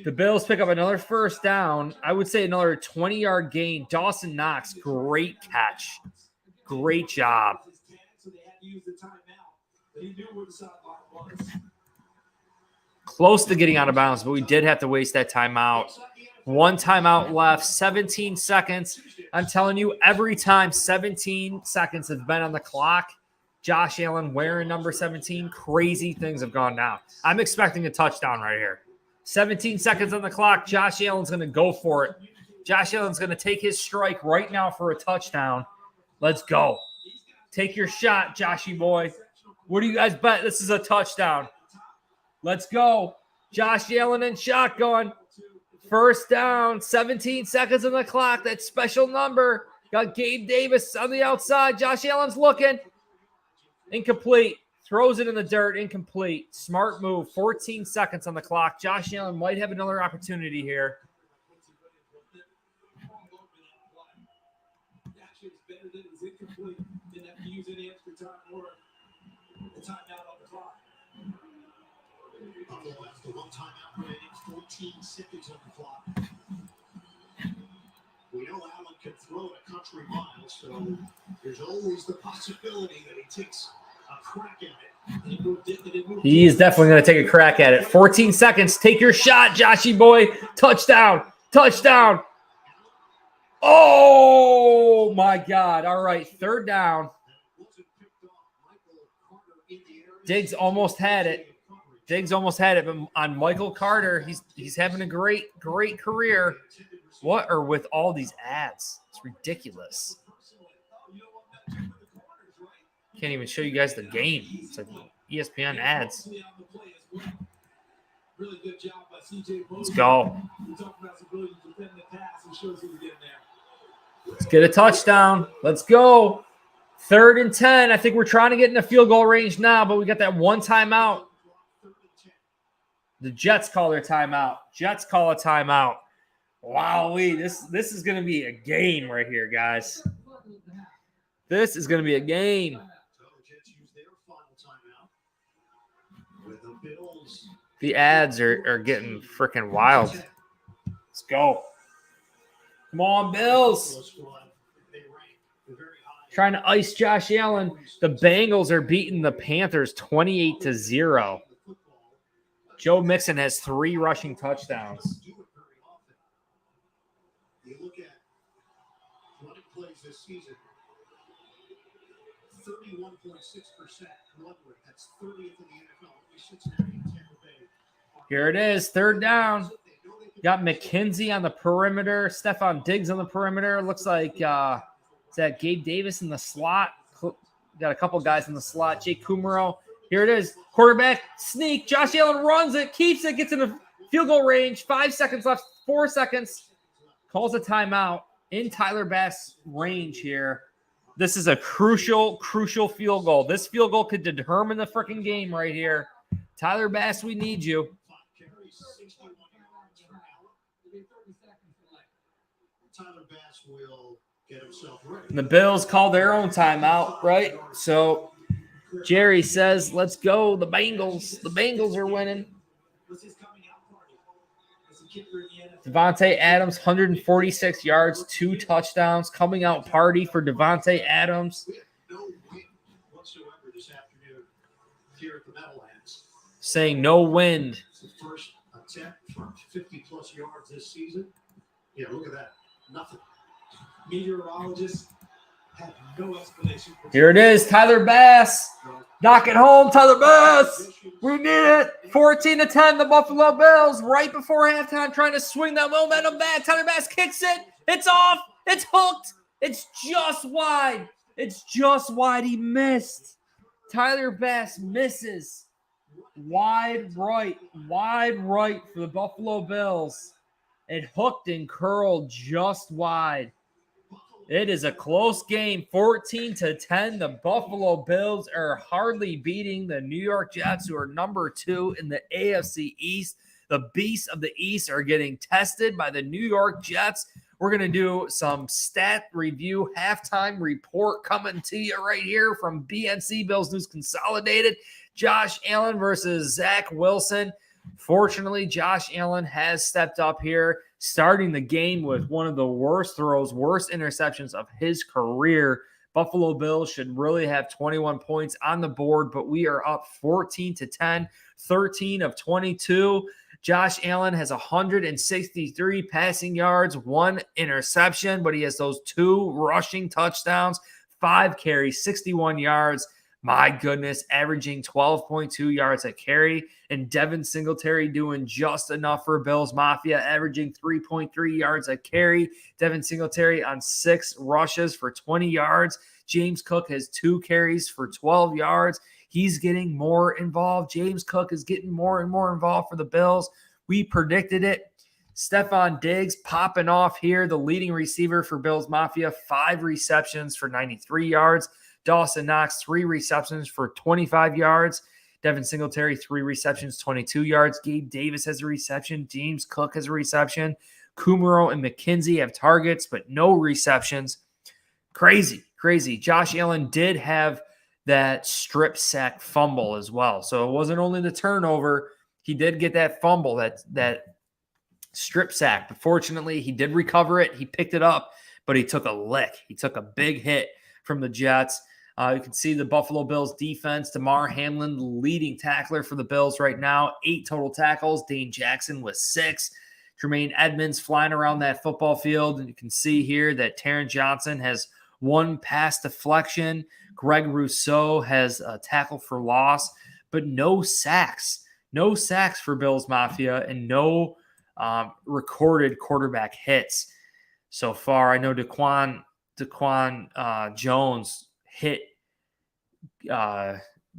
S1: The Bills pick up another first down. I would say another 20-yard gain. Dawson Knox, great catch. Great job.
S3: So they had to use the timeout, but he knew where the sideline was.
S1: Close to getting out of bounds, but we did have to waste that timeout. One timeout left, 17 seconds. I'm telling you, every time 17 seconds have been on the clock, Josh Allen wearing number 17, crazy things have gone down. I'm expecting a touchdown right here. 17 seconds on the clock. Josh Allen's going to go for it. Josh Allen's going to take his strike right now for a touchdown. Let's go. Take your shot, Joshy boy. What do you guys bet? This is a touchdown. Let's go. Josh Allen in shotgun. First down, 17 seconds on the clock. That special number. Got Gabe Davis on the outside. Josh Allen's looking. Incomplete. Throws it in the dirt. Incomplete. Smart move. 14 seconds on the clock. Josh Allen might have another opportunity here.
S3: Didn't have to use any extra time or the timeout on the clock.
S2: Buffalo has the one timeout remaining, 14 seconds on the clock. We know Allen can throw it a country mile, so there's always the possibility that he takes a crack at it.
S1: He is definitely going to take a crack at it. 14 seconds. Take your shot, Joshy boy. Touchdown. Touchdown. Oh, my God. All right, third down. Diggs almost had it. But on Michael Carter, he's having a great career. What are with all these ads? It's ridiculous. Can't even show you guys the game. It's like ESPN ads. Let's go. Let's get a touchdown. Let's go. 3rd and 10. I think we're trying to get in the field goal range now, but we got that one timeout. The Jets call their timeout. Jets call a timeout. Wow, this is going to be a game right here, guys. This is going to be a game. The ads are getting freaking wild. Let's go. Come on, Bills. Trying to ice Josh Allen. The Bengals are beating the Panthers 28-0. Joe Mixon has 3 rushing touchdowns.
S2: You look at running plays this season, 31.6% run rate. That's 30th in the NFL. Cincinnati and Tampa Bay.
S1: Here it is, 3rd down. Got McKenzie on the perimeter. Stephon Diggs on the perimeter. Looks like is that Gabe Davis in the slot. Got a couple guys in the slot. Jake Kumaro. Here it is. Quarterback sneak. Josh Allen runs it, keeps it, gets in the field goal range. 5 seconds left. 4 seconds. Calls a timeout in Tyler Bass' range here. This is a crucial field goal. This field goal could determine the freaking game right here. Tyler Bass, we need you.
S2: Tyler Bass will get himself ready.
S1: And the Bills call their own timeout, right? So Jerry says, let's go, the Bengals. The Bengals are winning. Devontae Adams, 146 yards, 2 touchdowns. Coming out party for Devontae Adams.
S2: No win whatsoever this afternoon here at the Meadowlands.
S1: Saying no wind.
S2: It's the first attempt for 50-plus yards this season. Yeah, look at that. Nothing.
S3: Meteorologists have no explanation.
S1: Here it is, Tyler Bass. Knock it home, Tyler Bass. We need it. 14-10, the Buffalo Bills. Right before halftime, trying to swing that momentum back. Tyler Bass kicks it. It's off. It's hooked. It's just wide. It's just wide. He missed. Tyler Bass misses. Wide right for the Buffalo Bills. It hooked and curled just wide. It is a close game, 14-10. The Buffalo Bills are hardly beating the New York Jets, who are number 2 in the AFC East. The beasts of the East are getting tested by the New York Jets. We're going to do some stat review, halftime report coming to you right here from BNC Bills News Consolidated. Josh Allen versus Zach Wilson. Fortunately, Josh Allen has stepped up here, starting the game with one of the worst throws, worst interceptions of his career Buffalo Bills should really have 21 points on the board, but we are up 14-10, 13 of 22. Josh Allen has 163 passing yards, 1 interception, but he has those 2 rushing touchdowns, 5 carries, 61 yards. My goodness, averaging 12.2 yards a carry. And Devin Singletary doing just enough for Bills Mafia, averaging 3.3 yards a carry. Devin Singletary on 6 rushes for 20 yards. James Cook has 2 carries for 12 yards. He's getting more involved. James Cook is getting more and more involved for the Bills. We predicted it. Stephon Diggs popping off here, the leading receiver for Bills Mafia, 5 receptions for 93 yards. Dawson Knox, 3 receptions for 25 yards. Devin Singletary, 3 receptions, 22 yards. Gabe Davis has a reception. James Cook has a reception. Kumaro and McKenzie have targets, but no receptions. Crazy, crazy. Josh Allen did have that strip sack fumble as well. So it wasn't only the turnover. He did get that fumble, that strip sack. But fortunately, he did recover it. He picked it up, but he took a lick. He took a big hit from the Jets. You can see the Buffalo Bills defense. Damar Hamlin, the leading tackler for the Bills right now. 8 total tackles. Dane Jackson with 6. Tremaine Edmonds flying around that football field. And you can see here that Taron Johnson has 1 pass deflection. Greg Rousseau has a tackle for loss, but no sacks. No sacks for Bills Mafia and no recorded quarterback hits so far. I know Daquan Jones hit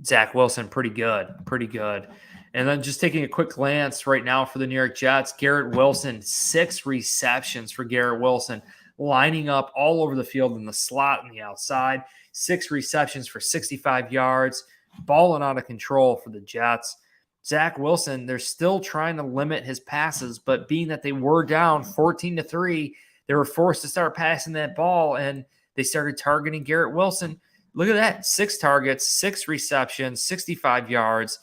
S1: Zach Wilson pretty good. And then just taking a quick glance right now for the New York Jets, Garrett Wilson, 6 receptions for Garrett Wilson, lining up all over the field in the slot and the outside, 6 receptions for 65 yards, balling out of control for the Jets. Zach Wilson, they're still trying to limit his passes, but being that they were down 14-3, they were forced to start passing that ball, and they started targeting Garrett Wilson. Look at that. 6 targets, 6 receptions, 65 yards.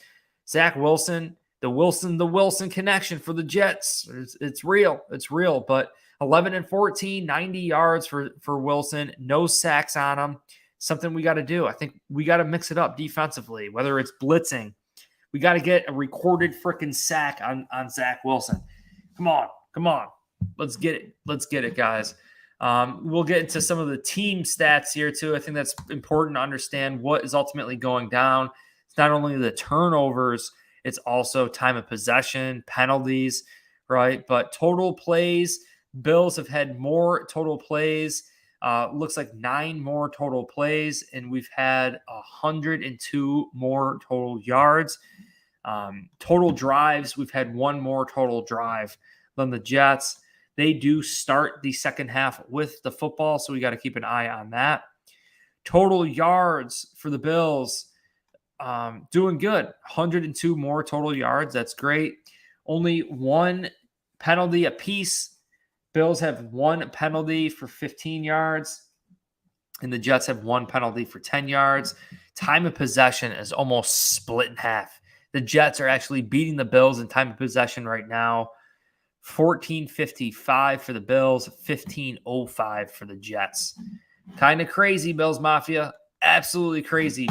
S1: Zach Wilson, the Wilson connection for the Jets. It's real. It's real. But 11-14, 90 yards for Wilson. No sacks on him. Something we got to do. I think we got to mix it up defensively, whether it's blitzing. We got to get a recorded freaking sack on Zach Wilson. Come on. Let's get it, guys. We'll get into some of the team stats here too. I think that's important to understand what is ultimately going down. It's not only the turnovers, it's also time of possession, penalties, right? But total plays, Bills have had more total plays. Looks like 9 more total plays, and we've had 102 more total yards. Total drives, we've had 1 more total drive than the Jets. They do start the second half with the football, so we got to keep an eye on that. Total yards for the Bills, doing good. 102 more total yards. That's great. Only 1 penalty apiece. Bills have 1 penalty for 15 yards, and the Jets have 1 penalty for 10 yards. Time of possession is almost split in half. The Jets are actually beating the Bills in time of possession right now. 14:55 for the Bills, 15:05 for the Jets. Kind of crazy, Bills Mafia. Absolutely crazy.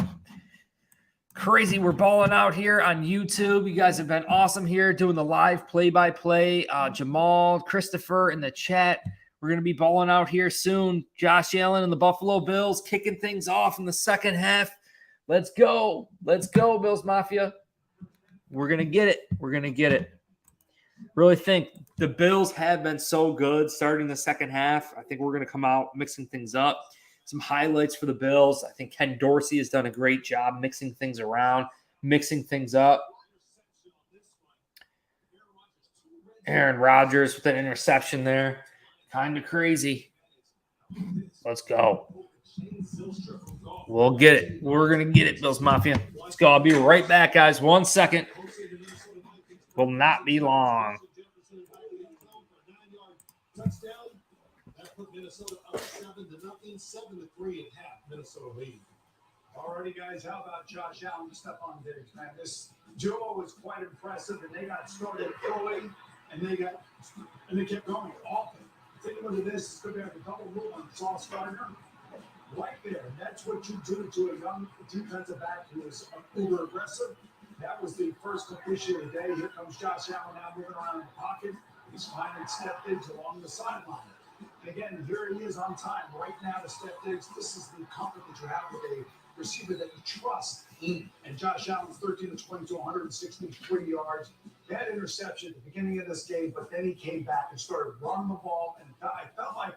S1: Crazy. We're balling out here on YouTube. You guys have been awesome here doing the live play-by-play. Jamal, Christopher in the chat. We're going to be balling out here soon. Josh Allen and the Buffalo Bills kicking things off in the second half. Let's go. Let's go, Bills Mafia. We're going to get it. Really think the Bills have been so good starting the second half. I think we're going to come out mixing things up. Some highlights for the Bills. I think Ken Dorsey has done a great job mixing things around, mixing things up. Aaron Rodgers with an interception there. Kind of crazy. Let's go. We'll get it. We're going to get it, Bills Mafia. Let's go. I'll be right back, guys. 1 second. Will not be long.
S3: Touchdown. That put Minnesota up 7-0, 7-3 at half. Minnesota lead. Alrighty, guys. How about Josh Allen and Stephon Diggs? Man, this duo was quite impressive, and they got started early, and they kept going often. Take a look at this. It's going to be a double move on Sauce Gardner.
S5: right there. And that's what you do to a young defensive back who is uber aggressive. That was the first completion of the day. Here comes Josh Allen now moving around in the pocket. He's finding Steph Diggs along the sideline. And again, here he is on time right now to Steph Diggs. This is the comfort that you have with a receiver that you trust. And Josh Allen's 13 of 22, 163 yards. Bad interception at the beginning of this game, but then he came back and started running the ball. And I felt like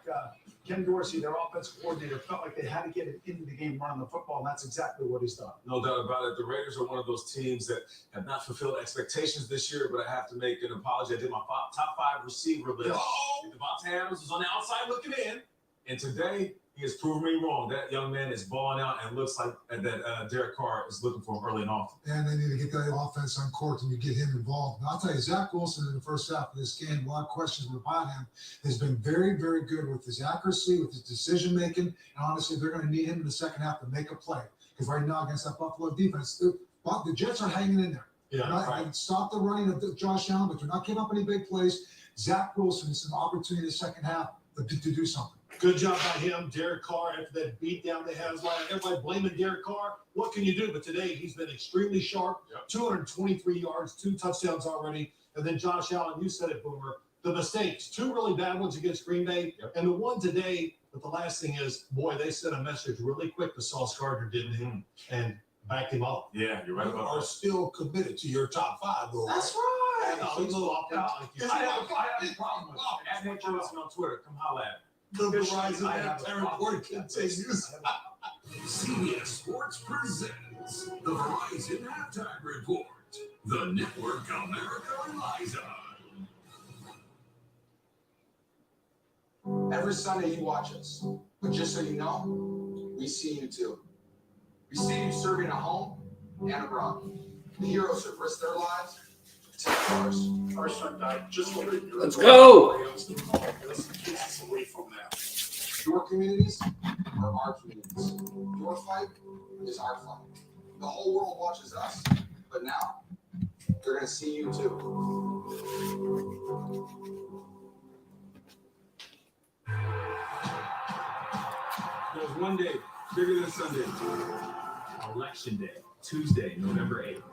S5: Ken Dorsey, their offensive coordinator, felt like they had to get it into the game running the football, and that's exactly what he's done.
S6: No doubt about it. The Raiders are one of those teams that have not fulfilled expectations this year, but I have to make an apology. I did my top 5 receiver list. Devontae Adams was on the outside looking in, and today he has proven me wrong. That young man is balling out and looks like that Derek Carr is looking for him early and often.
S7: And they need to get that offense on court and you get him involved. And I'll tell you, Zach Wilson in the first half of this game, a lot of questions about him, has been very, very good with his accuracy, with his decision-making. And honestly, they're going to need him in the second half to make a play. Because right now, against that Buffalo defense, the Jets are hanging in there.
S6: Yeah,
S7: right. Stop the running of Josh Allen, but they're not giving up any big plays. Zach Wilson is an opportunity in the second half to do something.
S5: Good job by him. Derek Carr, after that beat down they had, everybody blaming Derek Carr. What can you do? But today he's been extremely sharp. 223 yards, 2 touchdowns already. And then Josh Allen, you said it, Boomer. The mistakes, 2 really bad ones against Green Bay. And the one today, but the last thing is, boy, they sent a message really quick to Sauce Gardner, didn't he? And backed him up.
S6: Yeah, you're right
S8: You
S6: about
S8: are
S6: that.
S8: still committed to your top 5, though.
S5: That's right.
S6: I have a problem with it. Add Nick Johnson on Twitter. Come holla at me.
S8: The Verizon
S5: I have a
S8: halftime
S5: problem.
S8: report continues.
S9: CBS Sports presents the Verizon Halftime Report. The network America relies on.
S10: Every Sunday you watch us, but just so you know, we see you too. We see you serving at home and abroad. The heroes who risk their lives to protect ours.
S5: Our son died just for the
S1: Let's go.
S5: away from that.
S10: Your communities are our communities. Your fight is our fight. The whole world watches us, but now they're going to see you too.
S6: There's one day bigger than Sunday.
S11: Election Day, Tuesday, November 8th.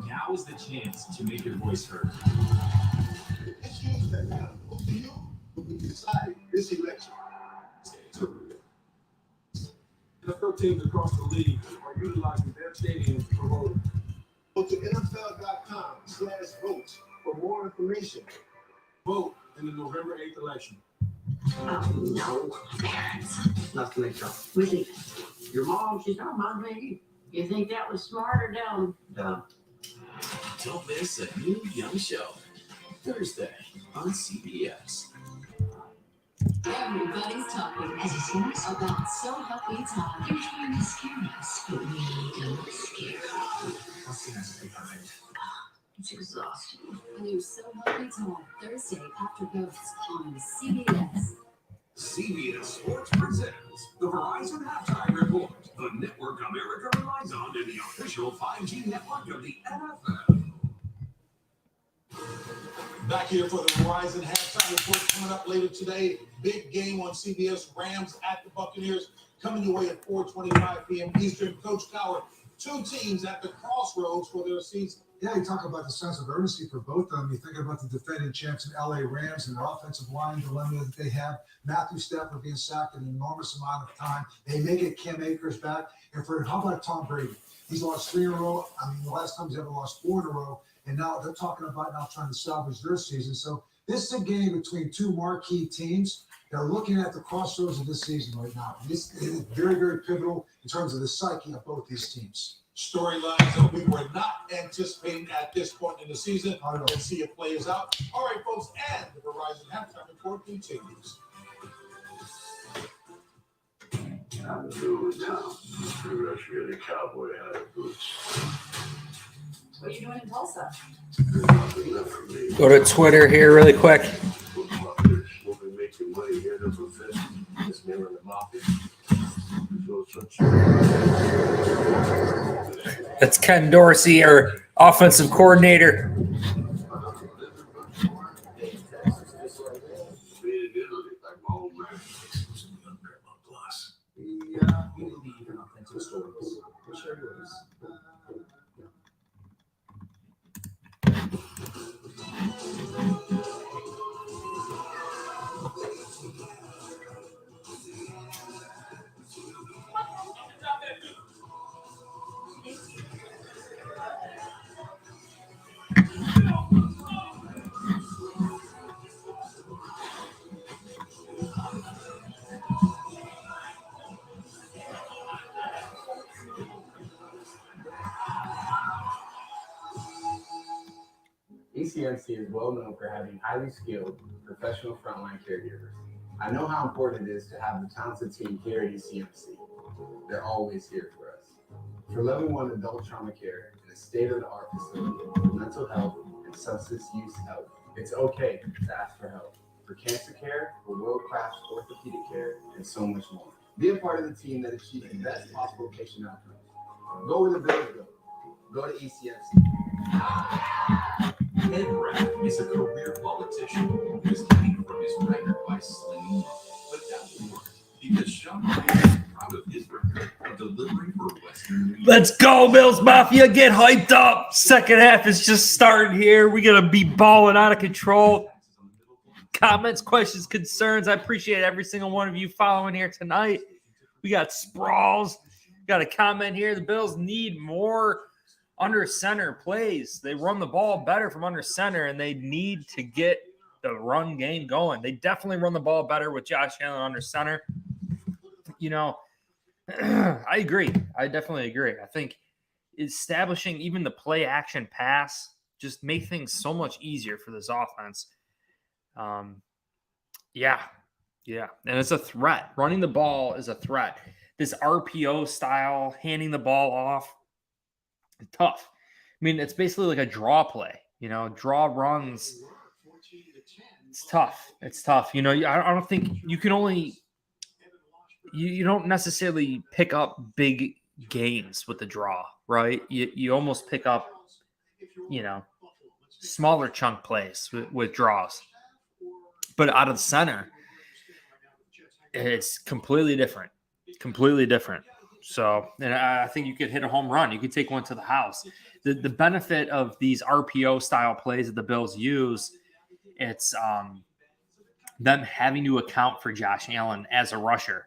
S11: Now is the chance to make your voice heard.
S8: Let's use that now. You will decide this election.
S6: NFL teams across the league are utilizing their stadiums for voting.
S8: Go to NFL.com/vote for more information.
S6: Vote in the November 8th election.
S12: No, parents.
S13: Not to make up.
S12: We think your mom, she's not my baby. You think that was smart or dumb?
S13: Dumb.
S11: Don't miss a new young show. Thursday on CBS.
S14: Everybody's talking about So Help Me Todd. You're trying to scare us, but we don't scare you. It's exhausting. New So Help Me Todd, Thursday after Ghosts on CBS.
S9: CBS Sports presents the Verizon Halftime Report. The network America relies on and the official 5G network of the NFL.
S5: Back here for the Verizon halftime report coming up later today. Big game on CBS. Rams at the Buccaneers coming your way at 4:25 p.m. Eastern. Coach Cowher, 2 teams at the crossroads for their season.
S7: Yeah, you talk about the sense of urgency for both of them. You think about the defending champs in LA Rams and their offensive line dilemma that they have. Matthew Stafford being sacked an enormous amount of time. They may get Cam Akers back. And how about Tom Brady? He's lost 3 in a row. I mean, the last time he's ever lost 4 in a row. And now they're talking about now trying to salvage their season. So this is a game between 2 marquee teams. They're looking at the crossroads of this season right now. This is very, very pivotal in terms of the psyche of both these teams.
S5: Storylines that we were not anticipating at this point in the season. Let's see it plays out. All right, folks, and the Verizon halftime report continues.
S8: I'm through with town. Maybe I should get a cowboy hat of boots.
S14: What are you doing in Tulsa?
S8: There's nothing left for me.
S1: Go to Twitter here really quick.
S8: We'll be making money here in the fist. This man in the market.
S1: That's Ken Dorsey, our offensive coordinator.
S13: ECMC is well known for having highly skilled professional frontline caregivers. I know how important it is to have a talented team here at ECMC. They're always here for us. For level 1 adult trauma care in a state-of-the-art facility for mental health and substance use help, it's okay to ask for help. For cancer care, for world-class orthopedic care, and so much more. Be a part of the team that achieves the best possible patient outcomes. Go where the bills go. Go to ECMC.
S9: Ed Rapp is a career politician who is hanging from his record by slinging money. But that will work because Sean Ryan is proud of his record of delivering for Western New York.
S1: Let's go, Bills Mafia. Get hyped up. Second half is just starting here. We're going to be balling out of control. Comments, questions, concerns. I appreciate every single one of you following here tonight. We got Sprawls. Got a comment here. The Bills need more under center plays. They run the ball better from under center, and they need to get the run game going. They definitely run the ball better with Josh Allen under center. You know, I agree. I definitely agree. I think establishing even the play action pass just make things so much easier for this offense. Yeah. And it's a threat. Running the ball is a threat. This RPO style, handing the ball off, tough. I mean, it's basically like a draw play, draw runs. It's tough. You know, I don't think you can only, you don't necessarily pick up big gains with the draw, right? You almost pick up, smaller chunk plays with draws. But out of the center, it's completely different. So, and I think you could hit a home run. You could take one to the house. The benefit of these RPO style plays that the Bills use, it's them having to account for Josh Allen as a rusher,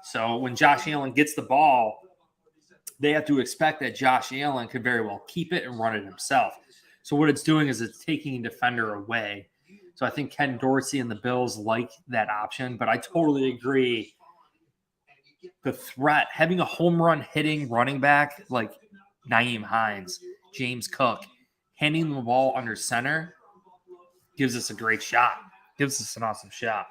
S1: So when Josh Allen gets the ball, they have to expect that Josh Allen could very well keep it and run it himself. So what it's doing is it's taking a defender away. So I think Ken Dorsey and the Bills like that option, but I totally agree. The threat, having a home run hitting running back like Nyheim Hines, James Cook, handing the ball under center gives us a great shot. Gives us an awesome shot.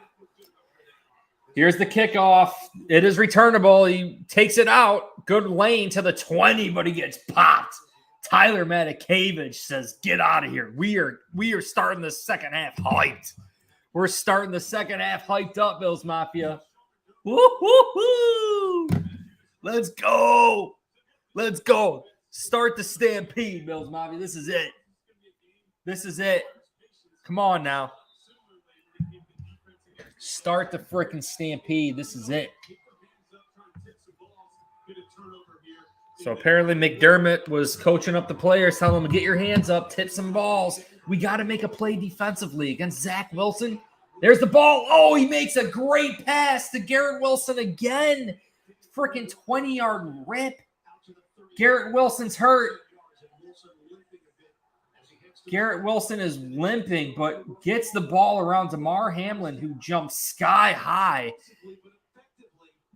S1: Here's the kickoff. It is returnable. He takes it out. Good lane to the 20, but he gets popped. Tyler Matakevich says, get out of here. We are starting the second half hyped. We're starting the second half hyped up, Bills Mafia. Woo-hoo-hoo! Let's go. Start the stampede, Bills Mafia. This is it. Come on now. Start the freaking stampede. This is it. So apparently McDermott was coaching up the players, telling them to get your hands up, tip some balls. We got to make a play defensively against Zach Wilson. There's the ball. Oh, he makes a great pass to Garrett Wilson again. Freaking 20-yard rip. Garrett Wilson's hurt. Garrett Wilson is limping, but gets the ball around Damar Hamlin, who jumps sky high.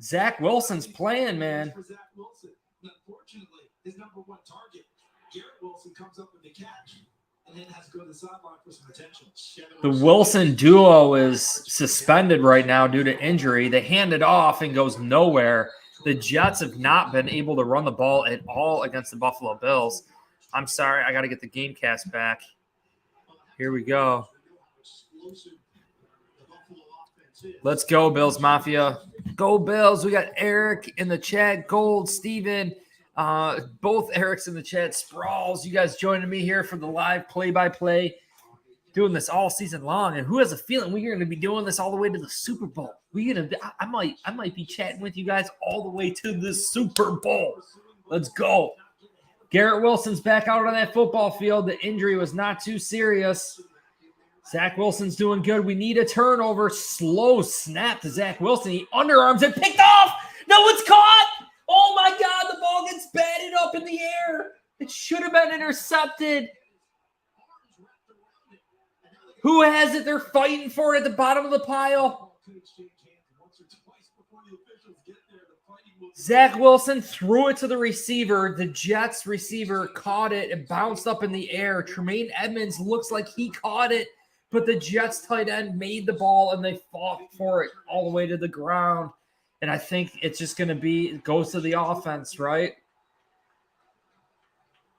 S1: Zach Wilson's playing, man.
S3: Unfortunately, his number one target, Garrett Wilson, comes up with the catch and then has to go to the sideline for some attention.
S1: The Wilson duo is suspended right now due to injury. They hand it off and goes nowhere. The Jets have not been able to run the ball at all against the Buffalo Bills. I'm sorry, I got to get the game cast back. Here we go. Let's go, Bills Mafia. Go, Bills. We got Eric in the chat, Gold, Steven, both Erics in the chat, Sprawls. You guys joining me here for the live play-by-play. Doing this all season long. And who has a feeling we're going to be doing this all the way to the Super Bowl? I might be chatting with you guys all the way to the Super Bowl. Let's go. Garrett Wilson's back out on that football field. The injury was not too serious. Zach Wilson's doing good. We need a turnover. Slow snap to Zach Wilson. He underarms it. Picked off. No, it's caught. Oh, my God. The ball gets batted up in the air. It should have been intercepted. Who has it? They're fighting for it at the bottom of the pile. Zach Wilson threw it to the receiver. The Jets receiver caught it and bounced up in the air. Tremaine Edmonds looks like he caught it, but the Jets tight end made the ball and they fought for it all the way to the ground. And I think it's just going to be, it goes to the offense, right?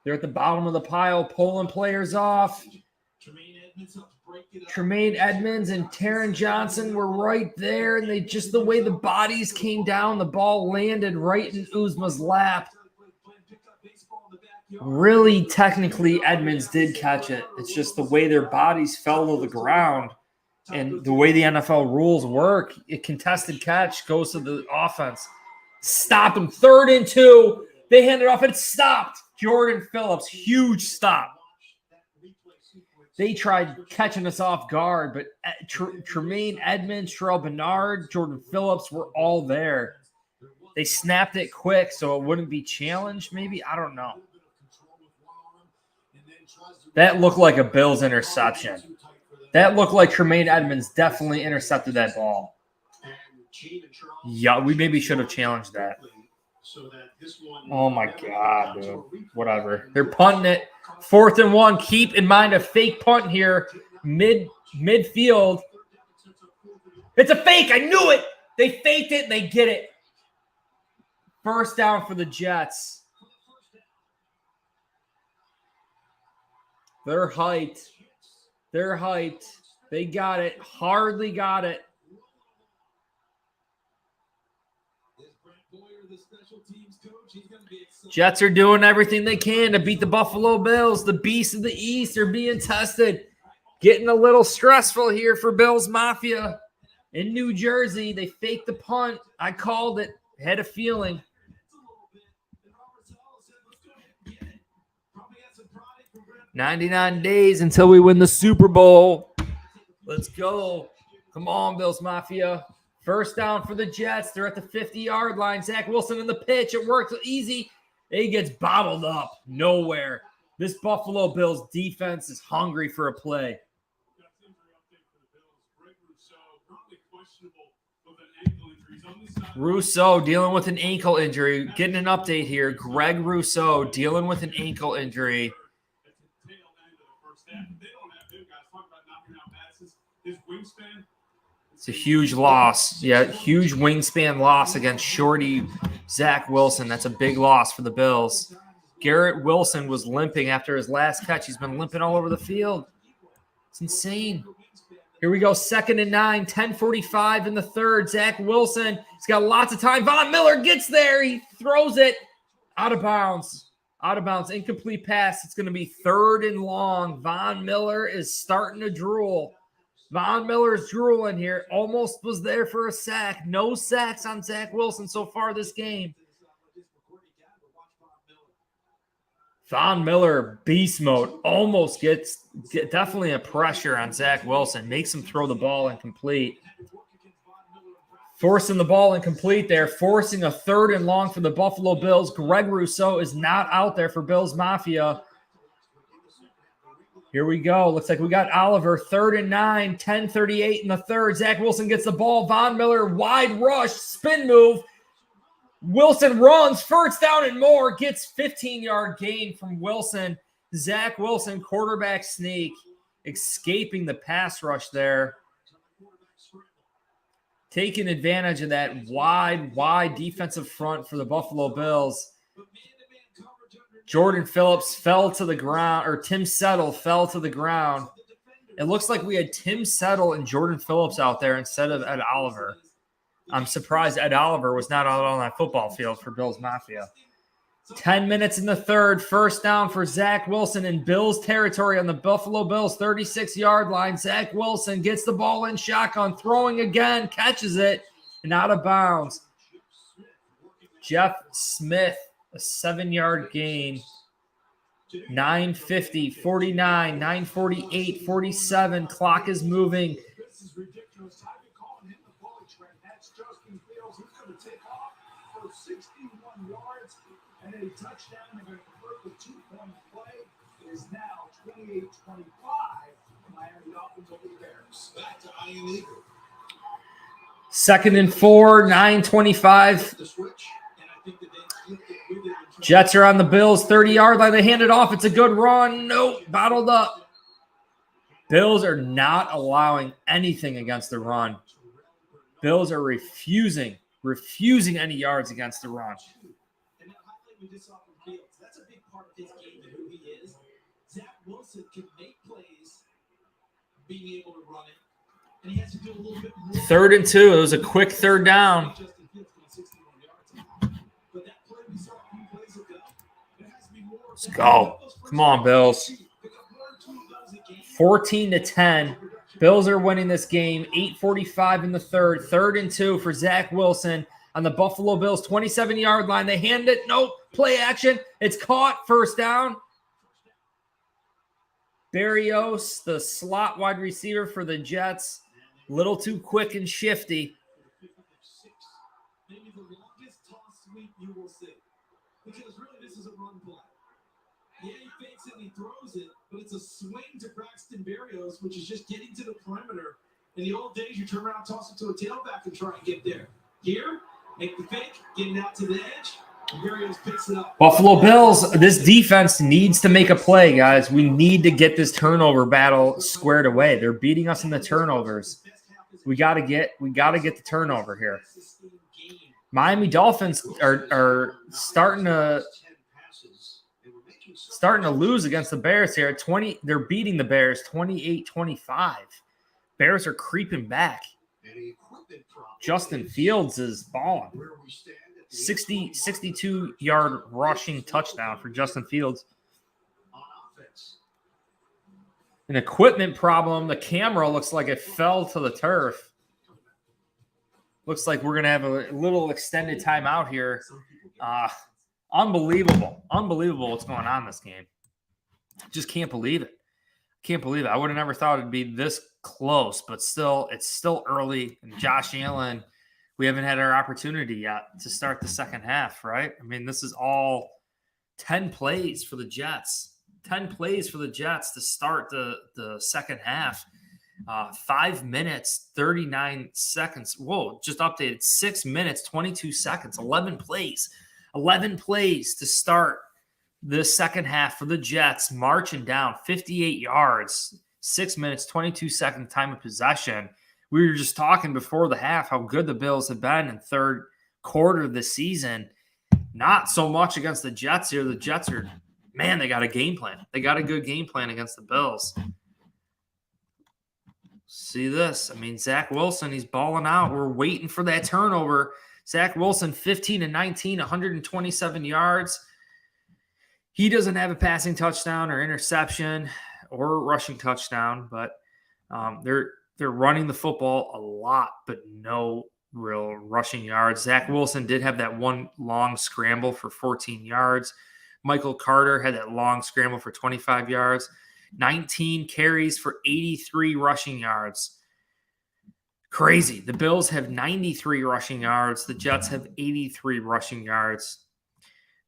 S1: They're at the bottom of the pile, pulling players off. Tremaine Edmonds and Taron Johnson were right there, and they just the way the bodies came down, the ball landed right in Uzma's lap. Really, technically, Edmonds did catch it. It's just the way their bodies fell to the ground, and the way the NFL rules work, a contested catch goes to the offense. Stop him. 3rd and 2. They hand it off, and it stopped. Jordan Phillips, huge stop. They tried catching us off guard, but Tremaine Edmonds, Terrell Bernard, Jordan Phillips were all there. They snapped it quick so it wouldn't be challenged, maybe? I don't know. That looked like a Bills interception. That looked like Tremaine Edmonds definitely intercepted that ball. Yeah, we maybe should have challenged that. Oh, my God, dude. Whatever. They're punting it. 4th and 1. Keep in mind a fake punt here. Midfield. It's a fake. I knew it. They faked it and they get it. 1st down for the Jets. They're hyped. They're hyped. They got it. Hardly got it. Jets are doing everything they can to beat the Buffalo Bills. The beasts of the East are being tested. Getting a little stressful here for Bills Mafia in New Jersey. They faked the punt. I called it. Had a feeling. 99 days until we win the Super Bowl. Let's go. Come on, Bills Mafia. 1st down for the Jets. They're at the 50-yard line. Zach Wilson in the pitch. It worked easy. He gets bottled up. Nowhere. This Buffalo Bills defense is hungry for a play. Rousseau dealing with an ankle injury. Getting an update here. Greg Rousseau dealing with an ankle injury. It's a huge loss. Yeah, huge wingspan loss against shorty Zach Wilson. That's a big loss for the Bills. Garrett Wilson was limping after his last catch. He's been limping all over the field. It's insane. Here we go, 2nd and 9, 10:45 in the 3rd. Zach Wilson, he's got lots of time. Von Miller gets there. He throws it out of bounds. Out of bounds, incomplete pass. It's going to be 3rd and long. Von Miller is starting to drool. Von Miller's drooling here. Almost was there for a sack. No sacks on Zach Wilson so far this game. Von Miller, beast mode. Almost gets definitely a pressure on Zach Wilson. Makes him throw the ball incomplete. Forcing the ball incomplete there. Forcing a 3rd and long for the Buffalo Bills. Greg Rousseau is not out there for Bills Mafia. Here we go. Looks like we got Oliver. 3rd and 9, 10:38 in the 3rd. Zach Wilson gets the ball. Von Miller, wide rush, spin move. Wilson runs, 1st down and more. Gets 15-yard gain from Wilson. Zach Wilson, quarterback sneak, escaping the pass rush there. Taking advantage of that wide defensive front for the Buffalo Bills. Jordan Phillips fell to the ground, or Tim Settle fell to the ground. It looks like we had Tim Settle and Jordan Phillips out there instead of Ed Oliver. I'm surprised Ed Oliver was not out on that football field for Bills Mafia. 10 minutes in the 3rd, 1st down for Zach Wilson in Bills territory on the Buffalo Bills 36-yard line. Zach Wilson gets the ball in shotgun, throwing again, catches it, and out of bounds. Jeff Smith A 7-yard gain. 9:50, 49, 9:48, 47. Clock is moving.
S5: This is ridiculous. Time to call him the bullet train. That's Justin Fields. He's going to take off for 61 yards and a touchdown. They're going to convert the 2-point play. It is now 28-25. Miami Dolphins over the Bears.
S3: Back to Ian Eagle.
S1: 2nd and 4, 9:25.
S3: The switch, and I think that they flipped it with it.
S1: Jets are on the Bills' 30-yard line. They hand it off. It's a good run. Nope, bottled up. Bills are not allowing anything against the run. Bills are refusing any yards against the run.
S3: And that highlight we just saw from Fields, that's a big part of his game and who he is. Zach Wilson can make plays, being able to run it, and he has to do a little bit more.
S1: 3rd and 2. It was a quick 3rd down.
S3: Justin Fields going 61 yards. But that play we saw a few plays ago, there has to be more.
S1: Let's go. Come on, Bills. 14-10. Bills are winning this game. 8:45 in the 3rd. 3rd and 2 for Zach Wilson on the Buffalo Bills 27-yard line. They hand it. Nope. Play action. It's caught. 1st down. Berrios, the slot wide receiver for the Jets. Little too quick and shifty.
S3: Maybe the longest toss sweep you will see. Because really, this is a run play. Yeah, he fakes it and he throws it, but it's a swing to Braxton Berrios, which is just getting to the perimeter. In the old days, you turn around, toss it to a tailback, and try and get there. Here, make the fake, getting out to the edge, and Berrios picks it up.
S1: Buffalo Bills, this defense needs to make a play, guys. We need to get this turnover battle squared away. They're beating us in the turnovers. We got to get the turnover here. Miami Dolphins are starting to lose against the Bears here. They're beating the Bears 28-25. Bears are creeping back. Justin Fields is balling. 62-yard rushing touchdown for Justin Fields. An equipment problem. The camera looks like it fell to the turf. Looks like we're going to have a little extended timeout here. Unbelievable what's going on in this game. Just can't believe it. I would have never thought it'd be this close, but still, it's still early. And Josh Allen, we haven't had our opportunity yet to start the second half, right? I mean, this is all 10 plays for the Jets. 10 plays for the Jets to start the second half. 5 minutes, 39 seconds. Whoa, just updated. 6 minutes, 22 seconds. 11 plays. 11 plays to start the second half for the Jets, marching down 58 yards, 6 minutes, 22 second time of possession. We were just talking before the half how good the Bills have been in third quarter of the season. Not so much against the Jets here. The Jets are, man, they got a game plan. They got a good game plan against the Bills. See this. I mean, Zach Wilson, he's balling out. We're waiting for that turnover. Zach Wilson, 15-19, 127 yards. He doesn't have a passing touchdown or interception or rushing touchdown, but they're running the football a lot, but no real rushing yards. Zach Wilson did have that one long scramble for 14 yards. Michael Carter had that long scramble for 25 yards. 19 carries for 83 rushing yards. Crazy. The Bills have 93 rushing yards. The Jets have 83 rushing yards.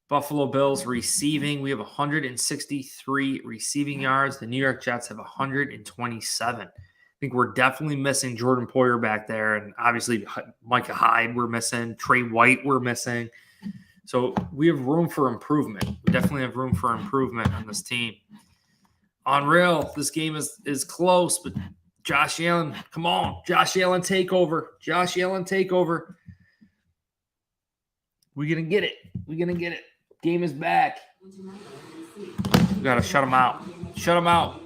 S1: Buffalo Bills receiving, we have 163 receiving yards. The New York Jets have 127. I think we're definitely missing Jordan Poyer back there. And obviously Micah Hyde we're missing. Trey White we're missing. So we have room for improvement. We definitely have room for improvement on this team. Unreal. This game is close, but Josh Allen, come on. Josh Allen take over. Josh Allen take over. We're going to get it. We're going to get it. Game is back. We got to shut him out. Shut him out.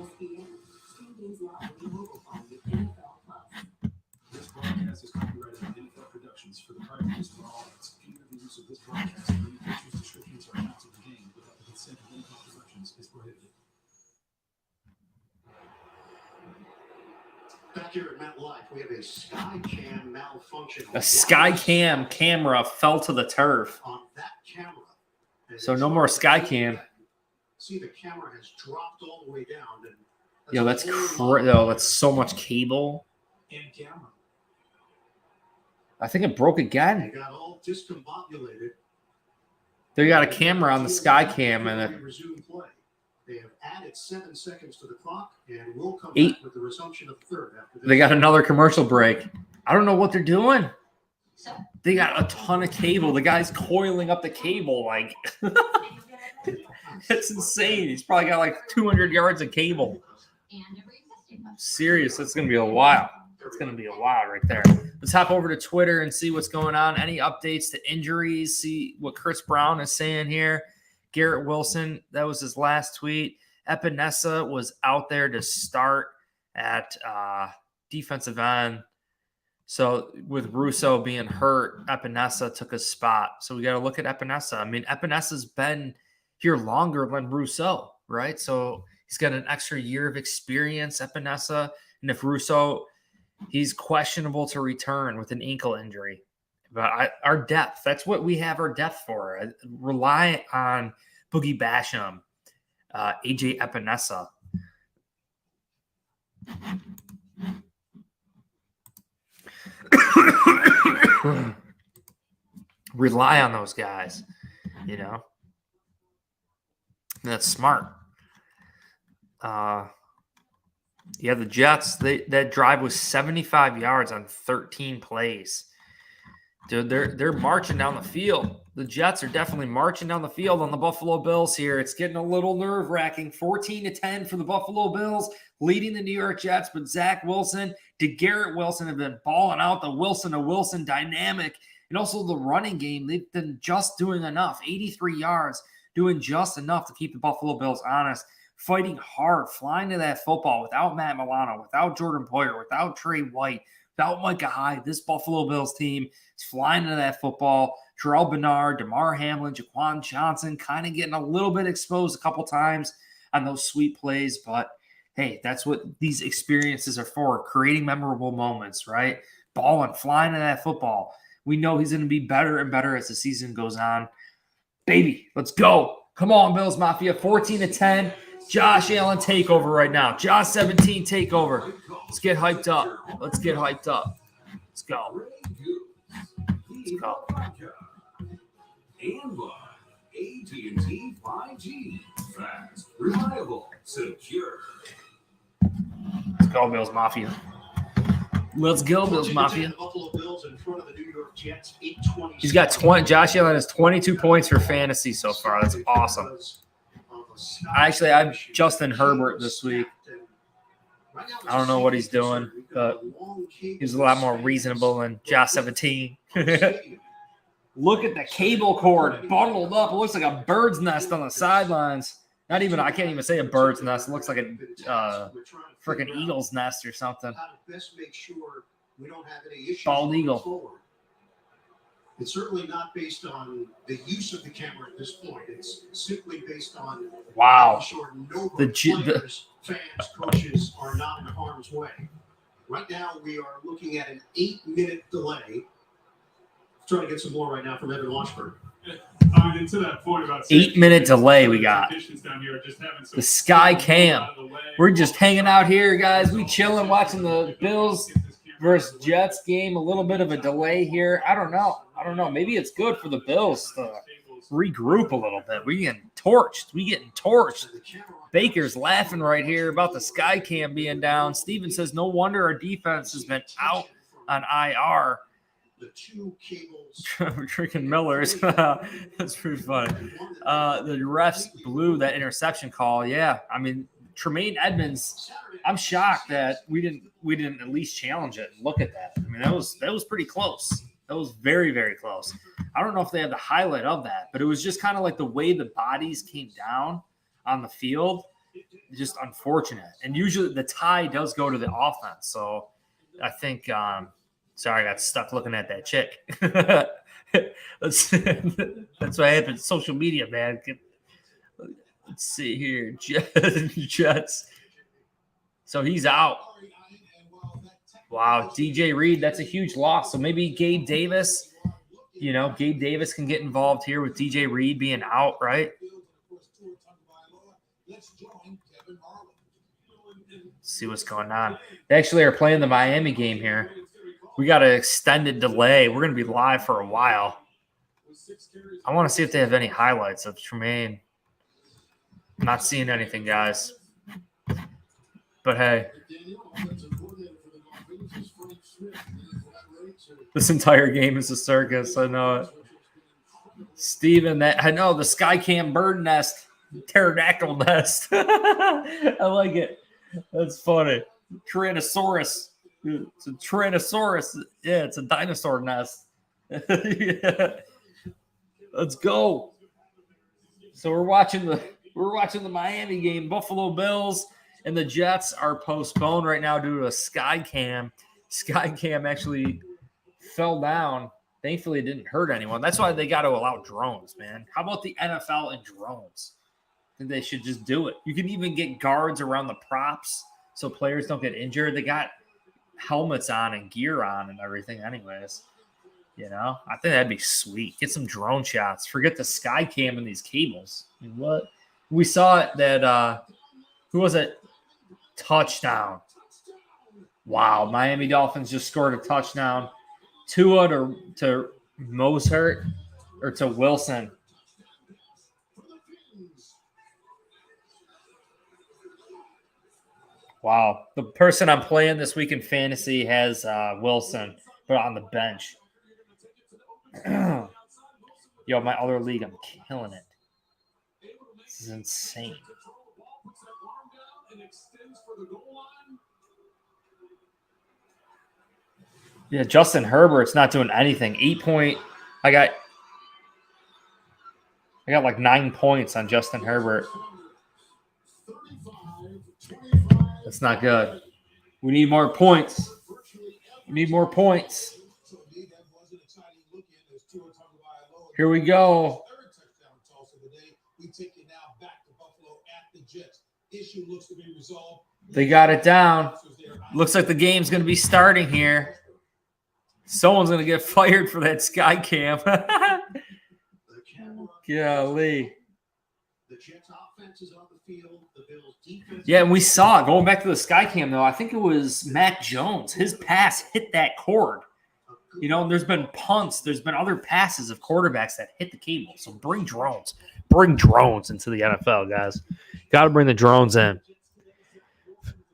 S3: This broadcast is copyrighted by NFL Productions for the private use of all rights. Any of the use of this broadcast or any pictures, descriptions, or amounts of the game without the consent of NFL Productions is prohibited.
S2: Back here at MetLife, we have a SkyCam malfunction.
S1: A SkyCam camera fell to the turf.
S2: On that camera,
S1: So no more sky cam.
S2: See, the camera has dropped all the way down. And
S1: Yo, that's so much cable.
S3: In camera.
S1: I think it broke again.
S2: They got all discombobulated.
S1: They got a camera on the sky cam and it
S2: Resume play. They have added 7 seconds to the clock and will come
S1: 8.
S2: back with the resumption of third after this.
S1: They got another commercial break. I don't know what they're doing. They got a ton of cable. The guy's coiling up the cable like it's insane. He's probably got like 200 yards of cable. Serious. It's gonna be a while. It's gonna be a while right there. Let's hop over to Twitter and see what's going on. Any updates to injuries? See what Chris Brown is saying here. Garrett Wilson, that was his last tweet. Epinesa was out there to start at defensive end. So with Russo being hurt, Epinesa took his spot. So we got to look at Epinesa. I mean, Epinesa's been here longer than Russo, right? So he's got an extra year of experience, Epinesa. And if Russo, he's questionable to return with an ankle injury. But our depth, that's what we have our depth for. I rely on Boogie Basham, AJ Epinesa. Rely on those guys, you know. And that's smart. Yeah, the Jets, that drive was 75 yards on 13 plays. Dude, they're marching down the field. The Jets are definitely marching down the field on the Buffalo Bills here. It's getting a little nerve-wracking. 14-10 for the Buffalo Bills, leading the New York Jets. But Zach Wilson, DeGarrett Wilson have been balling out the Wilson to Wilson dynamic. And also the running game, they've been just doing enough. 83 yards, doing just enough to keep the Buffalo Bills honest. Fighting hard, flying to that football without Matt Milano, without Jordan Poyer, without Trey White, without Micah Hyde. This Buffalo Bills team is flying to that football. Terrell Bernard, DeMar Hamlin, Jaquan Johnson kind of getting a little bit exposed a couple times on those sweet plays. But, hey, that's what these experiences are for, creating memorable moments, right? Balling, flying to that football. We know he's going to be better and better as the season goes on. Baby, let's go. Come on, Bills Mafia, 14-10. Josh Allen takeover right now. Josh 17 takeover. Let's get hyped up. Let's get hyped up. Let's go. Let's go.
S9: And by AT&T 5G. Fast, reliable, secure.
S1: Let's go, Bills Mafia. Let's go, Bills Mafia.
S2: Buffalo Bills in front of the New York Jets, 8-20.
S1: He's got 20. Josh Allen has 22 points for fantasy so far. That's awesome. Actually, I have Justin Herbert this week. I don't know what he's doing, but he's a lot more reasonable than Josh 17. Look at the cable cord bundled up. It looks like a bird's nest on the sidelines. Not even, I can't even say a bird's nest. It looks like a freaking eagle's nest or something. Bald eagle.
S2: It's certainly not based on the use of the camera at this point. It's simply based on
S1: wow.
S2: Sure no players, fans, coaches are not in harm's way. Right now, we are looking at an 8-minute delay. Trying to get some more right now from Evan Washburn.
S4: I mean, to that point about
S1: 8-minute delay we got. The sky cam. We're just hanging out here, guys. We chilling, watching the Bills versus Jets game. A little bit of a delay here. I don't know. Maybe it's good for the Bills to regroup a little bit. We getting torched. Baker's laughing right here about the sky cam being down. Steven says, no wonder our defense has been out on IR.
S2: The two cables.
S1: Drinking Millers. That's pretty funny. The refs blew that interception call. Yeah, I mean Tremaine Edmonds. I'm shocked that we didn't at least challenge it and look at that. I mean that was pretty close. That was very, very close. I don't know if they have the highlight of that, but it was just kind of like the way the bodies came down on the field. Just unfortunate. And usually the tie does go to the offense. So I think. Sorry, I got stuck looking at that chick. That's what happens. Social media, man. Let's see here. Jets. So he's out. Wow, DJ Reed, that's a huge loss. So maybe Gabe Davis You know, Gabe Davis can get involved here with DJ Reed being out, right? See what's going on. They actually are playing the Miami game here. We got an extended delay. We're going to be live for a while. I want to see if they have any highlights of Tremaine. I'm not seeing anything, guys. But hey. This entire game is a circus. I know it. Steven, I know the Skycam bird nest, pterodactyl nest. I like it. That's funny. Tyrannosaurus. It's a Tyrannosaurus. Yeah, it's a dinosaur nest. Yeah. Let's go. So we're watching the Miami game. Buffalo Bills and the Jets are postponed right now due to a Skycam. Skycam actually fell down. Thankfully, it didn't hurt anyone. That's why they got to allow drones, man. How about the NFL and drones? I think they should just do it. You can even get guards around the props so players don't get injured. They got helmets on and gear on and everything anyways. You know, I think that'd be sweet. Get some drone shots. Forget the Skycam and these cables. I mean, what? We saw it that, who was it? Touchdown. Wow, Miami Dolphins just scored a touchdown. Tua to Mostert or to Wilson. Wow. The person I'm playing this week in fantasy has Wilson, but on the bench. Yo, my other league, I'm killing it. This is insane. Yeah, Justin Herbert's not doing anything. 8 point. I got like 9 points on Justin Herbert. That's not good. We need more points. We need more points. Here we go. They got it down. Looks like the game's going to be starting here. Someone's going to get fired for that Skycam. Golly. Yeah, and we saw it. Going back to the Skycam, though, I think it was Mac Jones. His pass hit that cord. You know, there's been punts. There's been other passes of quarterbacks that hit the cable. So bring drones. Bring drones into the NFL, guys. Got to bring the drones in.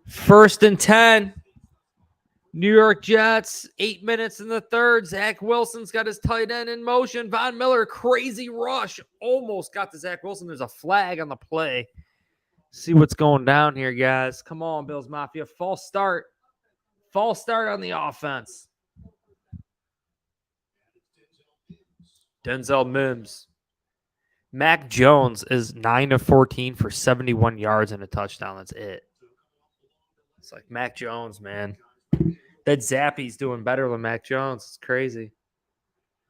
S1: 1st and 10. New York Jets, 8 minutes in the third. Zach Wilson's got his tight end in motion. Von Miller, crazy rush. Almost got to Zach Wilson. There's a flag on the play. See what's going down here, guys. Come on, Bills Mafia. False start. False start on the offense. Denzel Mims. Mac Jones is 9 of 14 for 71 yards and a touchdown. That's it. It's like Mac Jones, man. That Zappy's doing better than Mac Jones. It's crazy.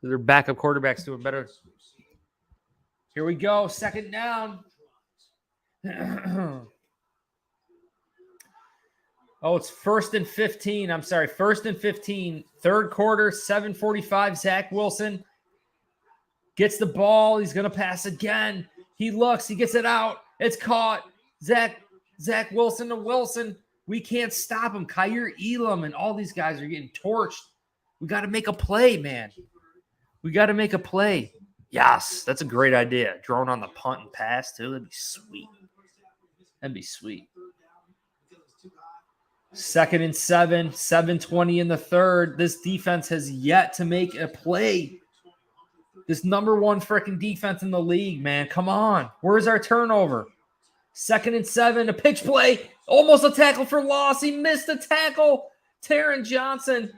S1: Their backup quarterback's doing better. Here we go. 2nd down. Oh, it's 1st and 15. I'm sorry. 1st and 15. 3rd quarter, 7:45. Zach Wilson gets the ball. He's going to pass again. He looks. He gets it out. It's caught. Zach Wilson to Wilson. We can't stop him. Kyer Elam and all these guys are getting torched. We got to make a play, man. We got to make a play. Yes, that's a great idea. Drone on the punt and pass, too. That'd be sweet. That'd be sweet. 2nd and 7, 7:20 in the third. This defense has yet to make a play. This number 1 freaking defense in the league, man. Come on. Where's our turnover? 2nd and 7, a pitch play. Almost a tackle for loss. He missed a tackle. Taron Johnson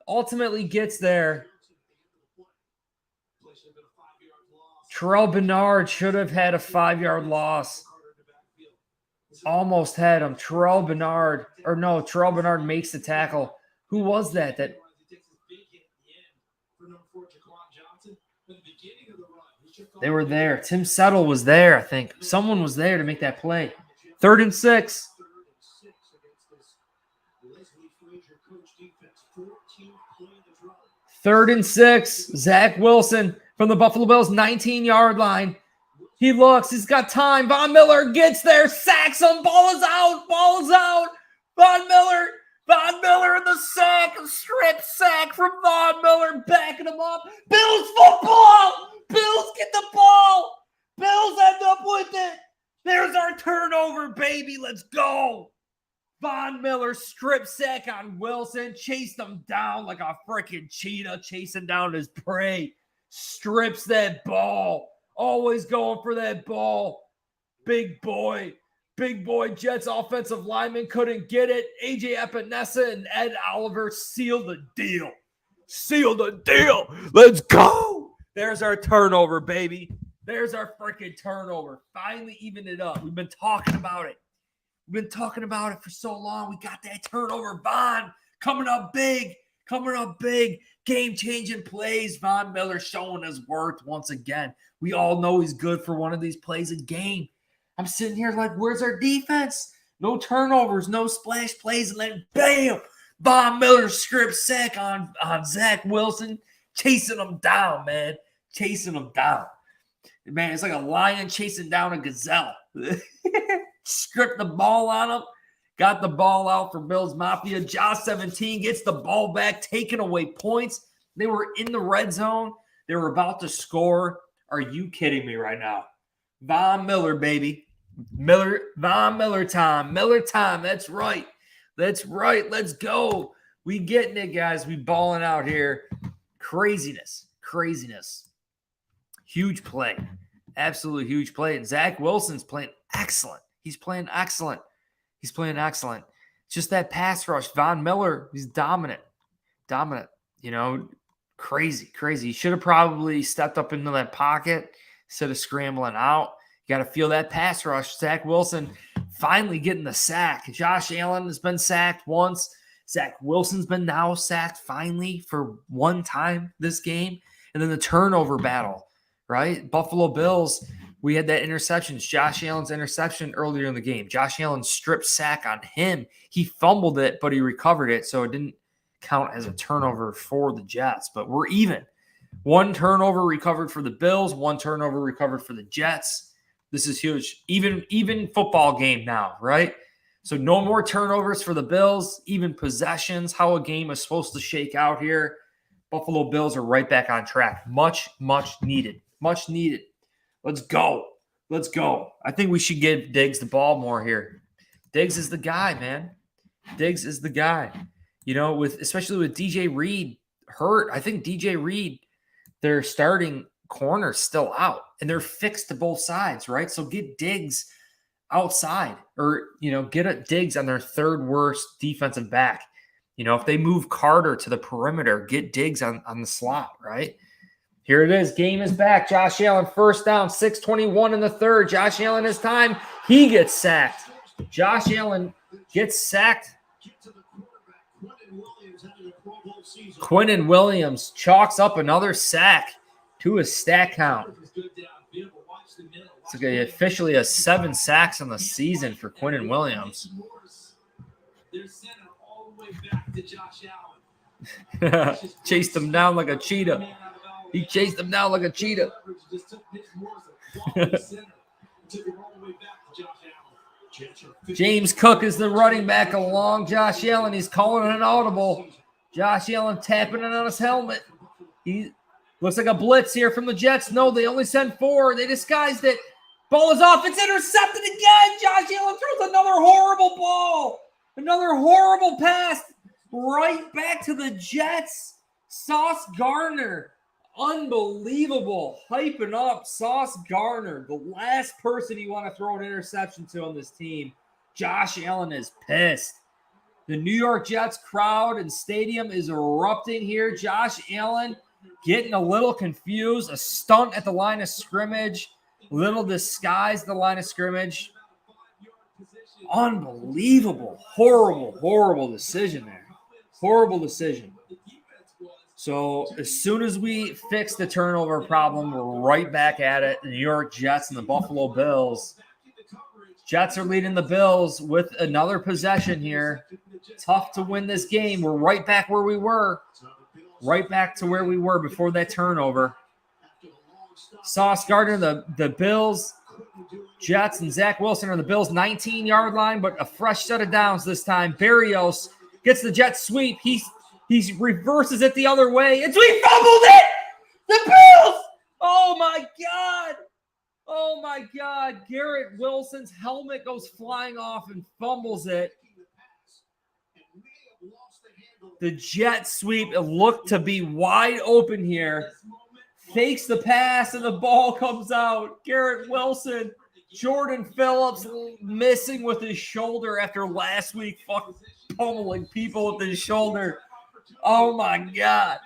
S1: ultimately gets there. Terrell Bernard should have had a 5-yard loss. Almost had him. Terrell Bernard makes the tackle. Who was that? They were there. Tim Settle was there, I think. Someone was there to make that play. 3rd and 6. 3rd and 6. Zach Wilson from the Buffalo Bills 19-yard line. He looks. He's got time. Von Miller gets there. Sacks him. Ball is out. Ball is out. Von Miller in the sack. A strip sack from Von Miller. Backing him up. Bills football. Bills get the ball. Bills end up with it. There's our turnover, baby. Let's go. Von Miller strip sack on Wilson. Chased him down like a freaking cheetah. Chasing down his prey. Strips that ball. Always going for that ball. Big boy Jets offensive lineman couldn't get it. AJ Epinesa and Ed Oliver sealed the deal. Let's go. There's our turnover, baby. There's our freaking turnover. Finally even it up. We've been talking about it. For so long. We got that turnover. Von coming up big. Game-changing plays. Von Miller showing his worth once again. We all know he's good for one of these plays a game. I'm sitting here like, where's our defense? No turnovers, no splash plays, and then bam! Von Miller strip sack on Zach Wilson. Chasing him down, man. Man, it's like a lion chasing down a gazelle. Stripped the ball on him. Got the ball out for Bills Mafia. Josh 17 gets the ball back, taking away points. They were in the red zone. They were about to score. Are you kidding me right now? Von Miller, baby. Von Miller time. That's right. Let's go. We getting it, guys. We balling out here. Craziness. Huge play. Absolutely huge play. And Zach Wilson's playing excellent. He's playing excellent. Just that pass rush. Von Miller, he's dominant. Crazy. He should have probably stepped up into that pocket instead of scrambling out. You got to feel that pass rush. Zach Wilson finally getting the sack. Josh Allen has been sacked once. Zach Wilson's been now sacked finally for one time this game. And then the turnover battle, right? Buffalo Bills, we had that interception. Josh Allen's interception earlier in the game. Josh Allen strip sack on him. He fumbled it, but he recovered it, so it didn't count as a turnover for the Jets. But we're even. One turnover recovered for the Bills. One turnover recovered for the Jets. This is huge. Even football game now, right? So no more turnovers for the Bills. Even possessions, how a game is supposed to shake out here. Buffalo Bills are right back on track. Much needed. Let's go. I think we should give Diggs the ball more here. Diggs is the guy, man. Especially with DJ Reed hurt. I think DJ Reed, their starting corner, still out. And they're fixed to both sides, right? So get Diggs outside or, get a Diggs on their third worst defensive back. If they move Carter to the perimeter, get Diggs on the slot, right? Here it is. Game is back. Josh Allen, first down, 6:21 in the third. Josh Allen has time. He gets sacked. Josh Allen gets sacked. Quinnen Williams chalks up another sack to his stat count. It's officially 7 sacks on the season for Quinnen Williams. Chased him down like a cheetah. James Cook is the running back along Josh Allen. He's calling an audible. Josh Allen tapping it on his helmet. He looks like a blitz here from the Jets. No, they only sent 4. They disguised it. Ball is off. It's intercepted again. Josh Allen throws another horrible ball. Another horrible pass right back to the Jets. Sauce Gardner. Unbelievable. Hyping up Sauce Gardner, the last person you want to throw an interception to on this team. Josh Allen is pissed. The New York Jets crowd and stadium is erupting here. Josh Allen getting a little confused. A stunt at the line of scrimmage. Little disguised the line of scrimmage. Unbelievable. Horrible decision there. Horrible decision. So as soon as we fix the turnover problem, we're right back at it. The New York Jets and the Buffalo Bills. Jets are leading the Bills with another possession here. Tough to win this game. We're right back where we were. Right back to where we were before that turnover. Sauce Gardner, the Bills, Jets, and Zach Wilson are the Bills' 19-yard line, but a fresh set of downs this time. Berrios gets the Jets sweep. He reverses it the other way. He fumbled it! The Bills! Oh, my God! Oh, my God. Garrett Wilson's helmet goes flying off and fumbles it. The jet sweep, it looked to be wide open here. Fakes the pass, and the ball comes out. Garrett Wilson, Jordan Phillips missing with his shoulder after last week fucking pummeling people with his shoulder. Oh, my God.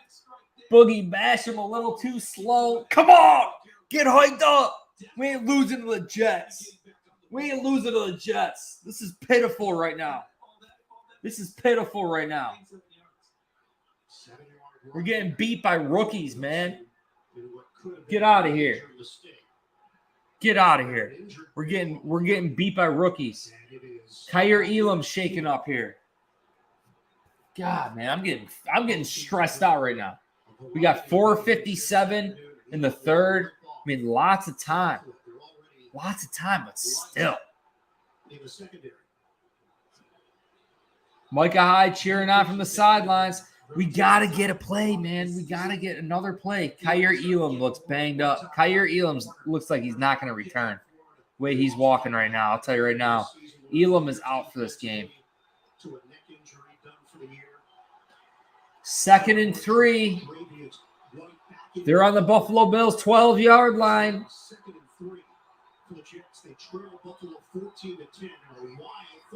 S1: Boogie Basham a little too slow. Come on! Get hyped up! We ain't losing to the Jets. We ain't losing to the Jets. This is pitiful right now. This is pitiful right now. We're getting beat by rookies, man. Get out of here. Get out of here. We're getting beat by rookies. Kyer Elam's shaking up here. God, man, I'm getting stressed out right now. We got 4:57 in the third. I mean, lots of time. Lots of time, but still. Micah Hyde cheering on from the sidelines. We got to get a play, man. We got to get another play. Kyer Elam looks banged up. Kyer Elam looks like he's not going to return. The way he's walking right now, I'll tell you right now, Elam is out for this game. 2nd and 3. They're on the Buffalo Bills 12-yard line.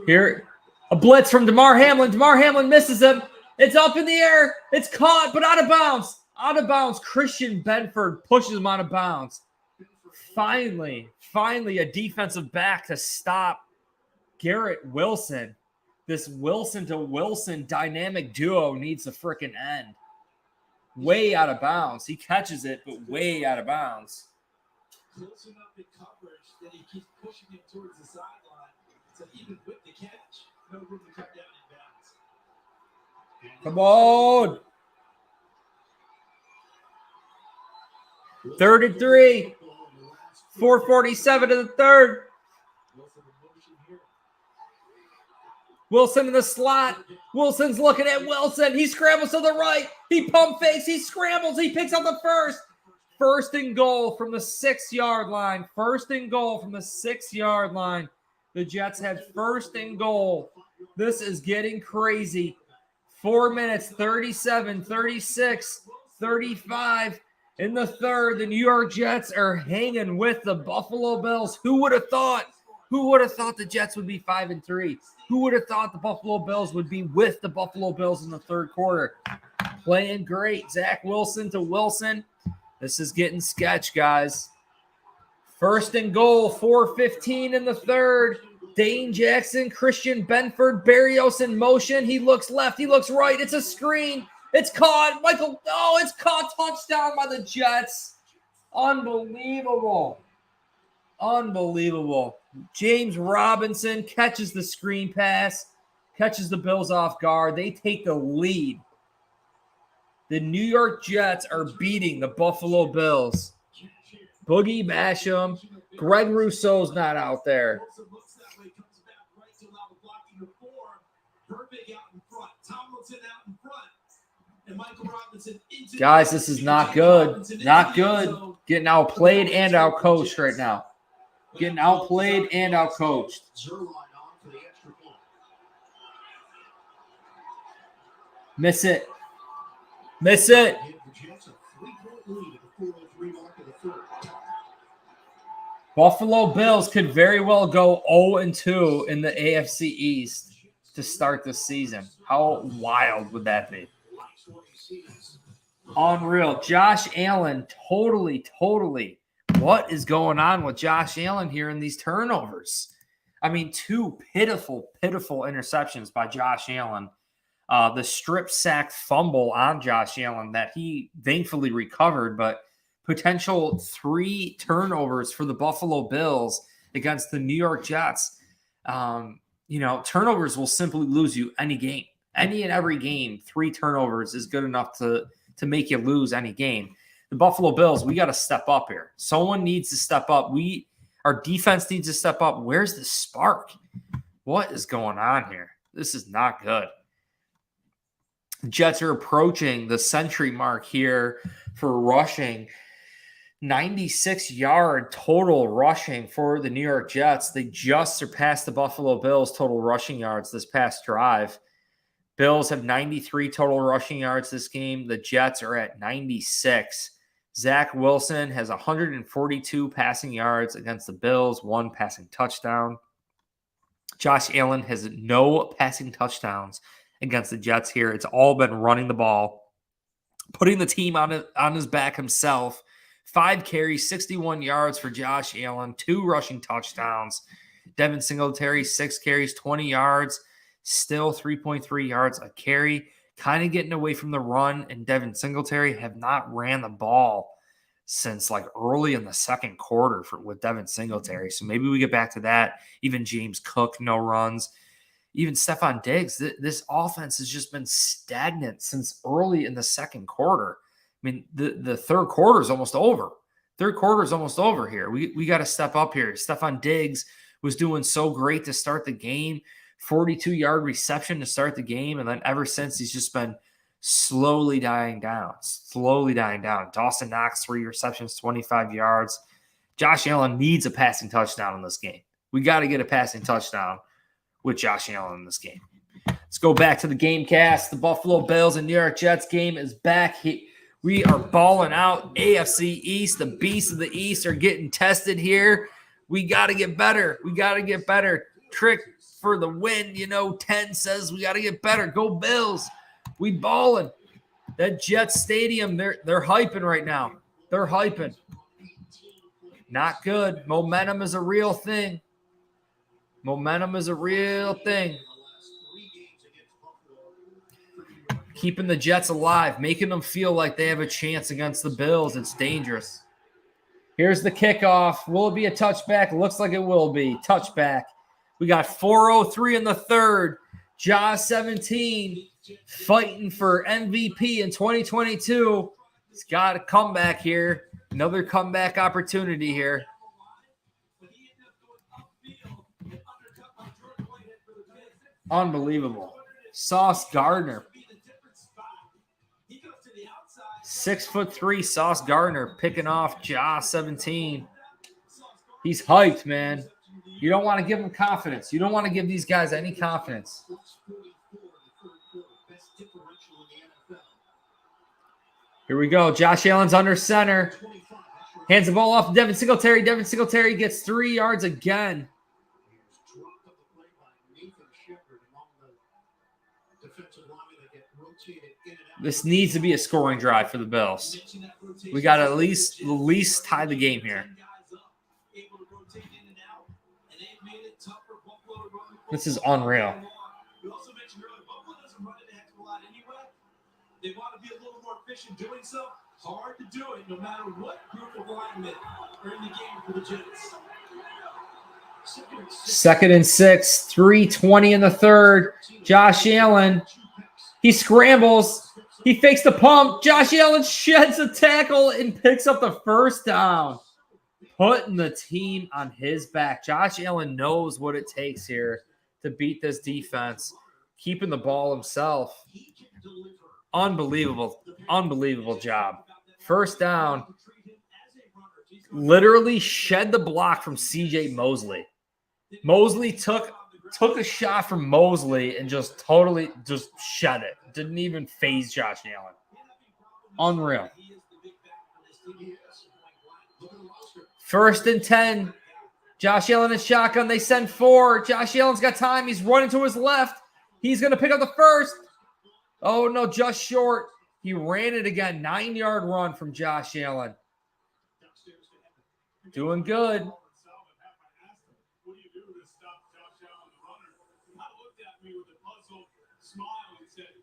S1: Here, a blitz from DeMar Hamlin. DeMar Hamlin misses him. It's up in the air. It's caught, but out of bounds. Out of bounds. Christian Benford pushes him out of bounds. Finally, a defensive back to stop Garrett Wilson. This Wilson to Wilson dynamic duo needs to freaking end. Way out of bounds. He catches it, but way out of bounds.
S3: Close enough in coverage that he keeps pushing him towards the sideline. So even with the catch, no room to cut down in bounds.
S1: Come on. 3rd and 3. 4:47 to the third. Wilson in the slot. Wilson's looking at Wilson. He scrambles to the right. He pump fakes. He scrambles. He picks up the first. 1st and goal from the 6-yard line. 1st and goal from the 6-yard line. The Jets had 1st and goal. This is getting crazy. 4 minutes, 37, 36, 35. In the third, the New York Jets are hanging with the Buffalo Bills. Who would have thought? Who would have thought the Jets would be 5-3? Who would have thought the Buffalo Bills would be with the Buffalo Bills in the third quarter? Playing great. Zach Wilson to Wilson. This is getting sketch, guys. 1st and goal, 4:15 in the third. Dane Jackson, Christian Benford, Berrios in motion. He looks left. He looks right. It's a screen. It's caught. It's caught. Touchdown by the Jets. Unbelievable. Unbelievable. James Robinson catches the screen pass, catches the Bills off guard. They take the lead. The New York Jets are beating the Buffalo Bills. Boogie Basham. Greg Rousseau's not out there. Guys, this is not good. Not good. Getting outplayed and outcoached right now. Getting outplayed and outcoached. Miss it. Miss it. Buffalo Bills could very well go 0-2 in the AFC East to start the season. How wild would that be? Unreal. Josh Allen, totally. What is going on with Josh Allen here in these turnovers? I mean, 2 pitiful interceptions by Josh Allen. The strip sack fumble on Josh Allen that he thankfully recovered, but potential 3 turnovers for the Buffalo Bills against the New York Jets. Turnovers will simply lose you any game. Any and every game, 3 turnovers is good enough to to make you lose any game. The Buffalo Bills, we got to step up here. Someone needs to step up. Our defense needs to step up. Where's the spark? What is going on here? This is not good. The Jets are approaching the century mark here for rushing. 96-yard total rushing for the New York Jets. They just surpassed the Buffalo Bills total rushing yards this past drive. Bills have 93 total rushing yards this game. The Jets are at 96. Zach Wilson has 142 passing yards against the Bills, 1 passing touchdown. Josh Allen has no passing touchdowns against the Jets here. It's all been running the ball, putting the team on his back himself. 5 carries, 61 yards for Josh Allen, 2 rushing touchdowns. Devin Singletary, 6 carries, 20 yards, still 3.3 yards a carry. Kind of getting away from the run, and Devin Singletary have not ran the ball since like early in the second quarter with Devin Singletary. So maybe we get back to that. Even James Cook, no runs. Even Stephon Diggs, this offense has just been stagnant since early in the second quarter. I mean, the third quarter is almost over. Third quarter is almost over here. We got to step up here. Stephon Diggs was doing so great to start the game. 42-yard reception to start the game, and then ever since, he's just been slowly dying down. Dawson Knox, 3 receptions, 25 yards. Josh Allen needs a passing touchdown in this game. We got to get a passing touchdown with Josh Allen in this game. Let's go back to the game cast. The Buffalo Bills and New York Jets game is back. We are balling out. AFC East, the beasts of the East are getting tested here. We got to get better. Trick for the win. 10 says we got to get better. Go Bills. We balling. That Jets stadium, they're hyping right now. They're hyping. Not good. Momentum is a real thing. Keeping the Jets alive, making them feel like they have a chance against the Bills. It's dangerous. Here's the kickoff. Will it be a touchback? Looks like it will be. Touchback. We got 4:03 in the third. Jaw 17 fighting for MVP in 2022. He's got a comeback here. Another comeback opportunity here. Unbelievable. Sauce Gardner. 6'3" Sauce Gardner picking off Jaw 17. He's hyped, man. You don't want to give him confidence. You don't want to give these guys any confidence. Here we go. Josh Allen's under center. Hands the ball off to Devin Singletary. Devin Singletary gets 3 yards again. This needs to be a scoring drive for the Bills. We got to at least tie the game here. This is unreal.
S3: They want to be a little more efficient doing so. Hard to do it no matter what group of linemen are in the game for the Jets.
S1: 2nd and 6, 3:20 in the third. Josh Allen, he scrambles. He fakes the pump. Josh Allen sheds a tackle and picks up the first down, putting the team on his back. Josh Allen knows what it takes here to beat this defense, keeping the ball himself. Unbelievable job. First down. Literally shed the block from C.J. Mosley. Mosley took a shot from Mosley and just shed it. Didn't even phase Josh Allen. Unreal. 1st and 10. Josh Allen is shotgun. They send 4. Josh Allen's got time. He's running to his left. He's going to pick up the first. Oh, no, just short. He ran it again. 9-yard run from Josh Allen. Doing good.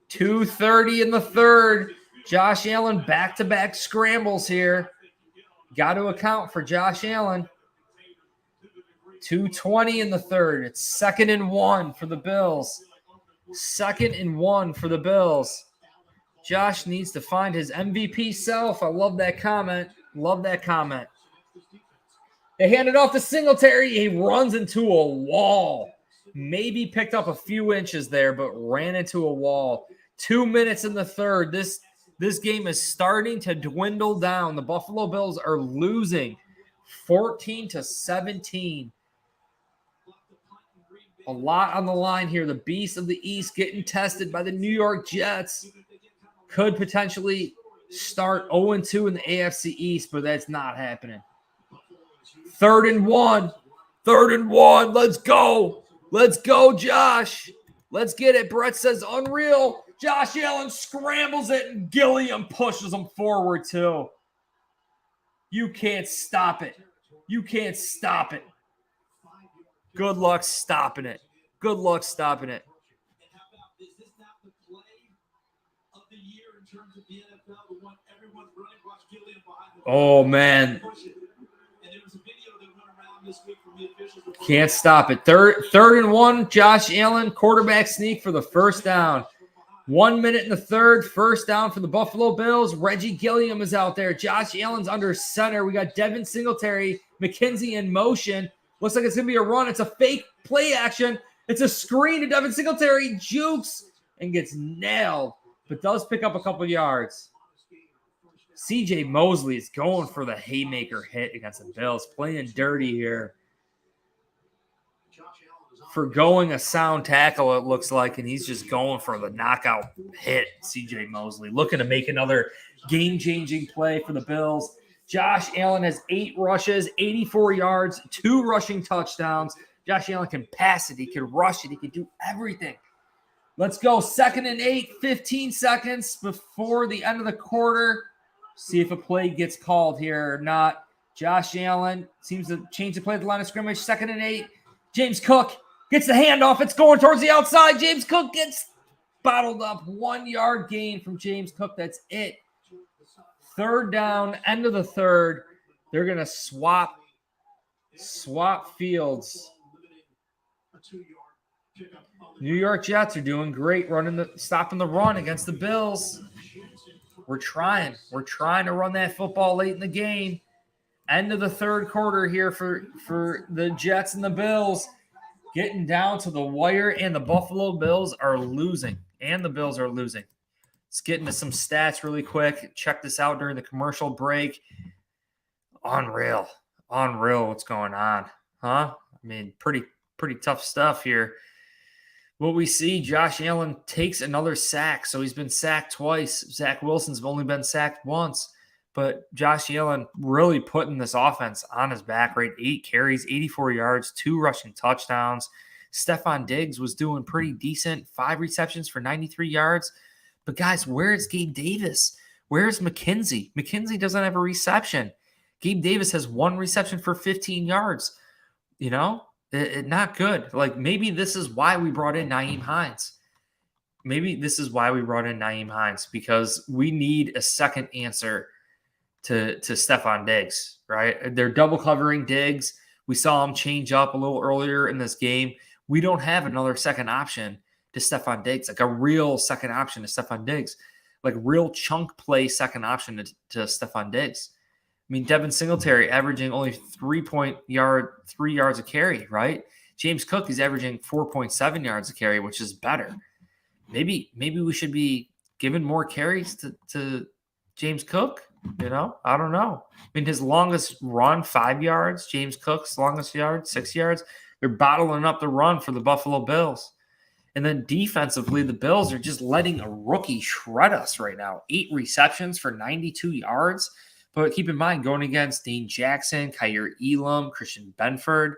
S1: 2:30 in the third. Josh Allen back-to-back scrambles here. Got to account for Josh Allen. 2:20 in the third. It's 2nd and 1 for the Bills. 2nd and 1 for the Bills. Josh needs to find his MVP self. I love that comment. Love that comment. They hand it off to Singletary. He runs into a wall. Maybe picked up a few inches there, but ran into a wall. 2 minutes in the third. This game is starting to dwindle down. The Buffalo Bills are losing 14-17. A lot on the line here. The Beast of the East getting tested by the New York Jets. Could potentially start 0-2 in the AFC East, but that's not happening. 3rd and 1. 3rd and 1. Let's go. Let's go, Josh. Let's get it. Brett says unreal. Josh Allen scrambles it, and Gilliam pushes him forward, too. You can't stop it. You can't stop it. Good luck stopping it. Good luck stopping it. Oh, man. Can't stop it. Third and 1, Josh Allen, quarterback sneak for the first down. 1 minute in the third, first down for the Buffalo Bills. Reggie Gilliam is out there. Josh Allen's under center. We got Devin Singletary, McKenzie in motion. Looks like it's going to be a run. It's a fake play action. It's a screen to Devin Singletary. Jukes and gets nailed, but does pick up a couple yards. CJ Mosley is going for the haymaker hit against the Bills. Playing dirty here. Forgoing a sound tackle, it looks like, and he's just going for the knockout hit, CJ Mosley. Looking to make another game-changing play for the Bills. Josh Allen has 8 rushes, 84 yards, 2 rushing touchdowns. Josh Allen can pass it. He can rush it. He can do everything. Let's go. 2nd and 8, 15 seconds before the end of the quarter. See if a play gets called here or not. Josh Allen seems to change the play at the line of scrimmage. 2nd and 8. James Cook gets the handoff. It's going towards the outside. James Cook gets bottled up. 1 yard gain from James Cook. That's it. 3rd down, end of the third. They're going to swap fields. New York Jets are doing great stopping the run against the Bills. We're trying to run that football late in the game. End of the third quarter here for the Jets and the Bills. Getting down to the wire, and the Buffalo Bills are losing. Let's get into some stats really quick. Check this out during the commercial break. Unreal what's going on, huh? I mean, pretty tough stuff here. What we see, Josh Allen takes another sack. So he's been sacked twice. Zach Wilson's only been sacked once. But Josh Allen really putting this offense on his back, right? 8 carries, 84 yards, 2 rushing touchdowns. Stephon Diggs was doing pretty decent. 5 receptions for 93 yards. But guys, where's Gabe Davis? Where's McKenzie? McKenzie doesn't have a reception. Gabe Davis has 1 reception for 15 yards. You know, not good. Like, maybe this is why we brought in Nyheim Hines. Because we need a second answer to Stephon Diggs, right? They're double covering Diggs. We saw him change up a little earlier in this game. We don't have another second option to Stephon Diggs, like a real second option to Stephon Diggs, like real chunk play second option to Stephon Diggs. I mean, Devin Singletary averaging only 3 yards a carry, right? James Cook is averaging 4.7 yards a carry, which is better. Maybe we should be giving more carries to James Cook. You know, I don't know. I mean, his longest run, 5 yards. James Cook's longest yard, 6 yards. They're bottling up the run for the Buffalo Bills. And then defensively, the Bills are just letting a rookie shred us right now. 8 receptions for 92 yards. But keep in mind, going against Dane Jackson, Kyer Elam, Christian Benford.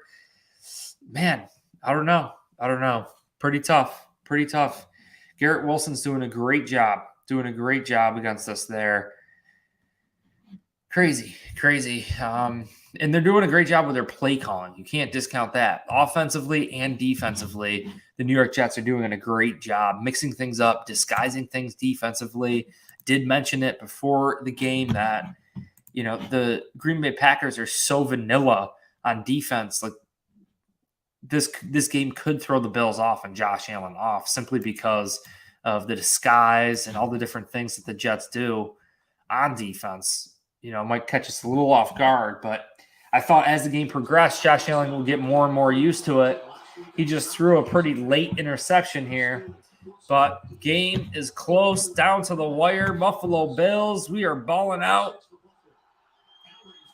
S1: Man, I don't know. Pretty tough. Garrett Wilson's doing a great job against us there. Crazy. And they're doing a great job with their play calling. You can't discount that. Offensively and defensively, the New York Jets are doing a great job mixing things up, disguising things defensively. Did mention it before the game that, you know, the Green Bay Packers are so vanilla on defense. Like, this game could throw the Bills off and Josh Allen off simply because of the disguise and all the different things that the Jets do on defense, might catch us a little off guard. But I thought as the game progressed, Josh Allen will get more and more used to it. He just threw a pretty late interception here. But game is close, down to the wire. Buffalo Bills, we are balling out.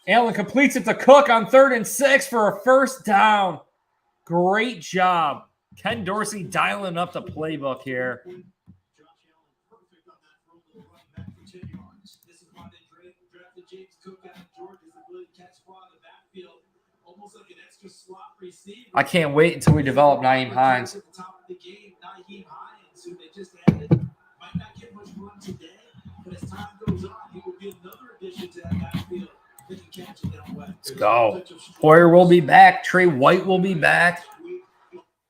S1: Allen completes it to Cook on 3rd and 6 for a first down. Great job. Ken Dorsey dialing up the playbook here.
S3: This is why they drafted James Cook out of Georgia's ability to catch ball in the backfield, almost like an extra slot receiver.
S1: I can't wait until we develop Nyheim Hines.
S3: At the top of the game, Nyheim Hines, who they just added, might not get much run today, but as time goes on, he will be another addition to that backfield. They can catch it down west.
S1: Let's go. Poyer will be back. Trey White will be back.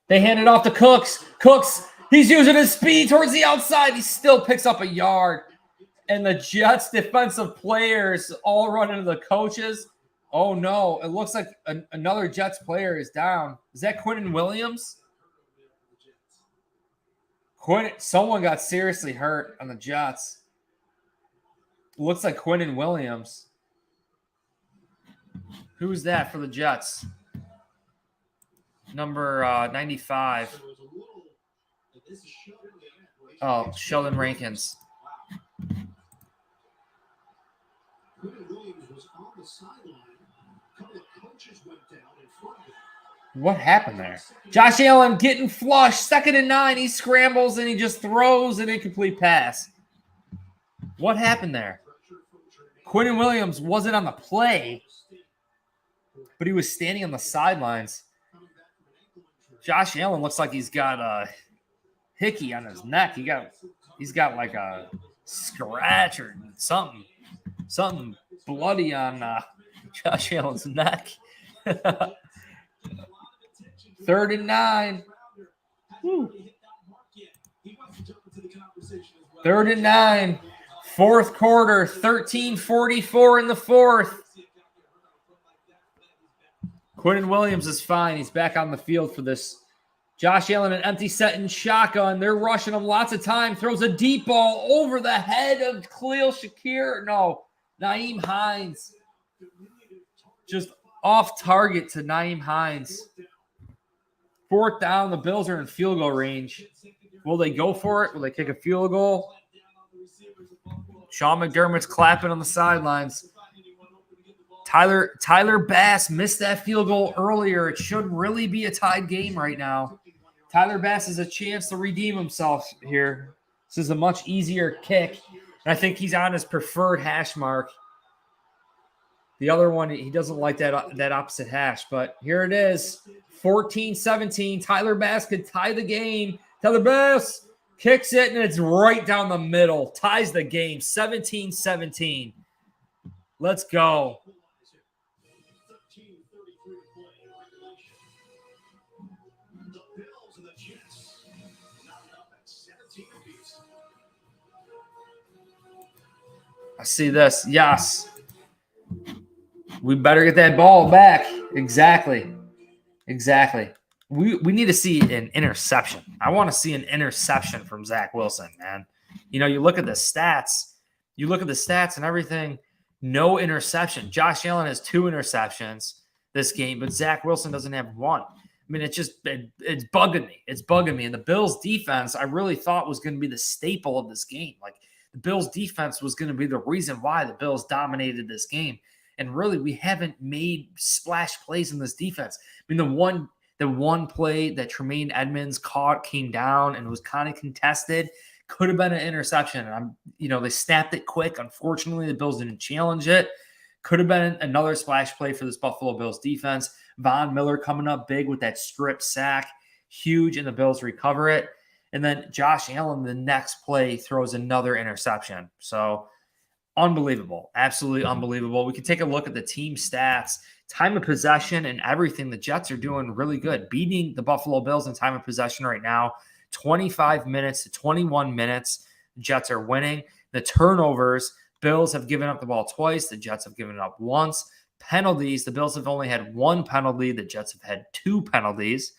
S1: They hand it off to Cooks. Cooks, he's using his speed towards the outside. He still picks up a yard. And the Jets defensive players all run into the coaches. Oh, no. It looks like another Jets player is down. Is that Quinnen Williams? Someone got seriously hurt on the Jets. Looks like Quinnen Williams. Who's that for the Jets? Number 95. Oh, Sheldon Rankins. What happened there? Josh Allen getting flushed. 2nd and 9. He scrambles and he just throws an incomplete pass. What happened there? Quinnen Williams wasn't on the play, but he was standing on the sidelines. Josh Allen looks like he's got a hickey on his neck. He's got like a scratch or something bloody on Josh Allen's neck. 3rd and 9. Woo. 3rd and 9. 4th quarter. 13:44 in the 4th. Quinnen Williams is fine. He's back on the field for this. Josh Allen, an empty set and shotgun. They're rushing him lots of time. Throws a deep ball over the head of Khalil Shakir. No, Nyheim Hines. Just off target to Nyheim Hines. 4th down. The Bills are in field goal range. Will they go for it? Will they kick a field goal? Sean McDermott's clapping on the sidelines. Tyler Bass missed that field goal earlier. It should really be a tied game right now. Tyler Bass has a chance to redeem himself here. This is a much easier kick. And I think he's on his preferred hash mark. The other one, he doesn't like that opposite hash. But here it is. 14-17. Tyler Bass could tie the game. Tyler Bass kicks it, and it's right down the middle. Ties the game. 17-17. Let's go. I see this. Yes. We better get that ball back. Exactly. We need to see an interception. I want to see an interception from Zach Wilson, man. You look at the stats. You look at the stats and everything. No interception. Josh Allen has 2 interceptions this game, but Zach Wilson doesn't have 1. I mean, it's bugging me. It's bugging me. And the Bills defense, I really thought was going to be the staple of this game. Like, the Bills defense was going to be the reason why the Bills dominated this game. And really, we haven't made splash plays in this defense. I mean, the one play that Tremaine Edmonds caught came down and was kind of contested. Could have been an interception. And they snapped it quick. Unfortunately, the Bills didn't challenge it. Could have been another splash play for this Buffalo Bills defense. Von Miller coming up big with that strip sack. Huge, and the Bills recover it. And then Josh Allen, the next play, throws another interception. So unbelievable. Absolutely unbelievable. We can take a look at the team stats, time of possession, and everything. The Jets are doing really good, beating the Buffalo Bills in time of possession right now, 25 minutes to 21 minutes. The Jets are winning. The turnovers, Bills have given up the ball twice. The Jets have given it up once. Penalties, the Bills have only had 1 penalty. The Jets have had 2 penalties.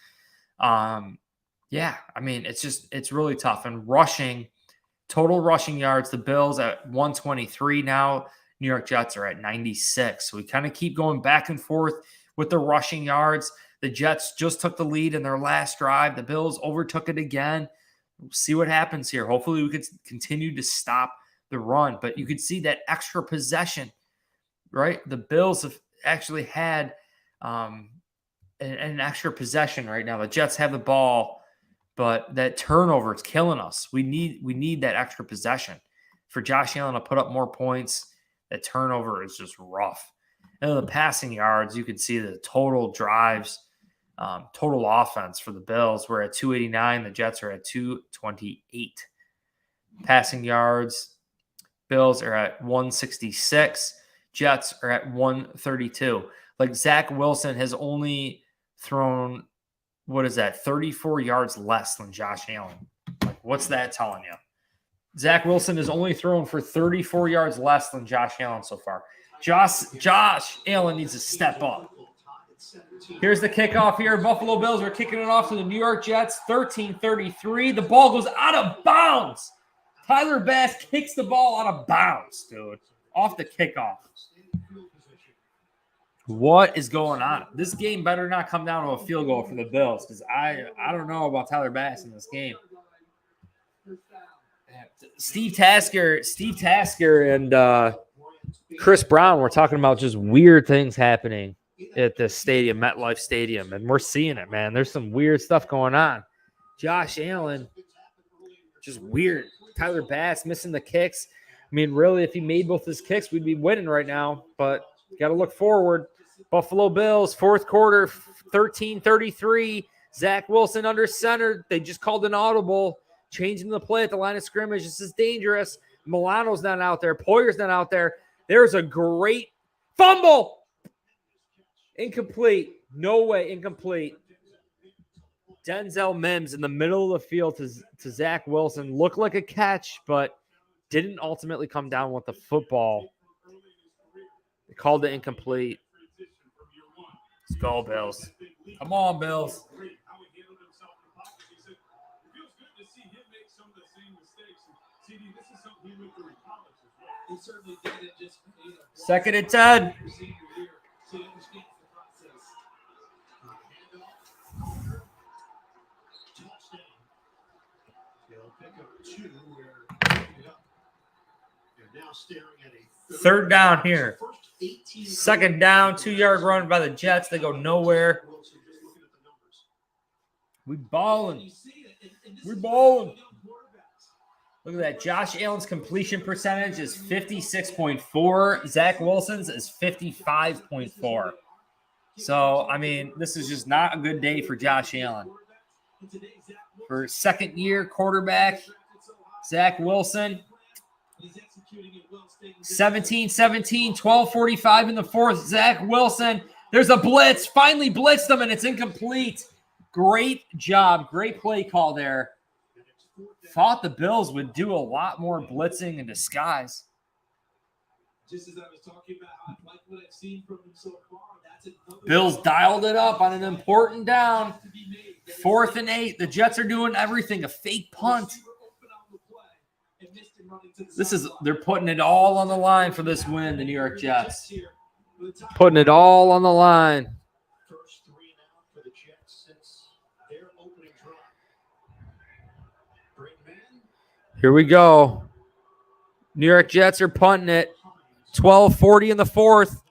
S1: Yeah, I mean, it's really tough. And total rushing yards, the Bills at 123 now. New York Jets are at 96. So we kind of keep going back and forth with the rushing yards. The Jets just took the lead in their last drive. The Bills overtook it again. We'll see what happens here. Hopefully we could continue to stop the run. But you could see that extra possession, right? The Bills have actually had an extra possession right now. The Jets have the ball, but that turnover is killing us. We need that extra possession for Josh Allen to put up more points. That turnover is just rough. And the passing yards, you can see the total drives, total offense for the Bills. We're at 289. The Jets are at 228. Passing yards, Bills are at 166. Jets are at 132. Like Zach Wilson has only thrown, 34 yards less than Josh Allen. Like, what's that telling you? Zach Wilson has only thrown for 34 yards less than Josh Allen so far. Josh Allen needs to step up. Here's the kickoff here. Buffalo Bills are kicking it off to the New York Jets, 13-33. The ball goes out of bounds. Tyler Bass kicks the ball out of bounds, dude, off the kickoff. What is going on? This game better not come down to a field goal for the Bills, because I don't know about Tyler Bass in this game. Steve Tasker and Chris Brown were talking about just weird things happening at the stadium, MetLife Stadium, and we're seeing it, man. There's some weird stuff going on. Josh Allen, just weird. Tyler Bass missing the kicks. I mean, really, if he made both his kicks, we'd be winning right now, but got to look forward. Buffalo Bills, fourth quarter, 13-33. Zach Wilson under center. They just called an audible, changing the play at the line of scrimmage. This is dangerous. Milano's not out there. Poyer's not out there. There's a great fumble. Incomplete. No way, incomplete. Denzel Mims in the middle of the field to Zach Wilson. Looked like a catch, but didn't ultimately come down with the football. They called it incomplete. Let's go, Bills. Come on, Bills. Second and 10. Third down here. Second down, 2-yard run by the Jets. They go nowhere. We balling. We balling. Look at that. Josh Allen's completion percentage is 56.4. Zach Wilson's is 55.4. So, I mean, this is just not a good day for Josh Allen. For second-year quarterback, Zach Wilson, 17-17, 12:45 in the fourth. Zach Wilson, there's a blitz. Finally blitzed them, and it's incomplete. Great job. Great play call there. Thought the Bills would do a lot more blitzing in disguise.
S3: Just as I was talking about, I like what I've seen from him so far.
S1: Bills dialed it up on an important down. 4th and 8. The Jets are doing everything. A fake punt. They're putting it all on the line for this win, the New York Jets. Putting it all on the line.
S2: First 3 now for the Jets since their opening drive.
S1: Here we go. New York Jets are punting it. 12:40 in the fourth.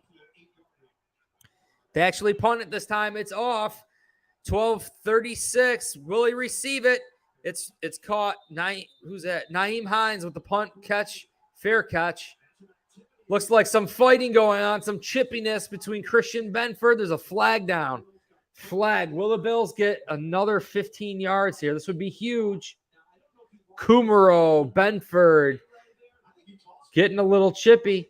S1: They actually punt it this time. It's off. 12:36. Will he receive it? It's caught. Who's that? Nyheim Hines with the punt catch. Fair catch. Looks like some fighting going on. Some chippiness between Christian Benford. There's a flag down. Flag. Will the Bills get another 15 yards here? This would be huge. Kumaro, Benford. Getting a little chippy.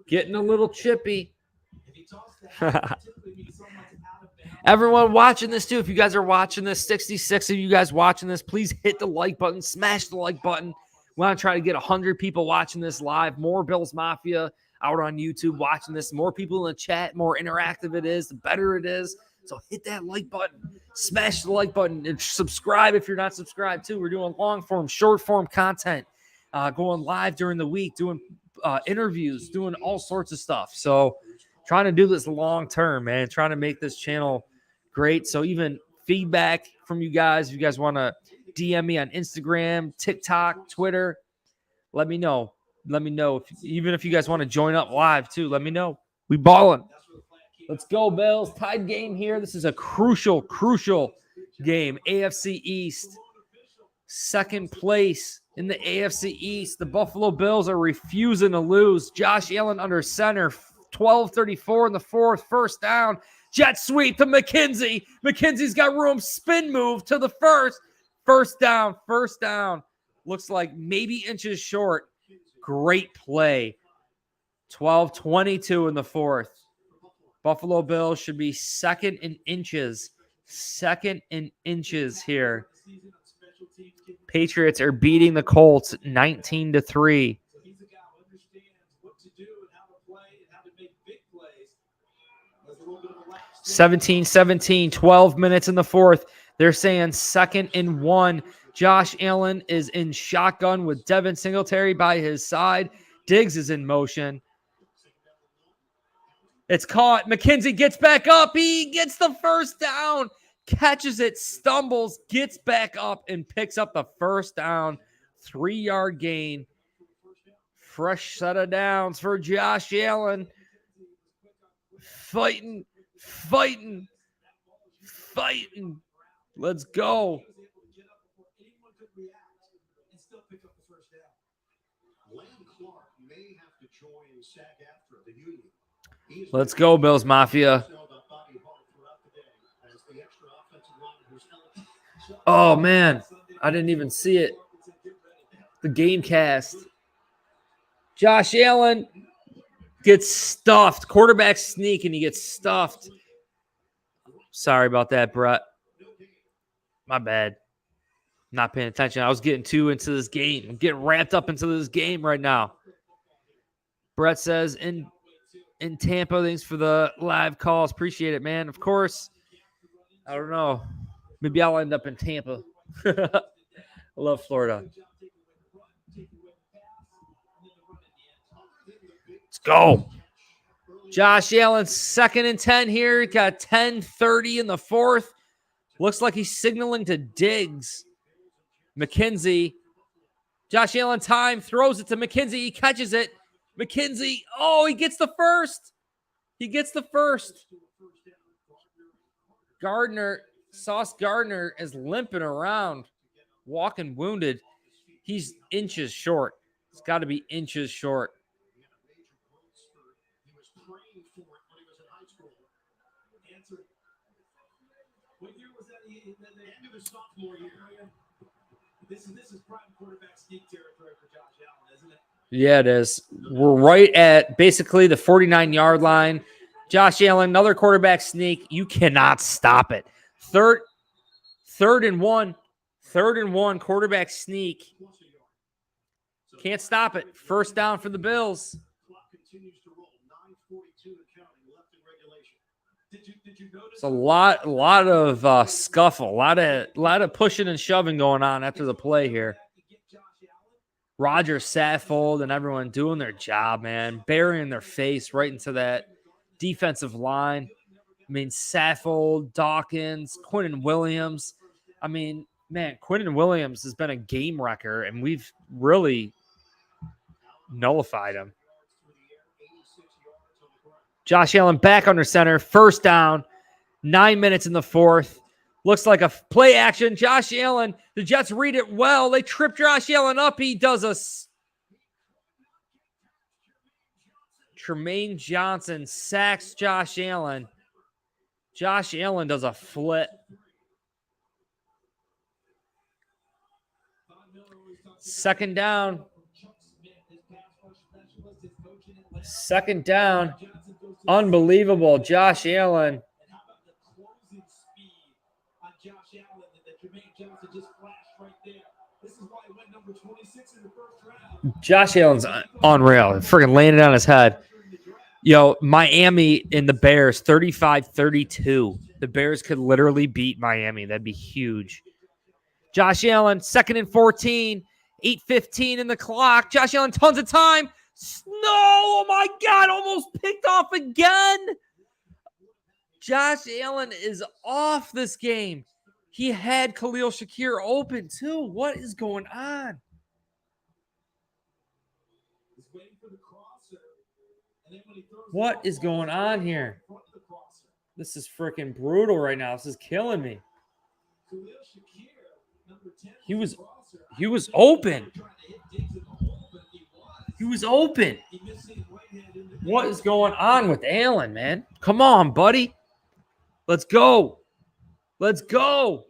S1: Getting a little chippy. Everyone watching this too, if you guys are watching this, 66 of you guys watching this, please hit the like button, smash the like button. We want to try to get 100 people watching this live. More Bills Mafia out on YouTube watching this. More people in the chat, more interactive it is, the better it is. So hit that like button, smash the like button, and subscribe if you're not subscribed too. We're doing long form, short form content, going live during the week, doing interviews, doing all sorts of stuff. So trying to do this long term, man, trying to make this channel great. So even feedback from you guys, if you guys want to DM me on Instagram, TikTok, Twitter, let me know. Let me know. Even if you guys want to join up live too, let me know. We balling. Let's go, Bills. Tied game here. This is a crucial game. AFC East. Second place in the AFC East. The Buffalo Bills are refusing to lose. Josh Allen under center. 12:34 in the fourth. First down. Jet sweep to McKenzie. McKenzie's got room. Spin move to the first. First down. Looks like maybe inches short. Great play. 12:22 in the fourth. Buffalo Bills should be second in inches. Second in inches here. Patriots are beating the Colts 19-3. 17-17, 12 minutes in the fourth. They're saying 2nd and 1. Josh Allen is in shotgun with Devin Singletary by his side. Diggs is in motion. It's caught. McKenzie gets back up. He gets the first down. Catches it, stumbles, gets back up, and picks up the first down. 3-yard gain. Fresh set of downs for Josh Allen. Fighting. Let's go. Let's go, Bills Mafia. Oh, man. I didn't even see it. The game cast. Josh Allen gets stuffed. Quarterback sneak, and he gets stuffed. Sorry about that, Brett. My bad. Not paying attention. I was getting too into this game. I'm getting wrapped up into this game right now. Brett says in Tampa, thanks for the live calls. Appreciate it, man. Of course. I don't know. Maybe I'll end up in Tampa. I love Florida. Let's go. Josh Allen, 2nd and 10 here. Got 10:30 in the fourth. Looks like he's signaling to Diggs. McKenzie. Josh Allen time. Throws it to McKenzie. He catches it. McKenzie. Oh, he gets the first. Sauce Gardner is limping around. Walking wounded. He's inches short. It's got to be inches short.
S3: What year was that? The end of his sophomore year. This is prime quarterback sneak territory for Josh Allen, isn't it?
S1: Yeah, it is. We're right at basically the 49-yard line. Josh Allen, another quarterback sneak. You cannot stop it. Third and one, quarterback sneak. Can't stop it. First down for the Bills. It's a lot of scuffle, a lot of pushing and shoving going on after the play here. Roger Saffold and everyone doing their job, man, burying their face right into that defensive line. I mean, Saffold, Dawkins, Quinnen Williams. I mean, man, Quinnen Williams has been a game wrecker, and we've really nullified him. Josh Allen back under center. First down. 9 minutes in the fourth. Looks like a play action. Josh Allen. The Jets read it well. They trip Josh Allen up. He does a Tremaine Johnson sacks Josh Allen. Josh Allen does a flip. Second down. Unbelievable. Josh Allen. Josh Allen's unreal. Freaking laying it on his head. Yo, Miami and the Bears, 35-32. The Bears could literally beat Miami. That'd be huge. Josh Allen, 2nd and 14, 8:15 in the clock. Josh Allen, tons of time. No, oh my God, almost picked off again. Josh Allen is off this game. He had Khalil Shakir open too. What is going on? What is going on here? This is freaking brutal right now. This is killing me. He was open. He was open. What is going on with Allen, man? Come on, buddy. Let's go. Let's go.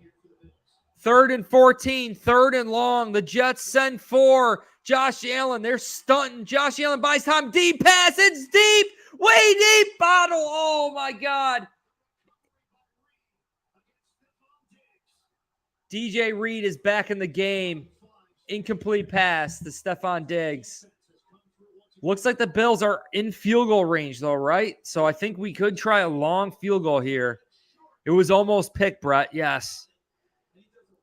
S1: 3rd and 14, 3rd and long. The Jets send 4. Josh Allen, they're stunting. Josh Allen buys time. Deep pass. It's deep. Way deep. Bottle. Oh, my God. DJ Reed is back in the game. Incomplete pass to Stephon Diggs. Looks like the Bills are in field goal range, though, right? So I think we could try a long field goal here. It was almost picked, Brett. Yes.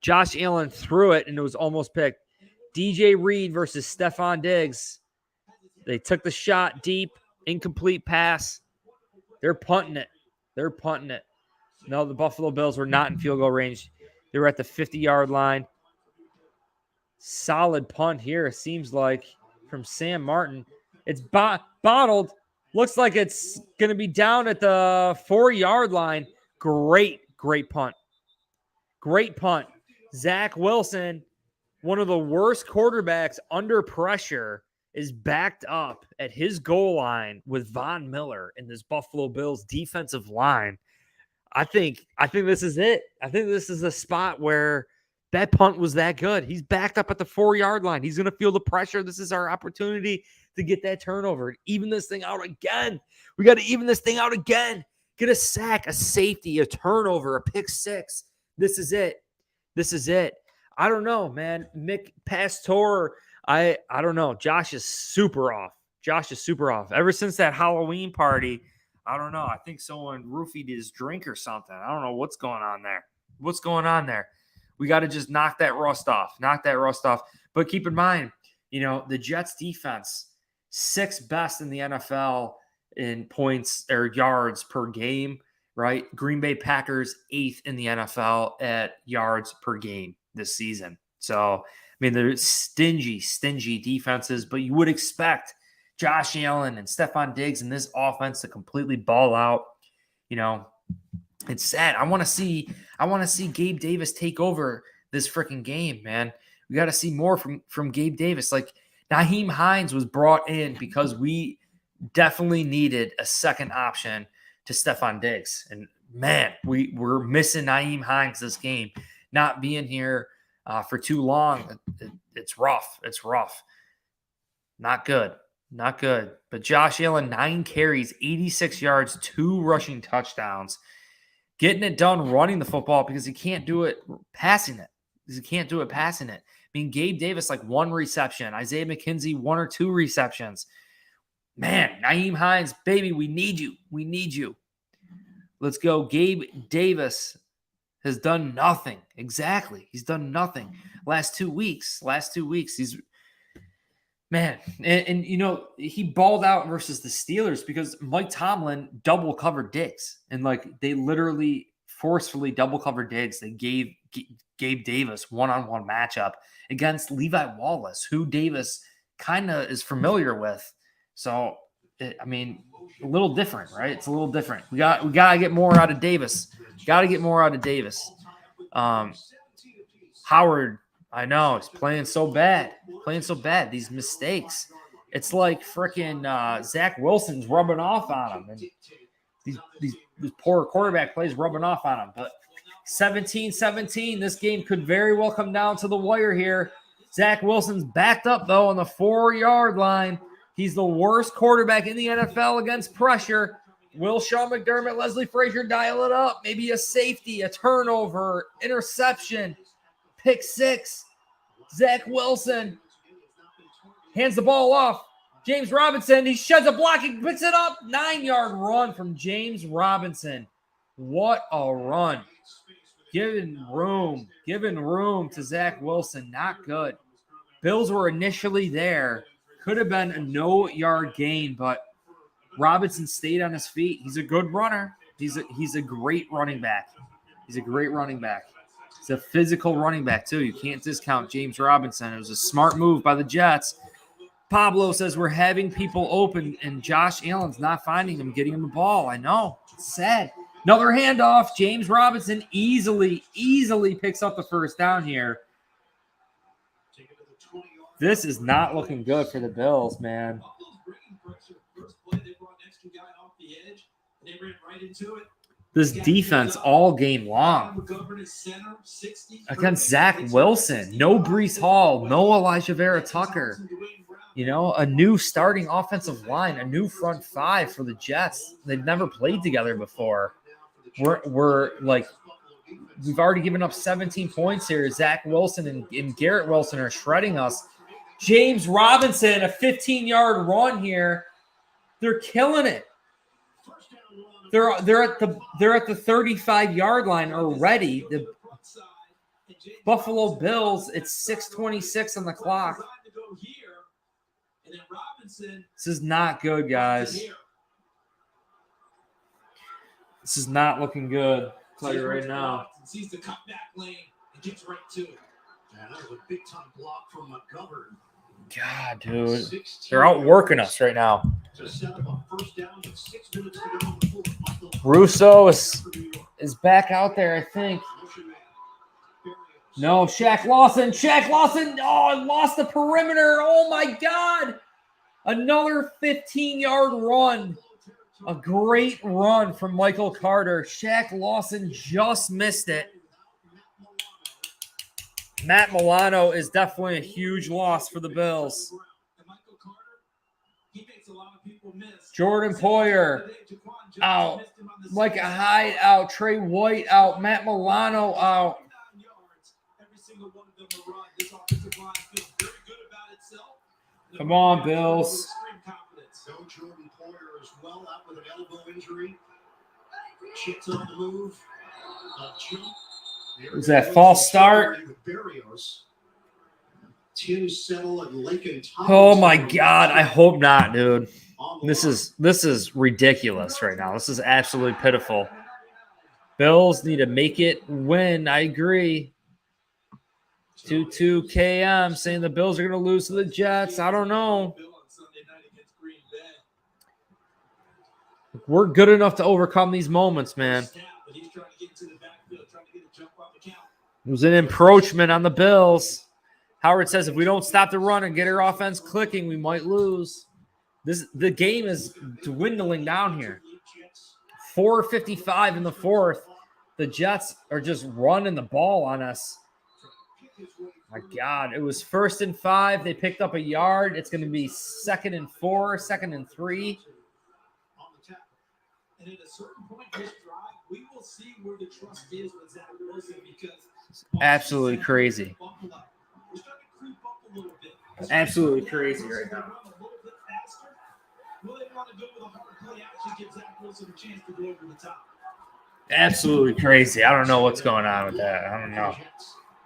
S1: Josh Allen threw it, and it was almost picked. DJ Reed versus Stephon Diggs. They took the shot deep. Incomplete pass. They're punting it. They're punting it. No, the Buffalo Bills were not in field goal range. They were at the 50-yard line. Solid punt here, it seems like, from Sam Martin. It's bottled. Looks like it's going to be down at the 4-yard line. Great punt. Great punt. Zach Wilson, one of the worst quarterbacks under pressure, is backed up at his goal line with Von Miller in this Buffalo Bills defensive line. I think this is it. I think this is a spot where that punt was that good. He's backed up at the 4-yard line. He's going to feel the pressure. This is our opportunity to get that turnover. Even this thing out again. We got to even this thing out again. Get a sack, a safety, a turnover, a pick six. This is it. This is it. I don't know, man. Mick Pastor, I don't know. Josh is super off. Josh is super off. Ever since that Halloween party, I don't know. I think someone roofied his drink or something. I don't know what's going on there. What's going on there? We got to just knock that rust off. Knock that rust off. But keep in mind, the Jets defense, 6th best in the NFL in points or yards per game, right? Green Bay Packers, 8th in the NFL at yards per game this season. So, they're stingy defenses, but you would expect Josh Allen and Stephon Diggs in this offense to completely ball out. It's sad. I want to see Gabe Davis take over this freaking game, man. We got to see more from Gabe Davis. Like, Nyheim Hines was brought in because we definitely needed a second option to Stephon Diggs. And man, we're missing Nyheim Hines this game. Not being here for too long. It's rough. It's rough. Not good. Not good. But Josh Allen, 9 carries, 86 yards, 2 rushing touchdowns. Getting it done running the football because he can't do it passing it. Gabe Davis, 1 reception. Isaiah McKenzie, 1 or 2 receptions. Man, Nyheim Hines, baby, we need you. We need you. Let's go. Gabe Davis has done nothing. Exactly. He's done nothing. Last 2 weeks. He's man. And he balled out versus the Steelers because Mike Tomlin double covered Diggs. And they literally forcefully double covered Diggs. They gave Gabe Davis one-on-one matchup against Levi Wallace, who Davis kind of is familiar with. So, a little different, right? It's a little different. We got to get more out of Davis. Howard, I know, he's playing so bad. These mistakes. It's like freaking Zach Wilson's rubbing off on him. And these poor quarterback plays rubbing off on him. But 17-17, this game could very well come down to the wire here. Zach Wilson's backed up, though, on the 4-yard line. He's the worst quarterback in the NFL against pressure. Will Sean McDermott, Leslie Frazier dial it up? Maybe a safety, a turnover, interception, pick six. Zach Wilson hands the ball off. James Robinson, he sheds a block, he picks it up. 9-yard run from James Robinson. What a run. Giving room to Zach Wilson. Not good. Bills were initially there. Could have been a no-yard gain, but Robinson stayed on his feet. He's a good runner. He's a great running back. He's a great running back. He's a physical running back, too. You can't discount James Robinson. It was a smart move by the Jets. Pablo says we're having people open, and Josh Allen's not finding him, getting him the ball. I know. It's sad. Another handoff. James Robinson easily picks up the first down here. This is not looking good for the Bills, man. This defense all game long against Zach Wilson. No Breece Hall. No Elijah Vera Tucker. You know, a new starting offensive line, a new front five for the Jets. They've never played together before. We're like, we've already given up 17 points here. Zach Wilson and Garrett Wilson are shredding us. James Robinson, a 15-yard run here. They're killing it. They're at the 35-yard line already. The Buffalo Bills, it's 6:26 on the clock. This is not good, guys. This is not looking good. I'll tell you right now.
S3: Sees the cutback lane and gets right to it.
S2: And that was a big time block from McGovern.
S1: God, dude. They're outworking us right now.
S2: To set up a first down with 6 minutes to go in the fourth.
S1: Russo is back out there, I think. No, Shaq Lawson. Oh, lost the perimeter. Oh, my God. Another 15-yard run. A great run from Michael Carter. Shaq Lawson just missed it. Matt Milano is definitely a huge loss for the Bills. Jordan Poyer out. Micah Hyde out. Trey White out. Matt Milano out. Come on, Bills.
S2: So Jordan Poyer as well, out with an elbow injury. Chits on the move.
S1: Was that false start? Oh my God! I hope not, dude. This is ridiculous right now. This is absolutely pitiful. Bills need to make it win. I agree. 2-2 KM saying the Bills are going to lose to the Jets. I don't know. We're good enough to overcome these moments, man. It was an encroachment on the Bills. Howard says if we don't stop the run and get our offense clicking, we might lose. The game is dwindling down here. 4:55 in the fourth. The Jets are just running the ball on us. My God, it was 1st and 5. They picked up a yard. It's going to be 2nd and 4, 2nd and 3.
S3: And at a certain point in this drive, we will see where the trust is with Zach Wilson because
S1: it's absolutely crazy. Absolutely crazy right now. Absolutely crazy. I don't know what's going on with that. I don't know.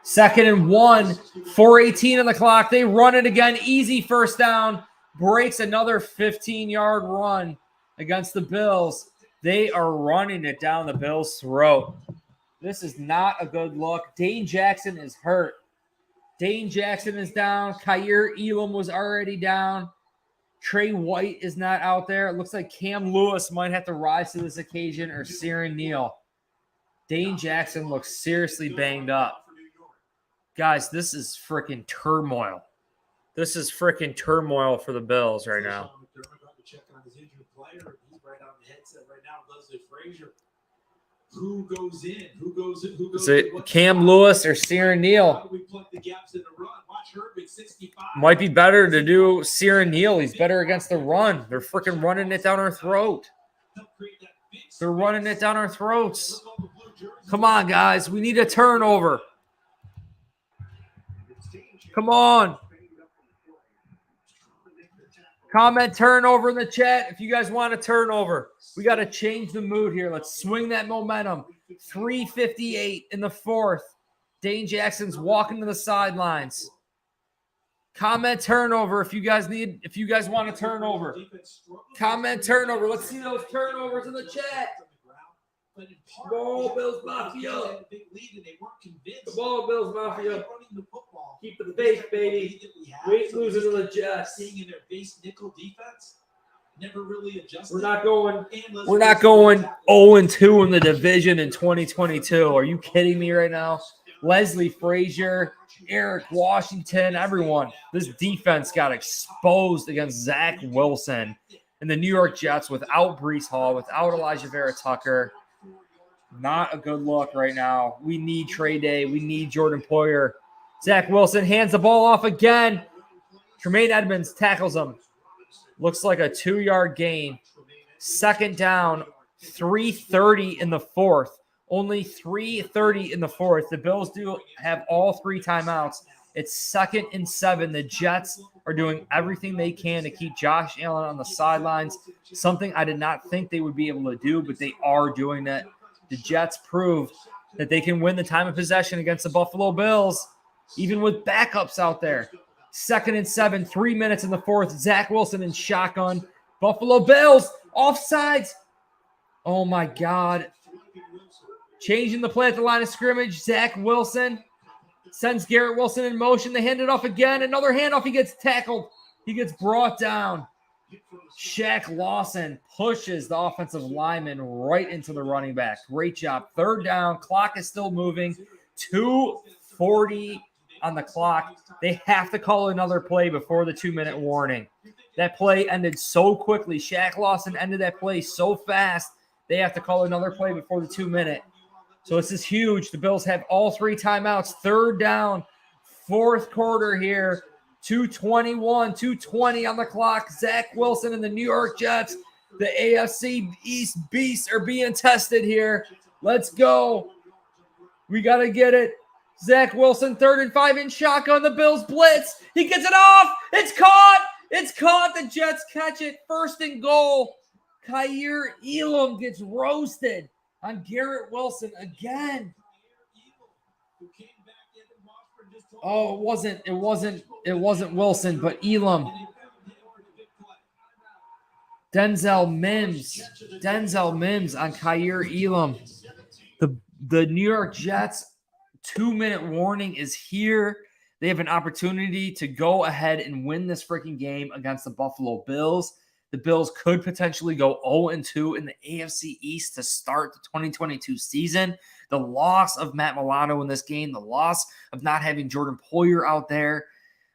S1: 2nd and 1, 4:18 on the clock. They run it again. Easy first down. Breaks another 15-yard run against the Bills. They are running it down the Bills' throat. This is not a good look. Dane Jackson is hurt. Dane Jackson is down. Kyer Elam was already down. Trey White is not out there. It looks like Cam Lewis might have to rise to this occasion or Ciaran Neal. Dane Jackson looks seriously banged up. Guys, this is freaking turmoil. This is freaking turmoil for the Bills right now.
S3: Who goes in? Who goes in?
S1: Is it Cam Lewis or Ciaran Neal? Might be better to do Ciaran Neal. He's better against the run. They're freaking running it down our throat. They're running it down our throats. Come on, guys. We need a turnover. Come on. Comment turnover in the chat if you guys want a turnover. We got to change the mood here. Let's swing that momentum. 3:58 in the fourth. Dane Jackson's walking to the sidelines. Comment turnover if you guys want a turnover. Comment turnover. Let's see those turnovers in the chat. Come on, Bills Mafia. Come on, Bills Mafia. Keep the faith, baby. We ain't losing to the Jets.
S3: Seeing in their base nickel defense, never really adjusted.
S1: We're not going 0-2 in the division in 2022. Are you kidding me right now? Leslie Frazier, Eric Washington, everyone. This defense got exposed against Zach Wilson and the New York Jets without Breece Hall, without Elijah Vera Tucker. Not a good look right now. We need Trey Day. We need Jordan Poyer. Zach Wilson hands the ball off again. Tremaine Edmonds tackles him. Looks like a 2-yard gain. Second down, 3:30 in the fourth. Only 3:30 in the fourth. The Bills do have all 3 timeouts. It's 2nd and 7. The Jets are doing everything they can to keep Josh Allen on the sidelines, something I did not think they would be able to do, but they are doing that. The Jets proved that they can win the time of possession against the Buffalo Bills, even with backups out there. 2nd and 7, 3 minutes in the fourth. Zach Wilson in shotgun. Buffalo Bills, offsides. Oh, my God. Changing the play at the line of scrimmage. Zach Wilson sends Garrett Wilson in motion. They hand it off again. Another handoff. He gets tackled. He gets brought down. Shaq Lawson pushes the offensive lineman right into the running back. Great job. 3rd down. Clock is still moving. 2:40 on the clock. They have to call another play before the 2-minute warning. That play ended so quickly. Shaq Lawson ended that play so fast. They have to call another play before the 2-minute. So this is huge. The Bills have all 3 timeouts. 3rd down, 4th quarter here. 2:20 on the clock. Zach Wilson and the New York Jets, the AFC East beasts, are being tested here. Let's go. We got to get it. Zach Wilson, 3rd and 5 in shotgun. The Bills blitz. He gets it off. It's caught. It's caught. The Jets catch it. 1st and goal. Kaiir Elam gets roasted on Garrett Wilson again. Oh, it wasn't Wilson, but Elam. Denzel Mims on Kaiir Elam. The New York Jets 2-minute warning is here. They have an opportunity to go ahead and win this freaking game against the Buffalo Bills. The Bills could potentially go 0-2 in the AFC East to start the 2022 season. The loss of Matt Milano in this game, the loss of not having Jordan Poyer out there.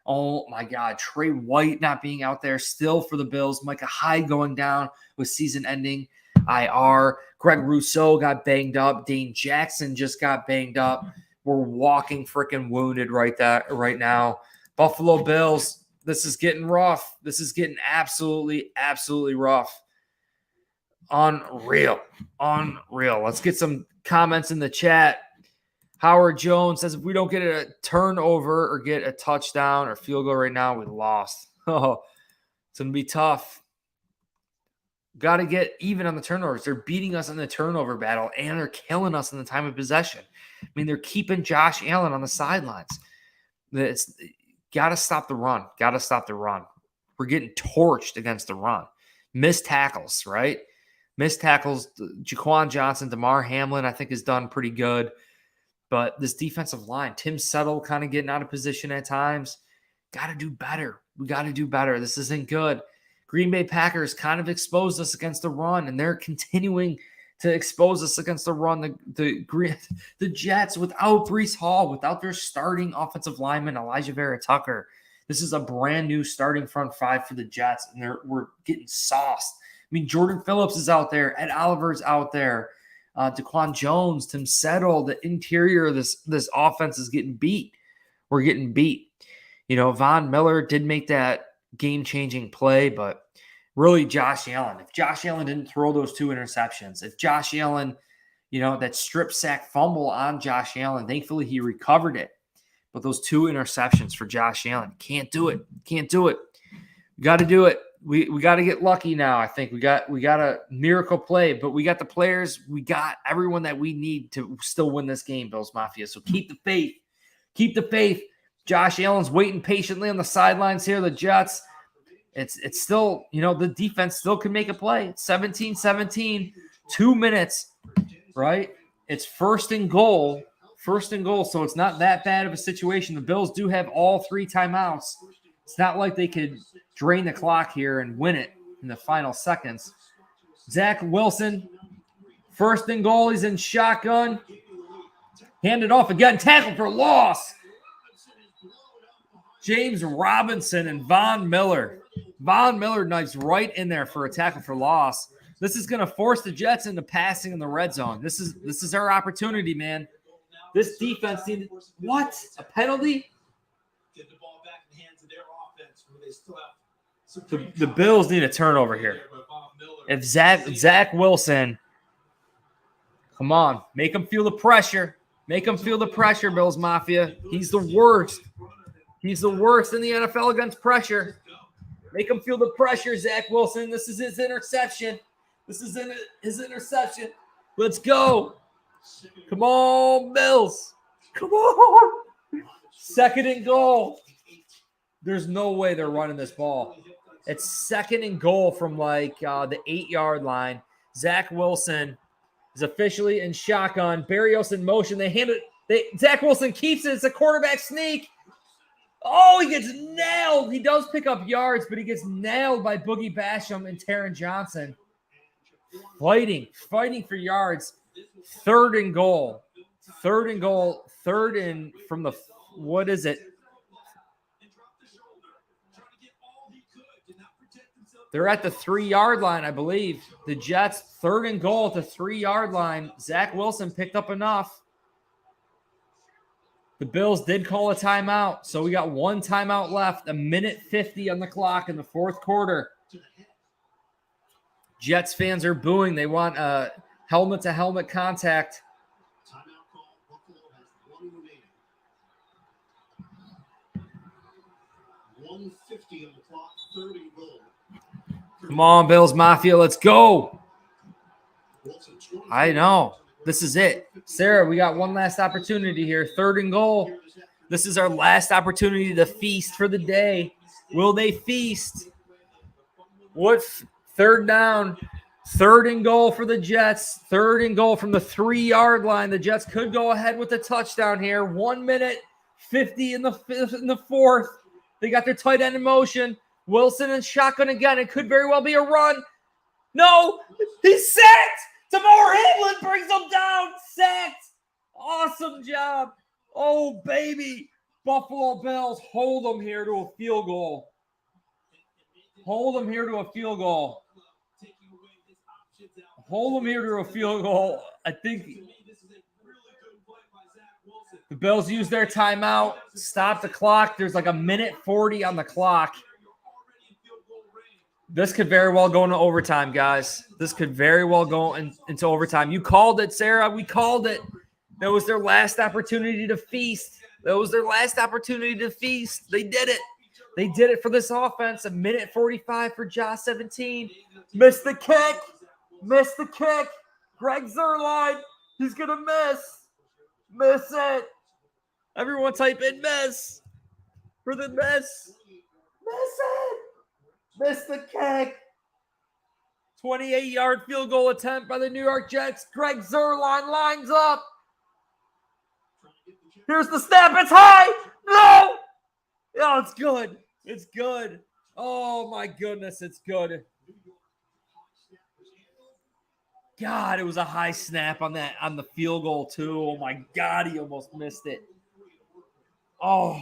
S1: Oh, my God. Trey White not being out there still for the Bills. Micah Hyde going down with season-ending IR. Greg Rousseau got banged up. Dane Jackson just got banged up. We're walking freaking wounded right now. Buffalo Bills, this is getting rough. This is getting absolutely, absolutely rough. Unreal. Let's get some comments in the chat. Howard Jones says, if we don't get a turnover or get a touchdown or field goal right now, we lost. Oh, it's going to be tough. Got to get even on the turnovers. They're beating us in the turnover battle, and they're killing us in the time of possession. I mean, they're keeping Josh Allen on the sidelines. It's got to stop the run. We're getting torched against the run. Missed tackles, right? Missed tackles. Jaquan Johnson, DeMar Hamlin, I think, has done pretty good. But this defensive line, Tim Settle kind of getting out of position at times. Got to do better. We got to do better. This isn't good. Green Bay Packers kind of exposed us against the run, and they're continuing to expose us against the run. The Jets, without Breece Hall, without their starting offensive lineman, Elijah Vera Tucker, this is a brand new starting front 5 for the Jets, and we're getting sauced. I mean, Jordan Phillips is out there. Ed Oliver's out there. Daquan Jones, Tim Settle, the interior of this offense is getting beat. We're getting beat. You know, Von Miller did make that game-changing play, but really Josh Allen. If Josh Allen didn't throw those 2 interceptions, if Josh Allen, that strip sack fumble on Josh Allen, thankfully he recovered it. But those 2 interceptions for Josh Allen, can't do it. We got to do it. we got to get lucky now. I think we got a miracle play, but we got the players, we got everyone that we need to still win this game, Bills Mafia. So keep the faith. Keep the faith. Josh Allen's waiting patiently on the sidelines here. The Jets, it's still, the defense still can make a play. 17-17, 2 minutes, right? It's first and goal. So it's not that bad of a situation. The Bills do have all 3 timeouts. It's not like they could drain the clock here and win it in the final seconds. Zach Wilson, first and goal. He's in shotgun. Handed off again. Tackle for loss. James Robinson and Von Miller. Von Miller knifes right in there for a tackle for loss. This is going to force the Jets into passing in the red zone. This is our opportunity, man. This defense needs – what? A penalty?
S3: Get the ball back in the hands of their offense where they still have
S1: The Bills need a turnover here. If Zach Wilson – come on. Make him feel the pressure. Make him feel the pressure, Bills Mafia. He's the worst. He's the worst in the NFL against pressure. Make him feel the pressure, Zach Wilson. This is his interception. His interception. Let's go. Come on, Bills. Come on. Second and goal. There's no way they're running this ball. It's second and goal from like the 8-yard line. Zach Wilson is officially in shotgun. Barrios in motion. They hand it. Zach Wilson keeps it. It's a quarterback sneak. Oh, he gets nailed. He does pick up yards, but he gets nailed by Boogie Basham and Taron Johnson. Fighting for yards. Third and goal. Third and from the, what is it? They're at the 3-yard line, I believe. The Jets, third and goal at the 3-yard line. Zach Wilson picked up enough. The Bills did call a timeout, so we got 1 timeout left, 1:50 on the clock in the fourth quarter. Jets fans are booing. They want helmet-to-helmet contact.
S2: Timeout call. Buffalo has 1 remaining. 1:50 on the clock, 30 goal.
S1: Come on, Bills Mafia, let's go. I know. This is it. Sarah, we got one last opportunity here. Third and goal. This is our last opportunity to feast for the day. Will they feast? What? Third down. Third and goal for the Jets. Third and goal from the 3-yard line. The Jets could go ahead with the touchdown here. 1:50 in the fourth. They got their tight end in motion. Wilson and shotgun again. It could very well be a run. No, he's sacked. Damar Hamlin brings him down. Sacked. Awesome job. Oh, baby. Buffalo Bills hold them here to a field goal. Hold them here to a field goal. Hold them here to a field goal. I think the Bills use their timeout. Stop the clock. There's like 1:40 on the clock. This could very well go into overtime, guys. This could very well go into overtime. You called it, Sarah. We called it. That was their last opportunity to feast. They did it. They did it for this offense. 1:45 for Josh 17. Missed the kick. Greg Zuerlein. He's going to miss. Miss it. Everyone type in miss. For the miss. Miss it. Missed the kick. 28-yard field goal attempt by the New York Jets. Greg Zuerlein lines up. Here's the snap. It's high. No. Oh, it's good. It's good. Oh, my goodness. It's good. God, it was a high snap on the field goal, too. Oh, my God. He almost missed it. Oh.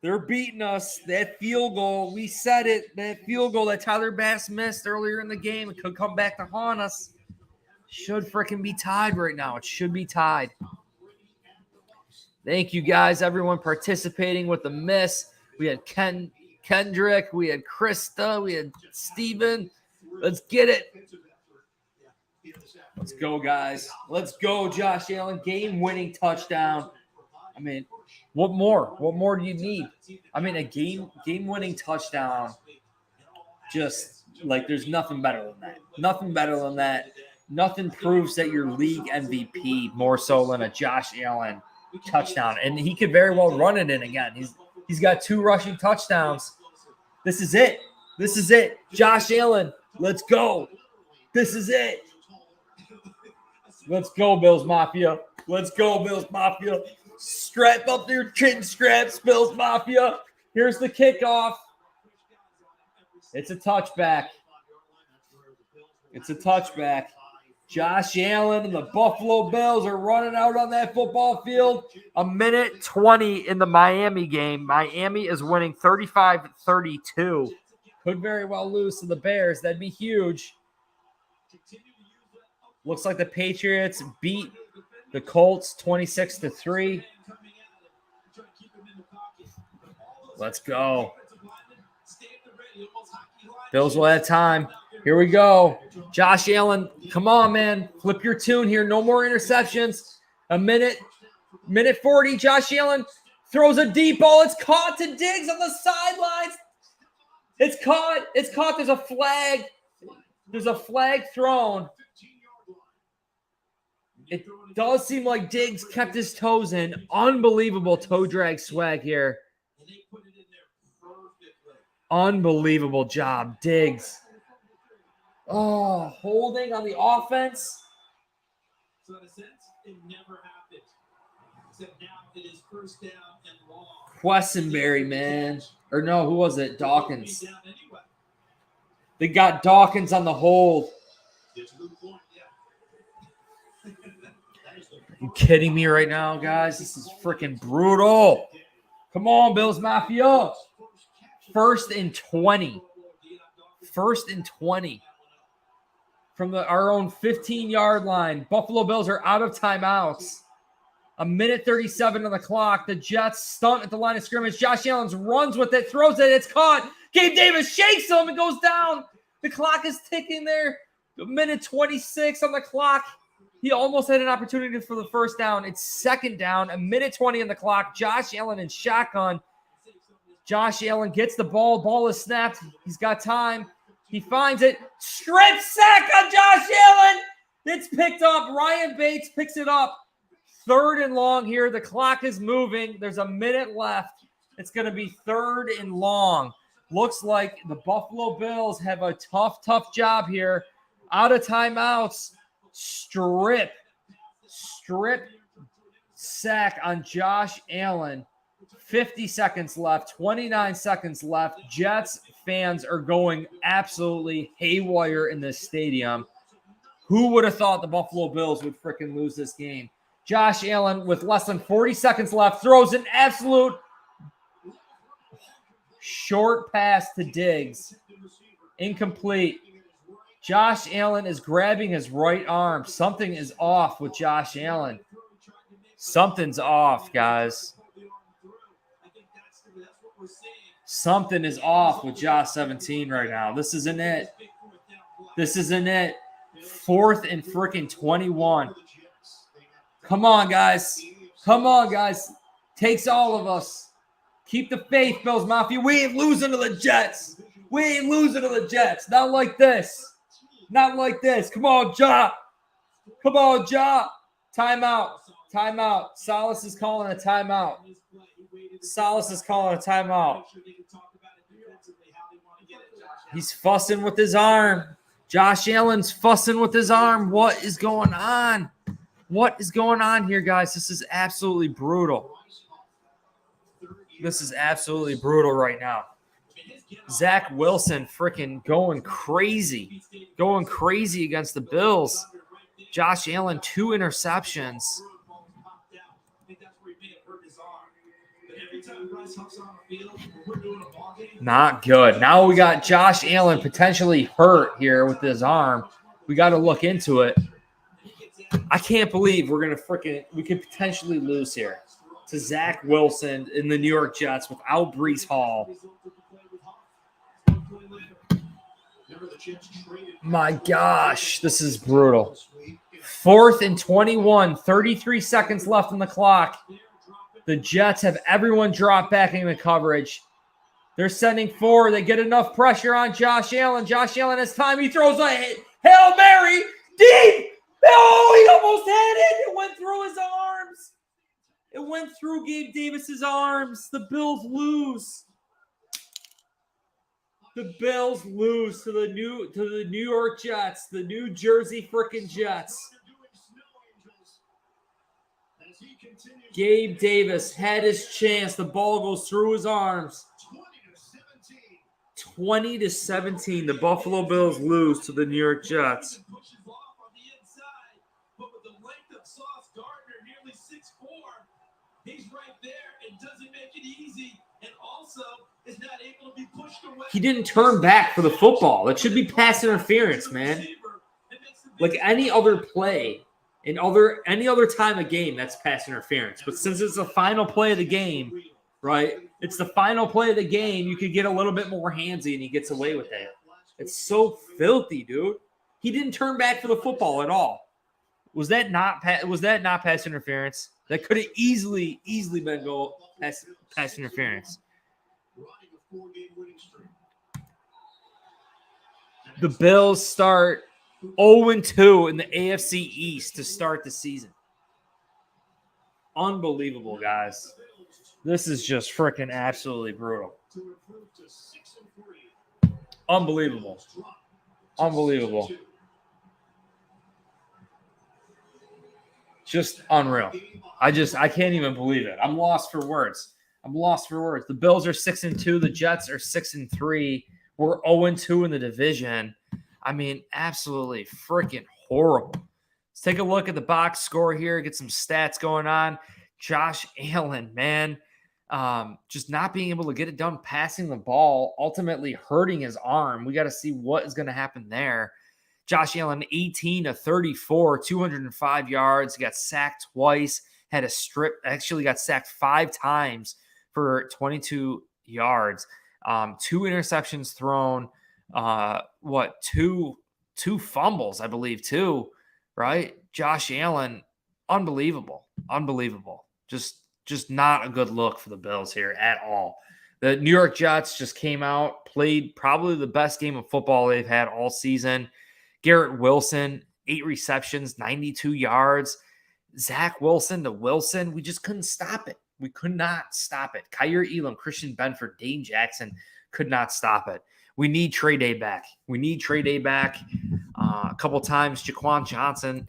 S1: They're beating us. That field goal, we said it. That field goal that Tyler Bass missed earlier in the game, it could come back to haunt us. Should freaking be tied right now. It should be tied. Thank you guys, everyone participating with the miss. We had Kendrick, we had Krista, we had Steven. Let's get it. Let's go, guys. Let's go, Josh Allen. Game-winning touchdown. I mean, what more? What more do you need? I mean, a game-winning touchdown just like there's nothing better than that. Nothing better than that. Nothing proves that you're league MVP more so than a Josh Allen touchdown. And he could very well run it in again. He's got 2 rushing touchdowns. This is it. This is it. Josh Allen, let's go. This is it. Let's go, Bills Mafia. Let's go, Bills Mafia. Strap up your chin straps, Bills Mafia. Here's the kickoff. It's a touchback. It's a touchback. Josh Allen and the Buffalo Bills are running out on that football field. 1:20 in the Miami game. Miami is winning 35-32. Could very well lose to the Bears. That'd be huge. Looks like the Patriots beat the Colts 26-3. Let's go. Bills will have time. Here we go. Josh Allen, come on, man. Flip your tune here. No more interceptions. Minute 40. Josh Allen throws a deep ball. It's caught to Diggs on the sidelines. It's caught. It's caught. There's a flag. There's a flag thrown. It does seem like Diggs kept his toes in. Unbelievable toe drag swag here. Unbelievable job, Diggs. Oh, holding on the offense.
S3: So in a sense, it never happened. Except now it is first down and long.
S1: Questenberry, man. Or no, who was it? Dawkins. They got Dawkins on the hold. Are you kidding me right now, guys? This is freaking brutal. Come on, Bills Mafia. 1st and 20. 1st and 20. From our own 15-yard line. Buffalo Bills are out of timeouts. 1:37 on the clock. The Jets stunt at the line of scrimmage. Josh Allen runs with it, throws it. It's caught. Gabe Davis shakes him and goes down. The clock is ticking there. 1:26 on the clock. He almost had an opportunity for the first down. It's 2nd down. 1:20 on the clock. Josh Allen in shotgun. Josh Allen gets the ball. Ball is snapped. He's got time. He finds it. Strip sack on Josh Allen. It's picked up. Ryan Bates picks it up. 3rd and long here. The clock is moving. There's a minute left. It's going to be 3rd and long. Looks like the Buffalo Bills have a tough job here. Out of timeouts. Strip sack on Josh Allen. 50 seconds left, 29 seconds left. Jets fans are going absolutely haywire in this stadium. Who would have thought the Buffalo Bills would freaking lose this game? Josh Allen, with less than 40 seconds left, throws an absolute short pass to Diggs. Incomplete. Josh Allen is grabbing his right arm. Something is off with Josh Allen. Something's off, guys. Something is off with Josh 17 right now. This isn't it. This isn't it. 4th and freaking 21. Come on, guys. Come on, guys. Takes all of us. Keep the faith, Bills Mafia. We ain't losing to the Jets. We ain't losing to the Jets. Not like this. Not like this. Come on, Ja. Come on, Ja. Timeout. Timeout. Salas is calling a timeout. Salas is calling a timeout. He's fussing with his arm. Josh Allen's fussing with his arm. What is going on? What is going on here, guys? This is absolutely brutal. This is absolutely brutal right now. Zach Wilson freaking going crazy. Going crazy against the Bills. Josh Allen, 2 interceptions. Not good. Now we got Josh Allen potentially hurt here with his arm. We got to look into it. I can't believe we could potentially lose here to Zach Wilson in the New York Jets without Breece Hall. My gosh, this is brutal. 4th and 21, 33 seconds left on the clock. The Jets have everyone drop back into coverage. They're sending 4. They get enough pressure on Josh Allen. Josh Allen has time. He throws a Hail Mary deep. Oh, he almost had it. It went through his arms. It went through Gabe Davis's arms. The Bills lose. The Bills lose to the New York Jets, the New Jersey frickin' Jets. Gabe Davis had his chance. The ball goes through his arms. 20-17. The Buffalo Bills lose to the New York Jets.
S3: He's right there. It doesn't make it easy, and also is not able to be pushed away.
S1: He didn't turn back for the football. It should be pass interference, man. Like any other play, in any other time of game, that's pass interference. But since it's the final play of the game, right? It's the final play of the game. You could get a little bit more handsy, and he gets away with that. It's so filthy, dude. He didn't turn back for the football at all. Was that not pass interference? That could have easily been pass interference. The Bills start 0-2 in the AFC East to start the season. Unbelievable, guys. This is just freaking absolutely brutal. Unbelievable. Unbelievable. Just unreal. I can't even believe it. I'm lost for words. The Bills are 6-2. The Jets are 6-3. We're 0-2 in the division. I mean, absolutely freaking horrible. Let's take a look at the box score here. Get some stats going on. Josh Allen, man, just not being able to get it done passing the ball, ultimately hurting his arm. We got to see what is going to happen there. Josh Allen, 18-34, 205 yards, got sacked twice, had a strip, actually got sacked 5 times for 22 yards. 2 interceptions thrown, two fumbles, I believe, too, right? Josh Allen, unbelievable. Just not a good look for the Bills here at all. The New York Jets just came out, played probably the best game of football they've had all season. Garrett Wilson, 8 receptions, 92 yards. Zach Wilson to Wilson, we just couldn't stop it. We could not stop it. Kyer Elam, Christian Benford, Dane Jackson could not stop it. We need Trey Day back. A couple times, Jaquan Johnson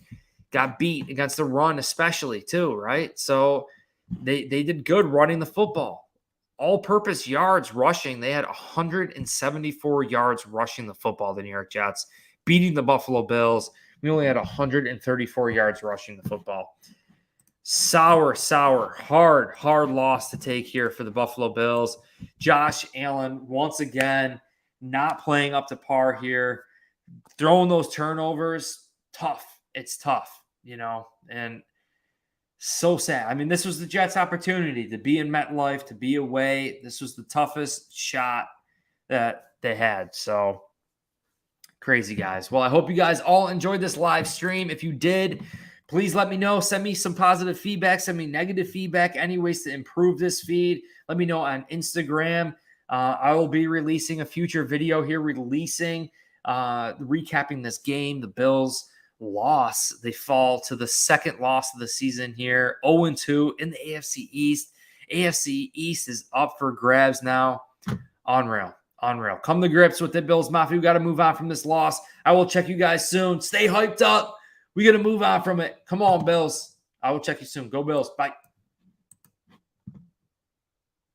S1: got beat against the run, especially too, right? So they did good running the football. All-purpose yards rushing. They had 174 yards rushing the football, the New York Jets, beating the Buffalo Bills. We only had 134 yards rushing the football. Sour, hard loss to take here for the Buffalo Bills. Josh Allen, once again, not playing up to par here. Throwing those turnovers, tough. It's tough, and so sad. I mean, this was the Jets' opportunity to be in MetLife, to be away. This was the toughest shot that they had. So, crazy, guys. Well, I hope you guys all enjoyed this live stream. If you did, please let me know. Send me some positive feedback. Send me negative feedback. Any ways to improve this feed, let me know on Instagram. I will be releasing a future video here, recapping this game. The Bills loss. They fall to the second loss of the season here, 0-2 in the AFC East. AFC East is up for grabs now. Unreal. Come to grips with it, Bills Mafia. We got to move on from this loss. I will check you guys soon. Stay hyped up. We got to move on from it. Come on, Bills. I will check you soon. Go Bills. Bye.